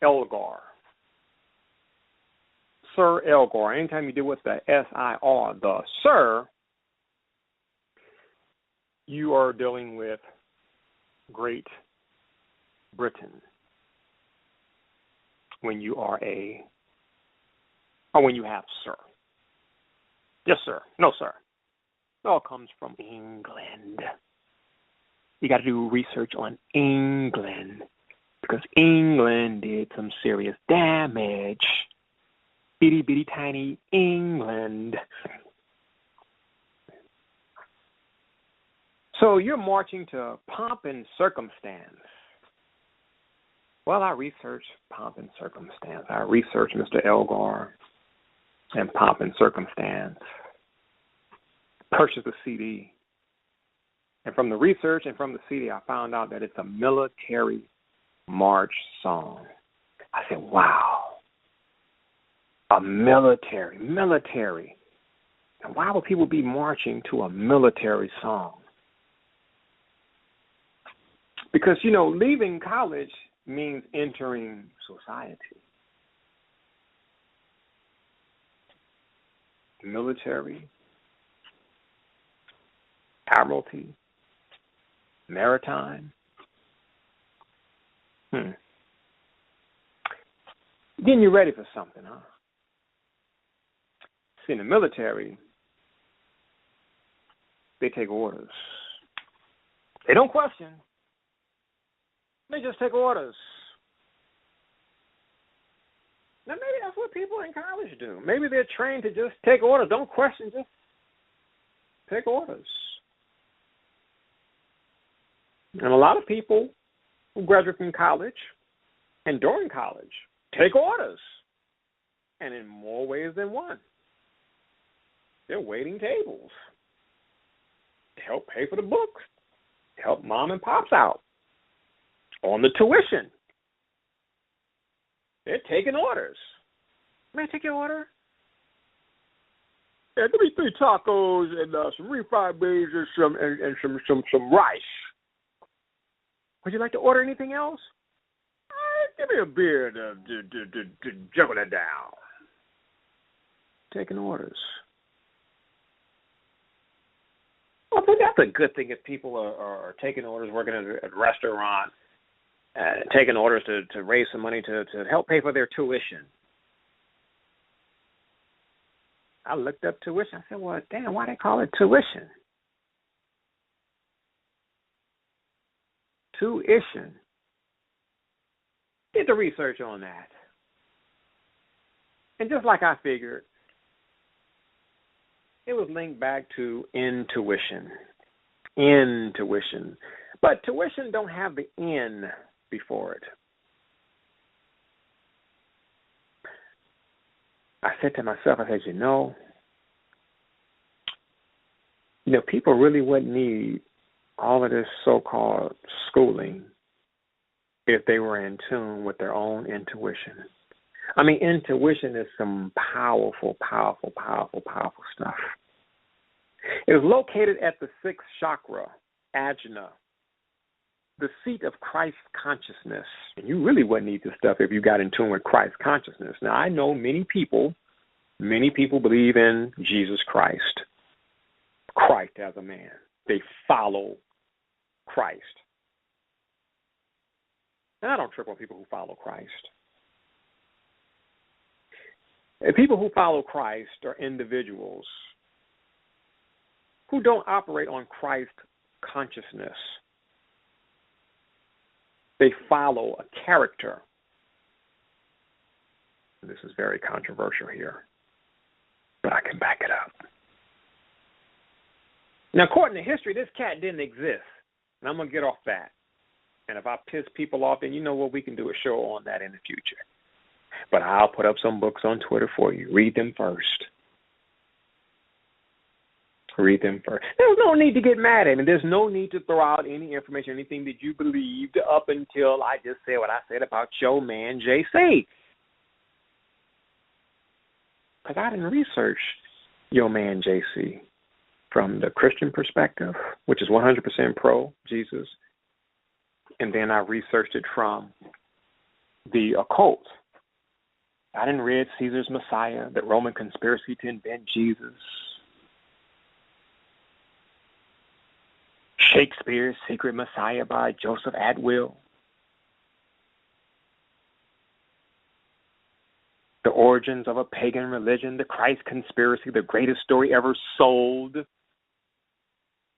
Elgar. Sir Elgar. Anytime you deal with the S-I-R, the Sir, you are dealing with Great Britain when you are when you have sir. Yes, sir. No, sir. It all comes from England. You got to do research on England because England did some serious damage. Bitty, bitty, tiny England. So you're marching to pomp and circumstance. Well, I researched pomp and circumstance. I researched Mr. Elgar and pomp and circumstance. Purchased the CD. And from the research and from the CD, I found out that it's a military march song. I said, wow. A military. And why would people be marching to a military song? Because, leaving college means entering society. Military, admiralty, maritime. Getting you ready for something, huh? See, in the military, they take orders. They don't question. They just take orders. Now, maybe that's what people in college do. Maybe they're trained to just take orders. Don't question, just take orders. And a lot of people who graduate from college and during college take orders. And in more ways than one. They're waiting tables to help pay for the books, to help mom and pops out on the tuition. They're taking orders. May I take your order? Yeah, give me 3 tacos and some refried beans and some rice. Would you like to order anything else? Give me a beer to juggle it down. Taking orders. Well, I think that's a good thing if people are taking orders, working at a restaurant, taking orders to raise some money to help pay for their tuition. I looked up tuition. I said, well, damn, why they call it tuition? Tuition. Did the research on that. And just like I figured, it was linked back to intuition. Intuition. But tuition don't have the N before it. I said to myself, I said, people really wouldn't need all of this so-called schooling if they were in tune with their own intuition. I mean, intuition is some powerful, powerful, powerful, powerful stuff. It was located at the 6th chakra, Ajna, the seat of Christ consciousness. And you really wouldn't need this stuff if you got in tune with Christ consciousness. Now, I know many people believe in Jesus Christ as a man. They follow Christ. And I don't trip on people who follow Christ. People who follow Christ are individuals who don't operate on Christ consciousness. They follow a character. This is very controversial here, but I can back it up. Now, according to history, this cat didn't exist, and I'm going to get off that. And if I piss people off, then you know what, we can do a show on that in the future. But I'll put up some books on Twitter for you. Read them first. Read them first. There's no need to get mad at me. There's no need to throw out any information, anything that you believed up until I just said what I said about your man, JC. Because I didn't research your man, JC, from the Christian perspective, which is 100% pro-Jesus. And then I researched it from the occult. I didn't read Caesar's Messiah, the Roman conspiracy to invent Jesus. Shakespeare's Secret Messiah by Joseph Atwill. The Origins of a Pagan Religion, The Christ Conspiracy, the greatest story ever sold.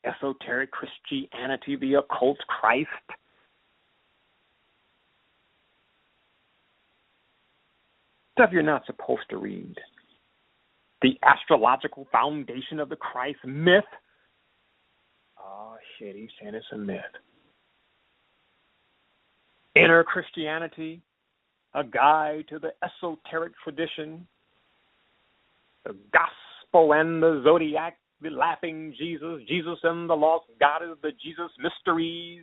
Esoteric Christianity, The Occult Christ. Stuff you're not supposed to read. The Astrological Foundation of the Christ Myth. Oh, shit, he's saying it's a myth. Inner Christianity, A Guide to the Esoteric Tradition. The Gospel and the Zodiac, The Laughing Jesus, Jesus and the Lost Goddess, The Jesus Mysteries.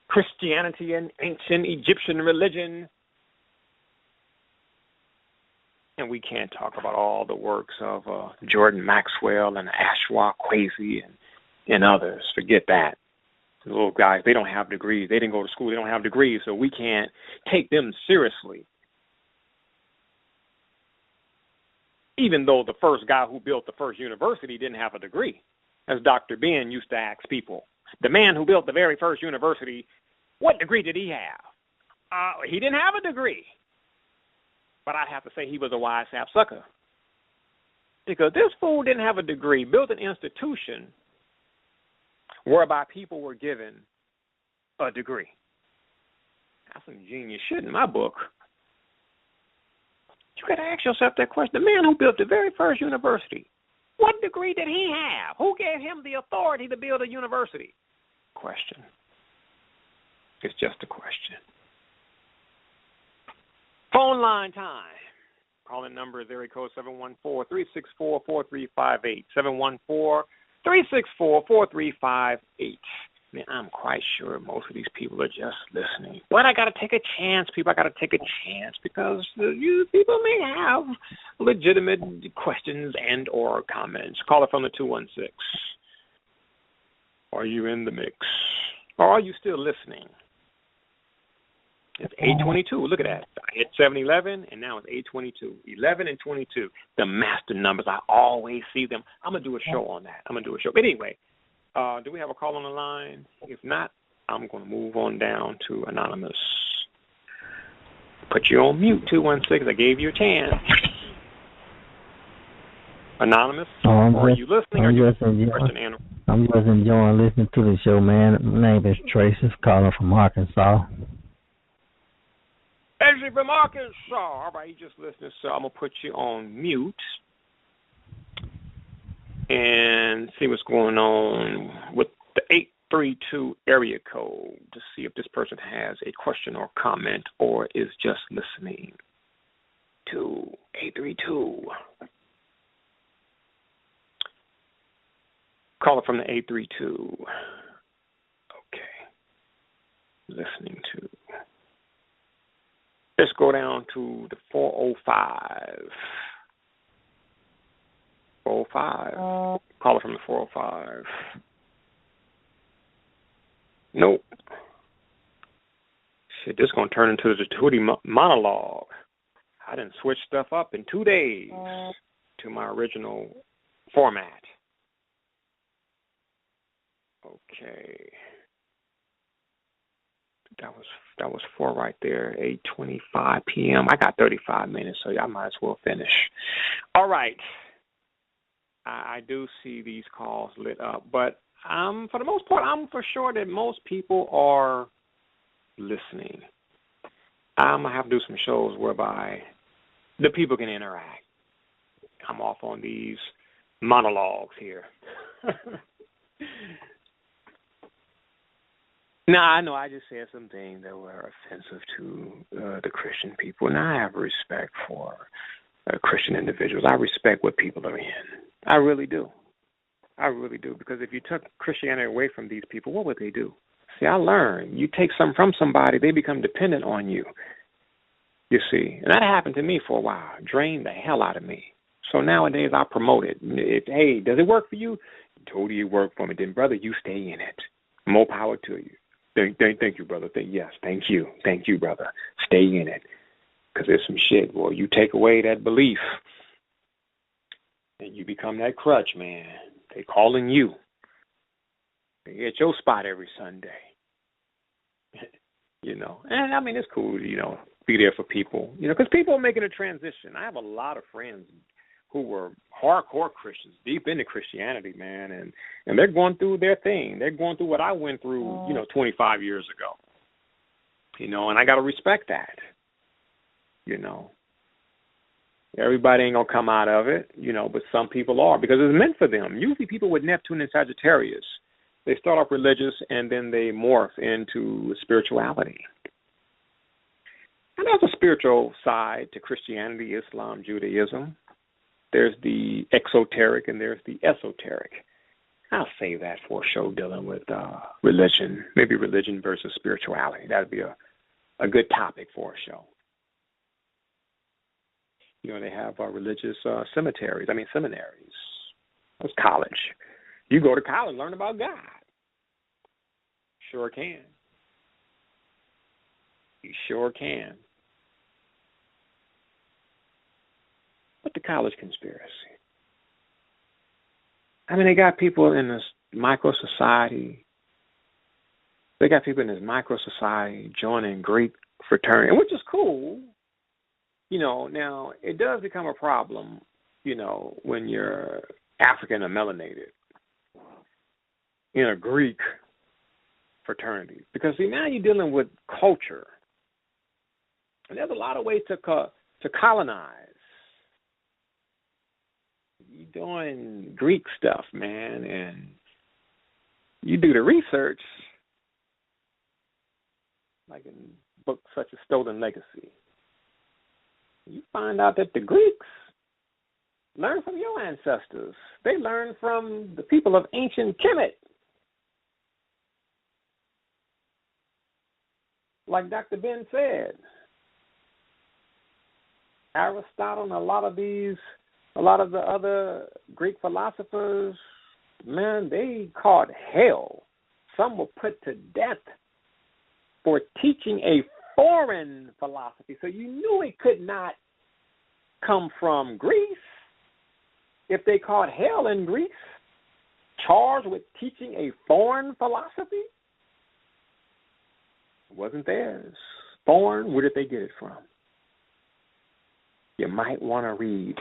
Christianity and Ancient Egyptian Religion. And we can't talk about all the works of Jordan Maxwell and Ashwa Kwesi and others. Forget that. The little guys, they don't have degrees. They didn't go to school. They don't have degrees, so we can't take them seriously. Even though the first guy who built the first university didn't have a degree. As Dr. Ben used to ask people. The man who built the very first university, what degree did he have? He didn't have a degree. But I have to say he was a wise sapsucker. Because this fool didn't have a degree, built an institution whereby people were given a degree. That's some genius shit in my book. You got to ask yourself that question. The man who built the very first university, what degree did he have? Who gave him the authority to build a university? Question. It's just a question. Phone line time. Calling number is area code 714-364-4358. 714-364-4358. Man, I'm quite sure most of these people are just listening. But I got to take a chance, people. I got to take a chance because you people may have legitimate questions and or comments. Call it from the 216. Are you in the mix? Or are you still listening? It's 822. Look at that. I hit 711, and now it's 822. 11 and 22. The master numbers. I always see them. I'm going to do a show on that. But anyway, do we have a call on the line? If not, I'm going to move on down to Anonymous. Put you on mute, 216. I gave you a chance. Anonymous, are you listening? I'm just enjoying listening to the show, man. My name is Tracy, calling from Arkansas. Tracy from Arkansas. All right, you just listening, so I'm going to put you on mute and see what's going on with the 832 area code to see if this person has a question or comment or is just listening to 832. Caller from the 832. Okay. Listening to. Let's go down to the 405. 405. Caller from the 405. Nope. Shit, this is going to turn into the Djehuty monologue. I didn't switch stuff up in 2 days to my original format. Okay. That was 4 right there, 8:25 p.m. I got 35 minutes, so I might as well finish. All right. I do see these calls lit up, but for the most part, I'm for sure that most people are listening. I'm going to have to do some shows whereby the people can interact. I'm off on these monologues here. No, I know I just said some things that were offensive to the Christian people, and I have respect for Christian individuals. I respect what people are in. I really do. I really do, because if you took Christianity away from these people, what would they do? See, I learned. You take something from somebody, they become dependent on you, you see. And that happened to me for a while. Drained the hell out of me. So nowadays I promote it. Hey, does it work for you? Totally it worked for me. Then, brother, you stay in it. More power to you. Thank you, brother. Yes, thank you. Thank you, brother. Stay in it. Because there's some shit. Well, you take away that belief, and you become that crutch, man. They calling you. They get your spot every Sunday. And I mean, it's cool, be there for people, because people are making a transition. I have a lot of friends who were hardcore Christians, deep into Christianity, man, and they're going through their thing. They're going through what I went through, 25 years ago, and I got to respect that, Everybody ain't going to come out of it, but some people are, because it's meant for them. Usually people with Neptune and Sagittarius, they start off religious and then they morph into spirituality. And there's a spiritual side to Christianity, Islam, Judaism. There's the exoteric and there's the esoteric. I'll save that for a show dealing with religion, maybe religion versus spirituality. That would be a good topic for a show. They have religious seminaries. That's college. You go to college and learn about God. Sure can. You sure can. But the college conspiracy. I mean, they got people in this micro-society. They got people in this micro-society joining Greek fraternity, which is cool. Now, it does become a problem, when you're African or melanated in a Greek fraternity. Because, see, now you're dealing with culture. And there's a lot of ways to colonize. You're doing Greek stuff, man, and you do the research, like in books such as Stolen Legacy. You find out that the Greeks learned from your ancestors. They learned from the people of ancient Kemet. Like Dr. Ben said, Aristotle and a lot of the other Greek philosophers, man, they caught hell. Some were put to death for teaching a foreign philosophy. So you knew it could not come from Greece. If they caught hell in Greece, charged with teaching a foreign philosophy, it wasn't theirs. Foreign, where did they get it from? You might want to read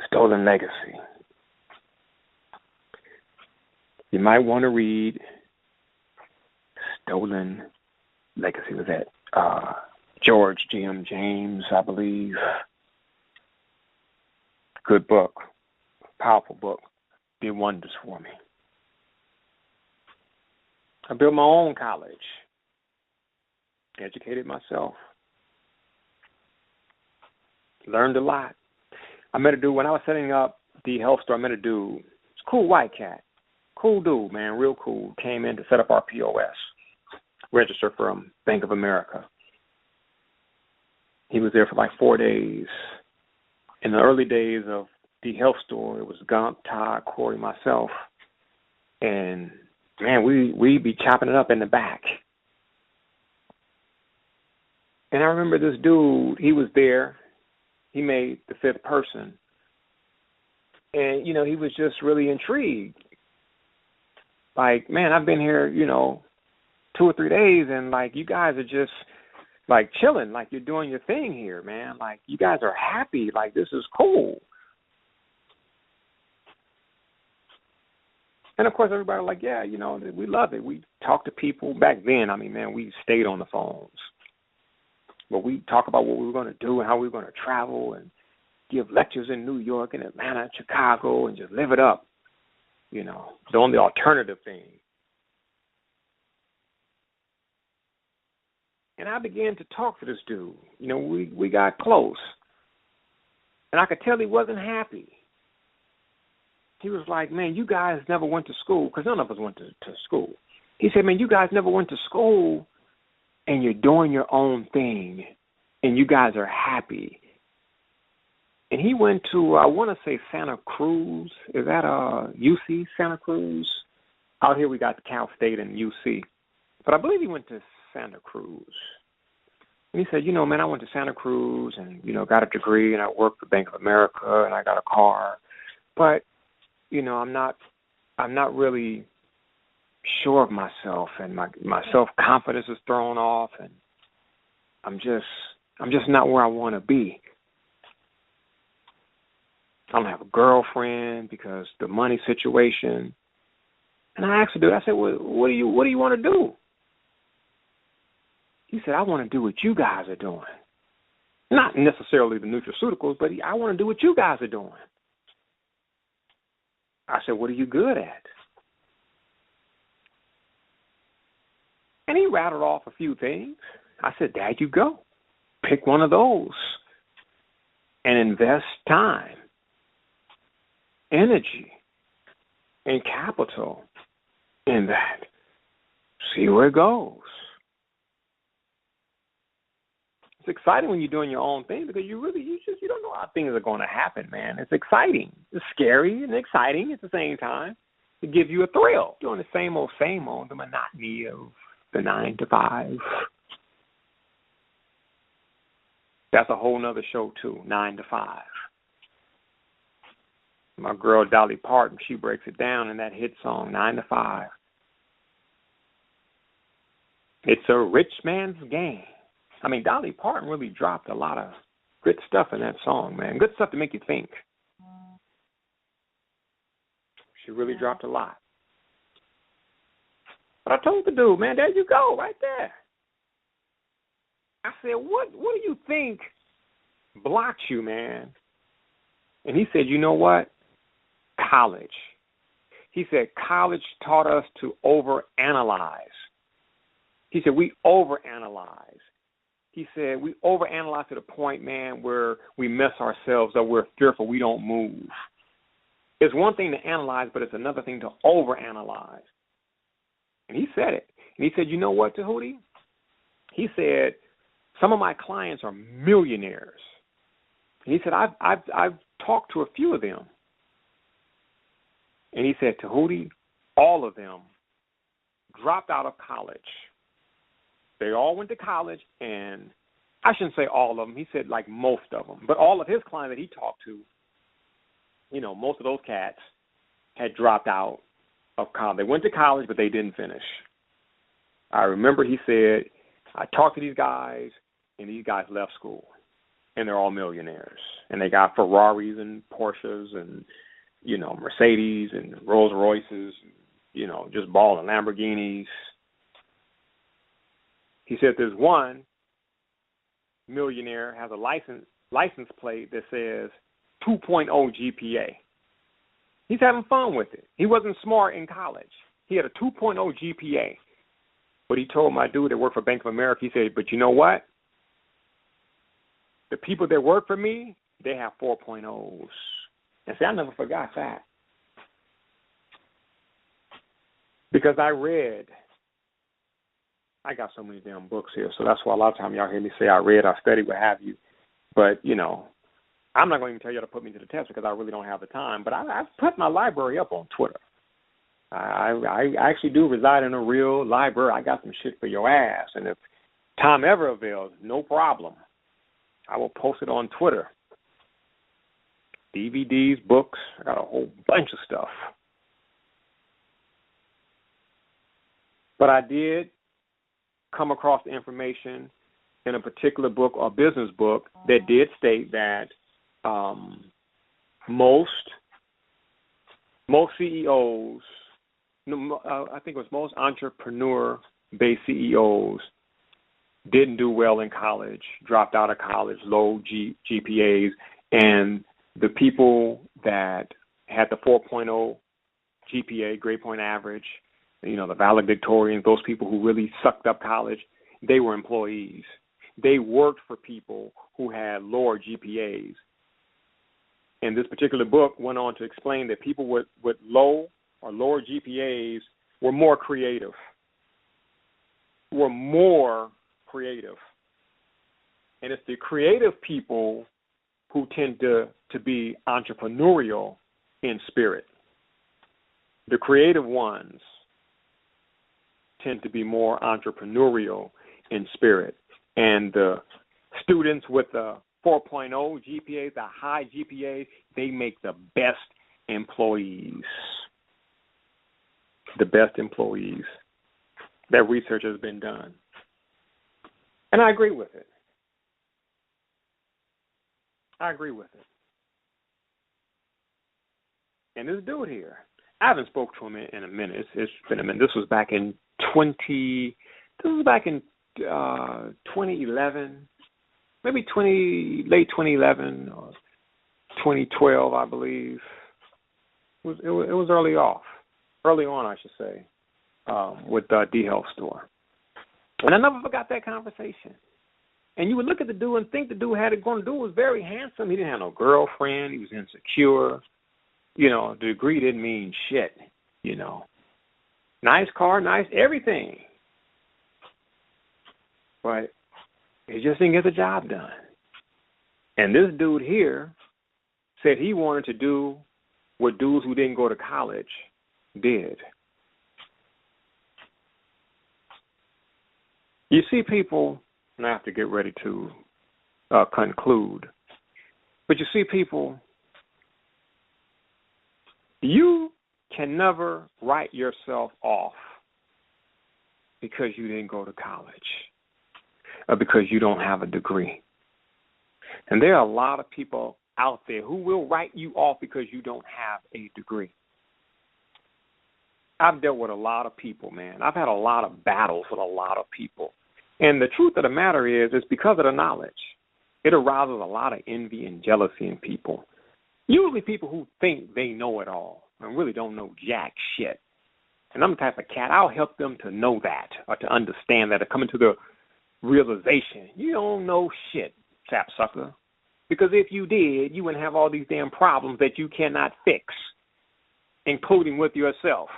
Stolen Legacy. You might want to read Stolen Legacy. Was that George G.M. James, I believe. Good book. Powerful book. Did wonders for me. I built my own college. Educated myself. Learned a lot. I met a dude when I was setting up the health store. I met a dude. It's a cool white cat. Cool dude, man. Real cool. Came in to set up our POS. Register from Bank of America. He was there for like 4 days. In the early days of the health store, it was Gump, Todd, Corey, myself. And, man, we'd be chopping it up in the back. And I remember this dude, he was there. He made the fifth person. And, he was just really intrigued. Like, man, I've been here, 2 or 3 days, and, like, you guys are just, like, chilling. Like, you're doing your thing here, man. Like, you guys are happy. Like, this is cool. And, of course, everybody was like, yeah, we love it. We talk to people. Back then, I mean, man, we stayed on the phones. But we talk about what we were going to do and how we were going to travel and give lectures in New York and Atlanta and Chicago and just live it up, doing the alternative thing. And I began to talk to this dude. We got close. And I could tell he wasn't happy. He was like, man, you guys never went to school, because none of us went to school. He said, man, you guys never went to school, and you're doing your own thing, and you guys are happy. And he went to, I want to say Santa Cruz. Is that UC, Santa Cruz? Out here we got Cal State and UC. But I believe he went to Santa Cruz. And he said, man, I went to Santa Cruz and, got a degree, and I worked for Bank of America, and I got a car. But I'm not really sure of myself, and my self-confidence is thrown off, and I'm just not where I want to be. I don't have a girlfriend because the money situation. And I asked the dude, I said, well, what do you want to do? He said, I want to do what you guys are doing. Not necessarily the nutraceuticals, but I want to do what you guys are doing. I said, what are you good at? And he rattled off a few things. I said, there you go. Pick one of those and invest time, energy, and capital in that. See where it goes. It's exciting when you're doing your own thing because you don't know how things are going to happen, man. It's exciting. It's scary and exciting at the same time. It gives you a thrill. Doing the same old, the monotony of the 9 to 5. That's a whole nother show too, 9 to 5. My girl Dolly Parton, she breaks it down in that hit song, 9 to 5. It's a rich man's game. I mean, Dolly Parton really dropped a lot of good stuff in that song, man. Good stuff to make you think. She really dropped a lot. But I told the dude, man, there you go, right there. I said, what do you think blocks you, man? And he said, you know what? College. He said, college taught us to overanalyze. He said, we overanalyze. He said, we overanalyze to the point, man, where we mess ourselves up. We're fearful. We don't move. It's one thing to analyze, but it's another thing to overanalyze. And he said it. And he said, you know what, Djehuty? He said, some of my clients are millionaires. And he said, I've talked to a few of them. And he said, Djehuty, all of them dropped out of college. They all went to college, and I shouldn't say all of them. He said like most of them. But all of his clients that he talked to, most of those cats had dropped out of college. They went to college, but they didn't finish. I remember he said, I talked to these guys, and these guys left school, and they're all millionaires. And they got Ferraris and Porsches and, Mercedes and Rolls Royces, just balling Lamborghinis. He said there's one millionaire has a license plate that says 2.0 GPA. He's having fun with it. He wasn't smart in college. He had a 2.0 GPA. But he told my dude that worked for Bank of America, he said, but you know what? The people that work for me, they have 4.0s. And see, I never forgot that. Because I got so many damn books here, so that's why a lot of times y'all hear me say I read, I study, what have you. But, I'm not going to even tell you to put me to the test because I really don't have the time. But I've put my library up on Twitter. I actually do reside in a real library. I got some shit for your ass. And if time ever avails, no problem. I will post it on Twitter. DVDs, books, I got a whole bunch of stuff. But I did come across the information in a particular book or business book that did state that most CEOs, I think it was most entrepreneur-based CEOs didn't do well in college, dropped out of college, low GPAs, and the people that had the 4.0 GPA, grade point average, the valedictorians, those people who really sucked up college, they were employees. They worked for people who had lower GPAs. And this particular book went on to explain that people with low or lower GPAs were more creative. And it's the creative people who tend to be entrepreneurial in spirit. The creative ones tend to be more entrepreneurial in spirit. And the students with the 4.0 GPAs, the high GPAs, they make the best employees. The best employees. That research has been done. And I agree with it. And this dude here, I haven't spoke to him in a minute. It's been a minute. This was back in 2011, maybe late 2011 or 2012, I believe. It was early on, I should say, with the D-Health store. And I never forgot that conversation. And you would look at the dude and think the dude had it going. The dude was very handsome. He didn't have no girlfriend. He was insecure. You know, the degree didn't mean shit, you know. Nice car, nice everything. But he just didn't get the job done. And this dude here said he wanted to do what dudes who didn't go to college did. You see people, and I have to get ready to conclude, but you see people, you can never write yourself off because you didn't go to college or because you don't have a degree. And there are a lot of people out there who will write you off because you don't have a degree. I've dealt with a lot of people, man. I've had a lot of battles with a lot of people. And the truth of the matter is, it's because of the knowledge. It arouses a lot of envy and jealousy in people. Usually people who think they know it all and really don't know jack shit. And I'm the type of cat, I'll help them to know that or to understand that or come into the realization. You don't know shit, sapsucker. Because if you did, you wouldn't have all these damn problems that you cannot fix, including with yourself.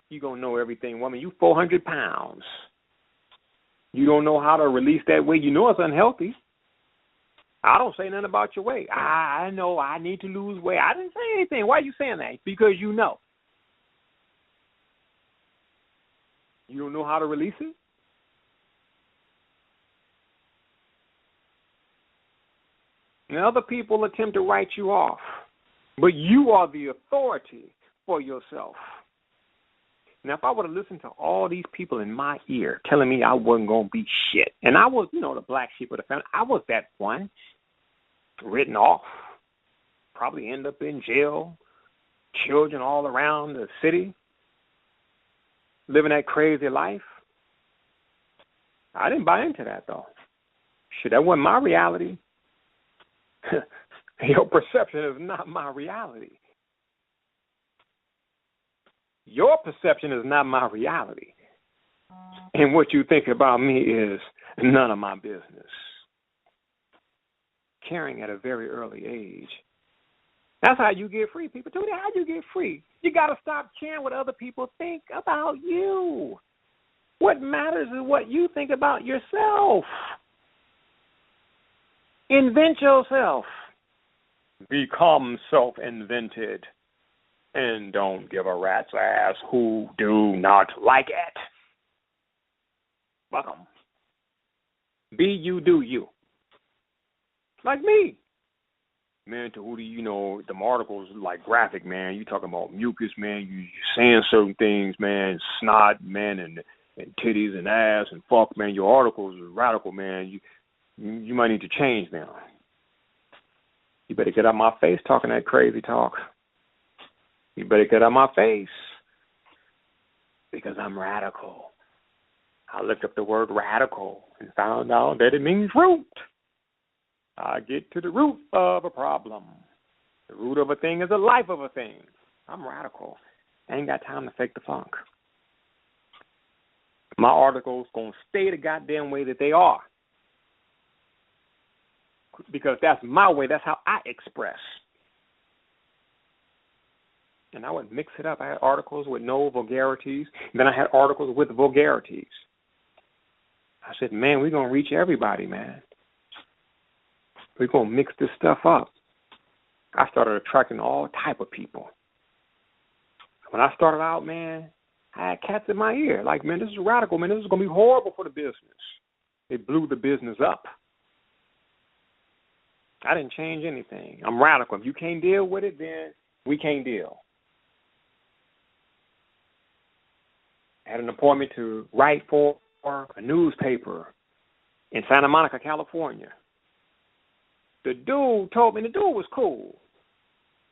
You gonna know everything, woman. You 400 pounds. You don't know how to release that weight. You know it's unhealthy. I don't say nothing about your weight. I know I need to lose weight. I didn't say anything. Why are you saying that? Because you know. You don't know how to release it? And other people attempt to write you off. But you are the authority for yourself. Now, if I would have listened to all these people in my ear telling me I wasn't going to be shit, and I was, the black sheep of the family, I was that one, written off, probably end up in jail, children all around the city, living that crazy life. I didn't buy into that, though. Shit, that wasn't my reality. Your perception is not my reality. Your perception is not my reality. And what you think about me is none of my business. Caring at a very early age. That's how you get free, people. Tell me how you get free. You got to stop caring what other people think about you. What matters is what you think about yourself. Invent yourself. Become self-invented. And don't give a rat's ass who do not like it. Fuck 'em. Be you, do you. Like me. Man, Djehuty, them articles like graphic, man. You talking about mucus, man. You saying certain things, man. Snot, man, and titties and ass and fuck, man. Your articles are radical, man. You might need to change now. You better get out my face talking that crazy talk. You better get out my face because I'm radical. I looked up the word radical and found out that it means root. I get to the root of a problem. The root of a thing is the life of a thing. I'm radical. I ain't got time to fake the funk. My articles going to stay the goddamn way that they are. Because that's my way. That's how I express. And I would mix it up. I had articles with no vulgarities. Then I had articles with vulgarities. I said, man, we're going to reach everybody, man. We're going to mix this stuff up. I started attracting all type of people. When I started out, man, I had cats in my ear. Like, man, this is radical, man. This is going to be horrible for the business. It blew the business up. I didn't change anything. I'm radical. If you can't deal with it, then we can't deal. I had an appointment to write for a newspaper in Santa Monica, California. The dude told me, the dude was cool,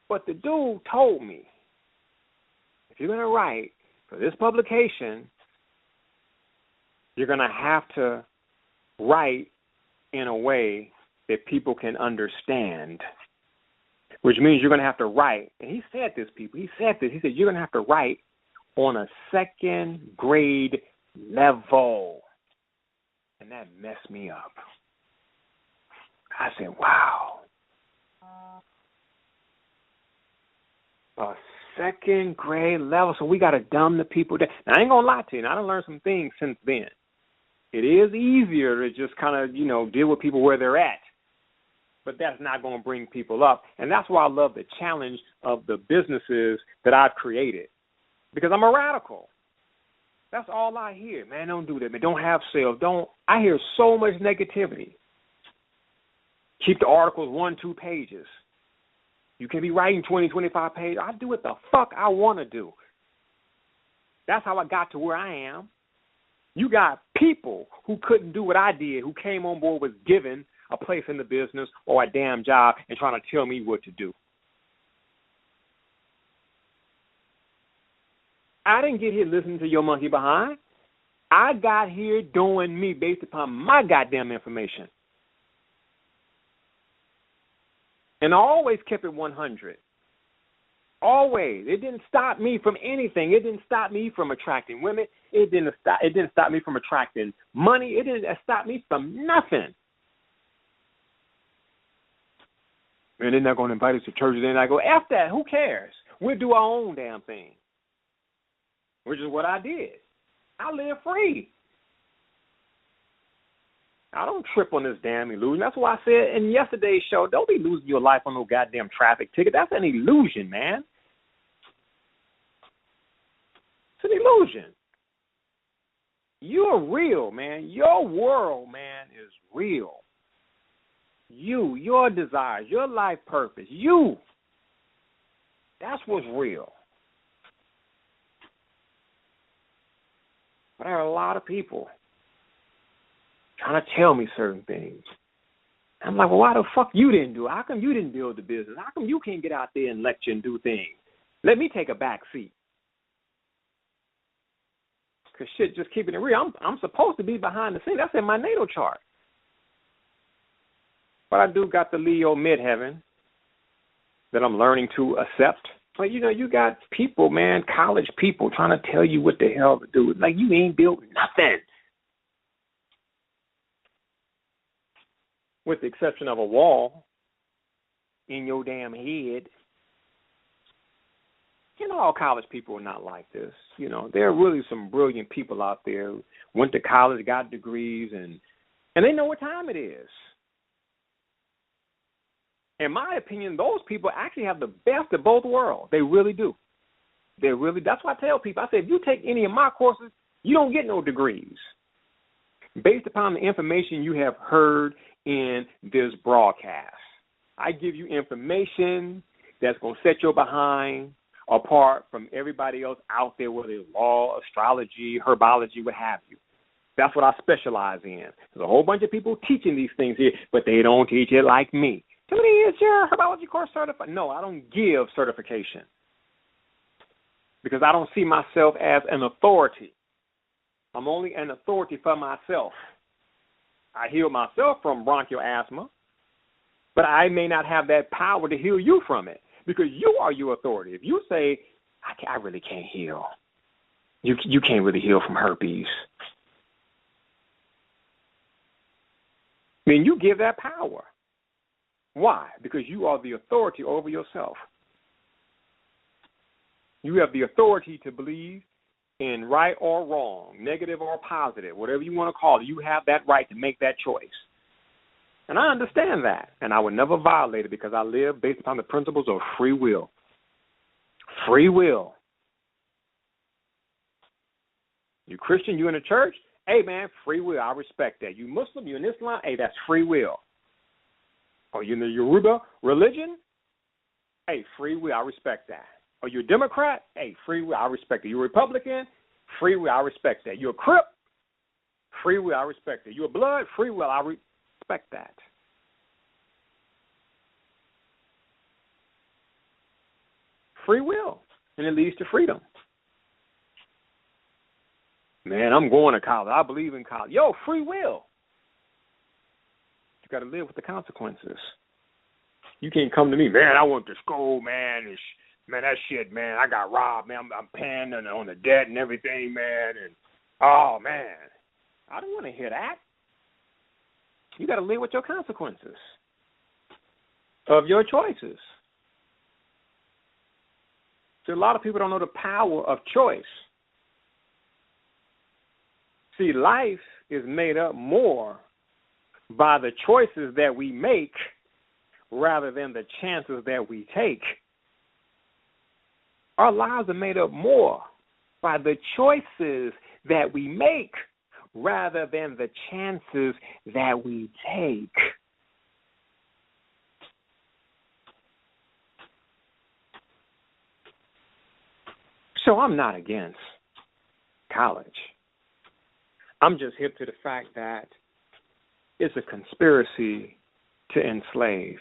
but the dude told me, if you're going to write for this publication, you're going to have to write in a way that people can understand, which means you're going to have to write. And he said this, people. He said this. He said, you're going to have to write on a second grade level. And that messed me up. I said, wow. A second grade level. So we got to dumb the people down. Now, I ain't going to lie to you. I done learned some things since then. It is easier to just kind of, deal with people where they're at. But that's not going to bring people up. And that's why I love the challenge of the businesses that I've created. Because I'm a radical. That's all I hear. Man, don't do that. Man, don't have sales. I hear so much negativity. Keep the articles 1-2 pages. You can be writing 20, 25 pages. I do what the fuck I want to do. That's how I got to where I am. You got people who couldn't do what I did, who came on board, was given a place in the business or a damn job and trying to tell me what to do. I didn't get here listening to your monkey behind. I got here doing me based upon my goddamn information. And I always kept it 100. Always. It didn't stop me from anything. It didn't stop me from attracting women. It didn't stop me from attracting money. It didn't stop me from nothing. And they're not going to invite us to churches. And I go, F that. Who cares? We'll do our own damn thing. Which is what I did. I live free. I don't trip on this damn illusion. That's why I said in yesterday's show, don't be losing your life on no goddamn traffic ticket. That's an illusion, man. It's an illusion. You're real, man. Your world, man, is real. You, your desires, your life purpose, you. That's what's real. But there are a lot of people trying to tell me certain things. I'm like, well, why the fuck you didn't do it? How come you didn't build the business? How come you can't get out there and lecture and do things? Let me take a back seat. Because shit, just keeping it real, I'm supposed to be behind the scenes. That's in my natal chart. But I do got the Leo midheaven that I'm learning to accept. But, you got people, man, college people trying to tell you what the hell to do. Like, you ain't built nothing. With the exception of a wall in your damn head. All college people are not like this. There are really some brilliant people out there who went to college, got degrees, and they know what time it is. In my opinion, those people actually have the best of both worlds. They really do. That's why I tell people, I say, if you take any of my courses, you don't get no degrees. Based upon the information you have heard in this broadcast, I give you information that's going to set your behind apart from everybody else out there, whether it's law, astrology, herbology, what have you. That's what I specialize in. There's a whole bunch of people teaching these things here, but they don't teach it like me. Somebody, is your herbology course certified? No, I don't give certification because I don't see myself as an authority. I'm only an authority for myself. I heal myself from bronchial asthma, but I may not have that power to heal you from it because you are your authority. If you say, I really can't heal, you can't really heal from herpes. I mean, you give that power. Why? Because you are the authority over yourself. You have the authority to believe in right or wrong, negative or positive, whatever you want to call it. You have that right to make that choice. And I understand that. And I would never violate it because I live based upon the principles of free will. Free will. You Christian, you in the church? Hey, man, free will. I respect that. You Muslim, you in Islam? Hey, that's free will. Are you in the Yoruba religion? Hey, free will, I respect that. Are you a Democrat? Hey, free will, I respect it. You a Republican? Free will, I respect that. You a Crip? Free will, I respect it. You a Blood? Free will, I respect that. Free will, and it leads to freedom. Man, I'm going to college. I believe in college. Yo, free will. You got to live with the consequences. You can't come to me, man, I went to school, man, man, that shit, man, I got robbed, man, I'm paying on the debt and everything, man, and, oh, man, I don't want to hear that. You got to live with your consequences of your choices. So a lot of people don't know the power of choice. See, life is made up more by the choices that we make rather than the chances that we take. Our lives are made up more by the choices that we make rather than the chances that we take. So I'm not against college. I'm just hip to the fact that it's a conspiracy to enslave.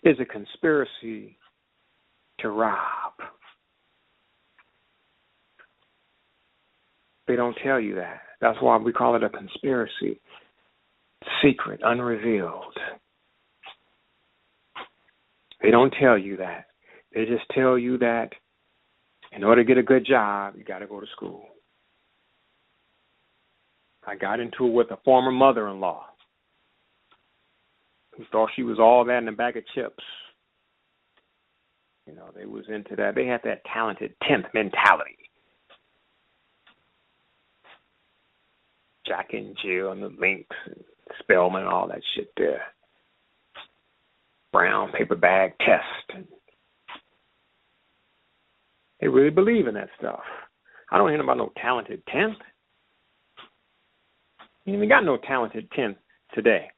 It's a conspiracy to rob. They don't tell you that. That's why we call it a conspiracy. Secret, unrevealed. They don't tell you that. They just tell you that in order to get a good job, you got to go to school. I got into it with a former mother-in-law who thought she was all that in a bag of chips. You know, they was into that. They had that talented 10th mentality. Jack and Jill and the Lynx and Spellman and all that shit there. Brown paper bag test. They really believe in that stuff. I don't hear about no talented 10th. You ain't even got no talented 10th today.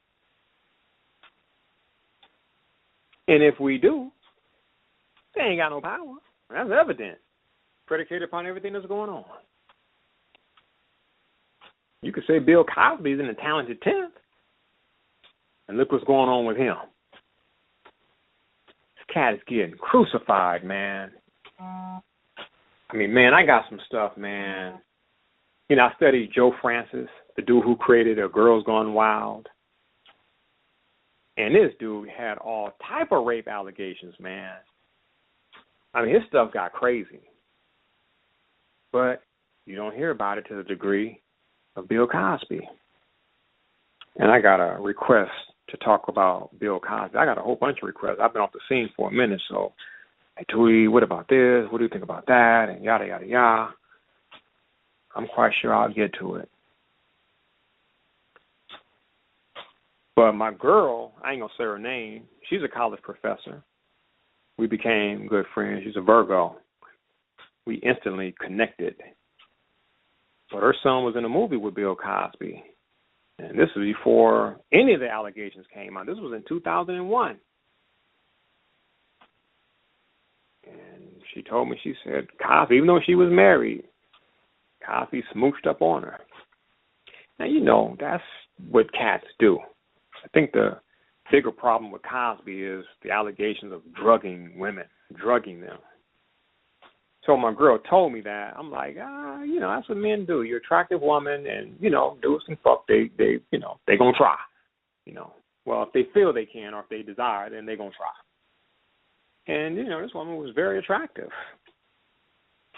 And if we do, they ain't got no power. That's evident. Predicated upon everything that's going on. You could say Bill Cosby's in the talented 10th. And look what's going on with him. This cat is getting crucified, man. I mean, man, I got some stuff, man. You know, I studied Joe Francis, the dude who created Girls Gone Wild. And this dude had all type of rape allegations, man. I mean, his stuff got crazy. But you don't hear about it to the degree of Bill Cosby. And I got a request to talk about Bill Cosby. I got a whole bunch of requests. I've been off the scene for a minute, so, hey, Djehuty, what about this? What do you think about that? And yada, yada, yada. I'm quite sure I'll get to it. But my girl, I ain't going to say her name, she's a college professor. We became good friends. She's a Virgo. We instantly connected. But her son was in a movie with Bill Cosby. And this was before any of the allegations came out. This was in 2001. And she told me, she said, Cosby, even though she was married, Cosby smooched up on her. Now, you know, that's what cats do. I think the bigger problem with Cosby is the allegations of drugging women, drugging them. So my girl told me that. I'm like, you know, that's what men do. You're an attractive woman, and, you know, do some fuck. They you know, they gonna try. You know, well, if they feel they can or if they desire, then they gonna try. And, you know, this woman was very attractive.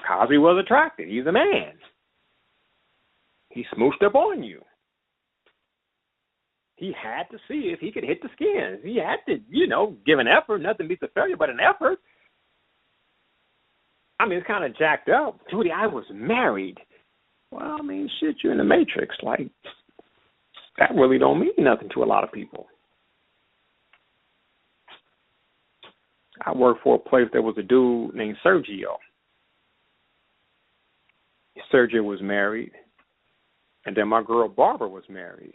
Cosby was attractive. He's a man. He smooched up on you. He had to see if he could hit the skin. He had to, you know, give an effort. Nothing beats a failure but an effort. I mean, it's kind of jacked up. Djehuty, I was married. Well, I mean, shit, you're in the Matrix. Like, that really don't mean nothing to a lot of people. I worked for a place that was a dude named Sergio. Sergio was married, and then my girl Barbara was married.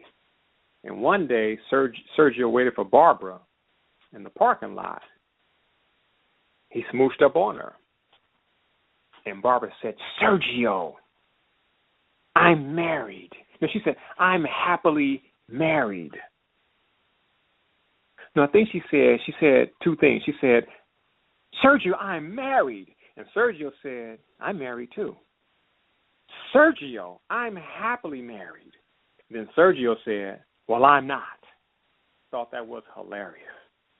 And one day, Sergio waited for Barbara in the parking lot. He smooshed up on her. And Barbara said, Sergio, I'm married. No, she said, I'm happily married. No, I think she said two things. She said, Sergio, I'm married. And Sergio said, I'm married too. Sergio, I'm happily married. Then Sergio said, well, I'm not. Thought that was hilarious.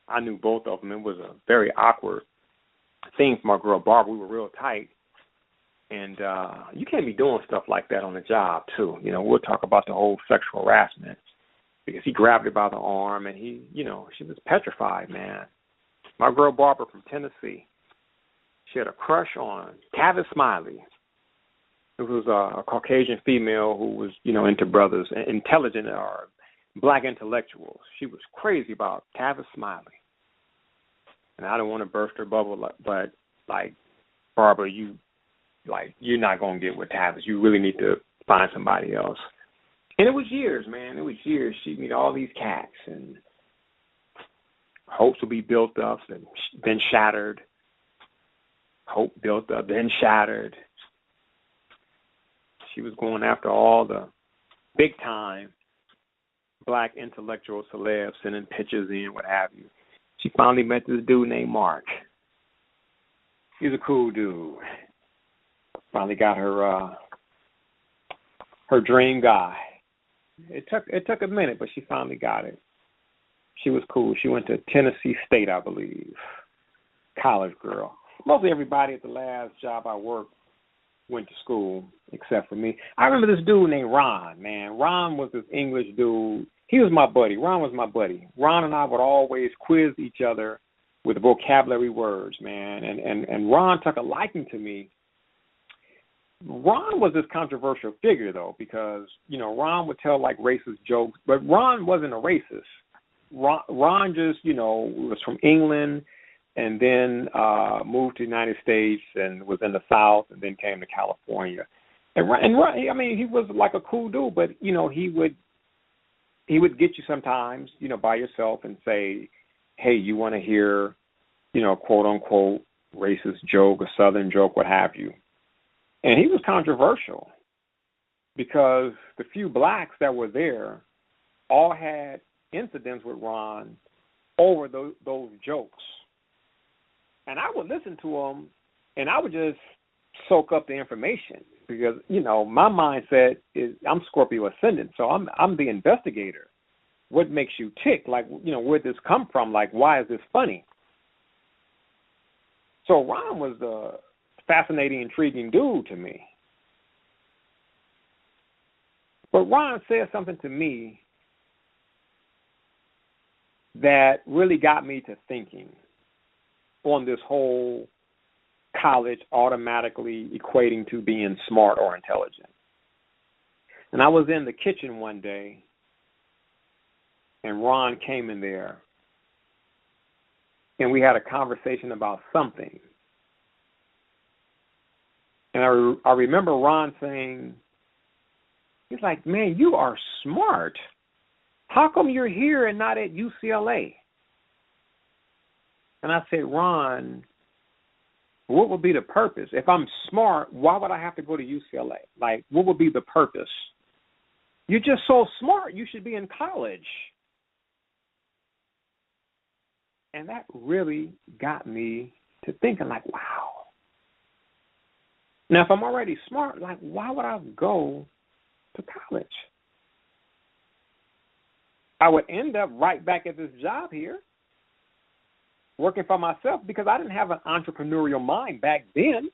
I knew both of them. It was a very awkward thing for my girl Barbara. We were real tight. And you can't be doing stuff like that on the job, too. You know, we'll talk about the whole sexual harassment because he grabbed her by the arm and he, you know, she was petrified, man. My girl Barbara from Tennessee, she had a crush on Tavis Smiley, who was a Caucasian female who was, you know, into brothers, intelligent or black intellectuals. She was crazy about Tavis Smiley. And I don't want to burst her bubble, but, like, Barbara, you're not going to get with Tavis. You really need to find somebody else. And it was years, man. It was years. She'd meet all these cats, and hopes would be built up and then shattered. Hope built up, then shattered. She was going after all the big-time black intellectual celebs, sending pictures in, what have you. She finally met this dude named Mark. He's a cool dude. Finally got her dream guy. It took a minute, but she finally got it. She was cool. She went to Tennessee State, I believe. College girl. Mostly everybody at the last job I worked went to school, except for me. I remember this dude named Ron, man. Ron was this English dude. He was my buddy. Ron was my buddy. Ron and I would always quiz each other with vocabulary words, man. And Ron took a liking to me. Ron was this controversial figure, though, because, you know, Ron would tell, like, racist jokes, but Ron wasn't a racist. Ron just, you know, was from England and then moved to the United States and was in the South and then came to California. And Ron, I mean, he was like a cool dude, but, you know, he would get you sometimes, you know, by yourself and say, hey, you want to hear, you know, quote unquote racist joke, a Southern joke, what have you. And he was controversial because the few blacks that were there all had incidents with Ron over those jokes. And I would listen to them, and I would just soak up the information because, you know, my mindset is I'm Scorpio ascendant, so I'm the investigator. What makes you tick? Like, you know, where'd this come from? Like, why is this funny? So Ron was the fascinating, intriguing dude to me. But Ron said something to me that really got me to thinking on this whole college automatically equating to being smart or intelligent. And I was in the kitchen one day, and Ron came in there, and we had a conversation about something. And I remember Ron saying, he's like, man, you are smart. How come you're here and not at UCLA? And I said, Ron, what would be the purpose? If I'm smart, why would I have to go to UCLA? Like, what would be the purpose? You're just so smart. You should be in college. And that really got me to thinking, like, wow. Now, if I'm already smart, like, why would I go to college? I would end up right back at this job here, working for myself, because I didn't have an entrepreneurial mind back then.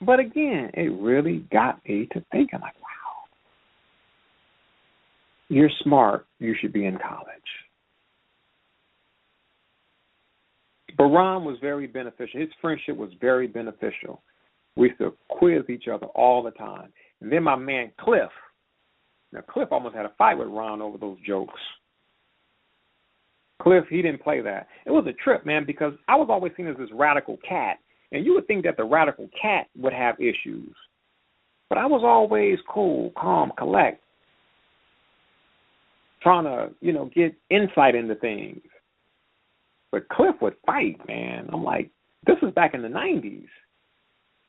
But again, it really got me to thinking, like, wow, you're smart, you should be in college. But Ron was very beneficial. His friendship was very beneficial. We used to quiz each other all the time. And then my man Cliff. Now, Cliff almost had a fight with Ron over those jokes. Cliff, he didn't play that. It was a trip, man, because I was always seen as this radical cat. And you would think that the radical cat would have issues. But I was always cool, calm, collect. trying to, get insight into things. But Cliff would fight, man. I'm like, this was back in the 90s.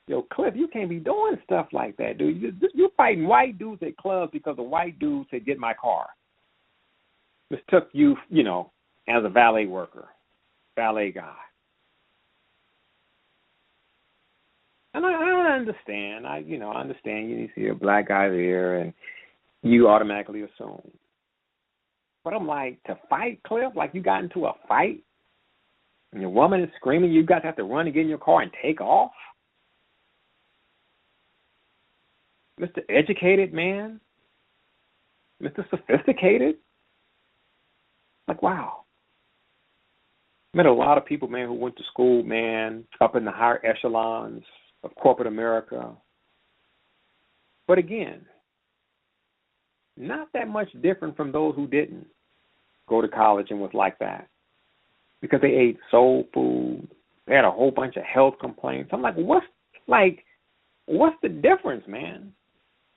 Yo, Cliff, you can't be doing stuff like that, dude. You're fighting white dudes at clubs because the white dude said, get my car. This took you, as a valet worker, valet guy. And I understand. I understand you see a black guy there and you automatically assume. But I'm like, to fight, Cliff, like you got into a fight and your woman is screaming, you guys have to run and get in your car and take off? Mr. Educated man? Mr. Sophisticated? Like, wow. Met a lot of people, man, who went to school, man, up in the higher echelons of corporate America. But again, not that much different from those who didn't go to college and was like that. Because they ate soul food. They had a whole bunch of health complaints. I'm like, what's the difference, man?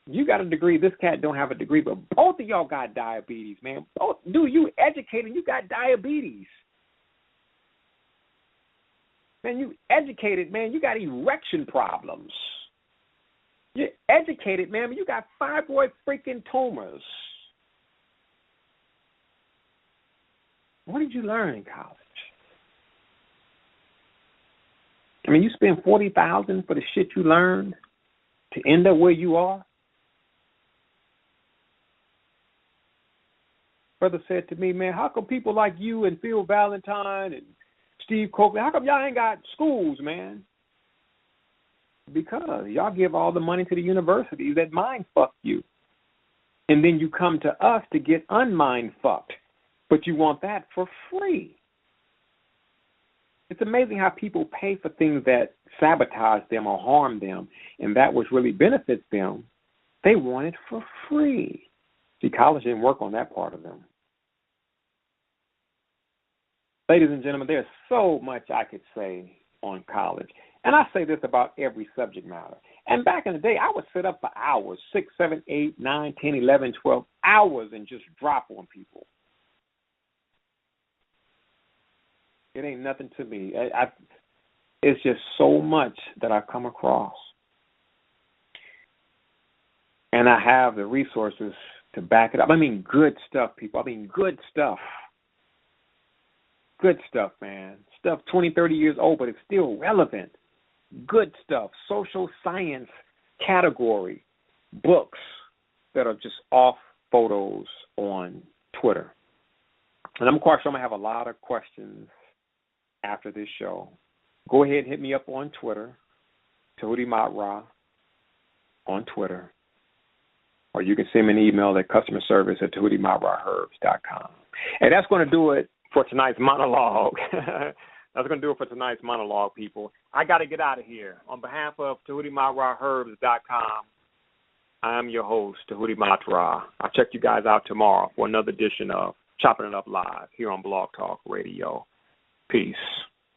You got a degree, this cat don't have a degree, but both of y'all got diabetes, man. Both, dude, you educated, you got diabetes. Man, you educated, man, you got erection problems. You're educated, man, but you got fibroid freaking tumors. What did you learn in college? I mean, you spend $40,000 for the shit you learned to end up where you are? Brother said to me, man, how come people like you and Phil Valentine and Steve Coakley, how come y'all ain't got schools, man? Because y'all give all the money to the universities that mind fuck you. And then you come to us to get unmind fucked. But you want that for free. It's amazing how people pay for things that sabotage them or harm them, and that which really benefits them, they want it for free. See, college didn't work on that part of them. Ladies and gentlemen, there's so much I could say on college. And I say this about every subject matter. And back in the day, I would sit up for hours, 6, 7, 8, 9, 10, 11, 12 hours and just drop on people. It ain't nothing to me. It's just so much that I've come across. And I have the resources to back it up. I mean, good stuff, people. I mean, good stuff. Good stuff, man. Stuff 20, 30 years old, but it's still relevant. Good stuff. Social science category books that are just off photos on Twitter. And I'm quite sure I'm going to have a lot of questions after this show. Go ahead and hit me up on Twitter, Djehuty Maat'ra on Twitter. Or you can send me an email at customerservice@DjehutyMaat'raHerbs.com. And that's going to do it for tonight's monologue. That's going to do it for tonight's monologue, people. I got to get out of here. On behalf of DjehutyMaat'raHerbs.com, I'm your host, Djehuty Maat'ra. I'll check you guys out tomorrow for another edition of Chopping It Up Live here on Blog Talk Radio. Peace.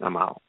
I'm out.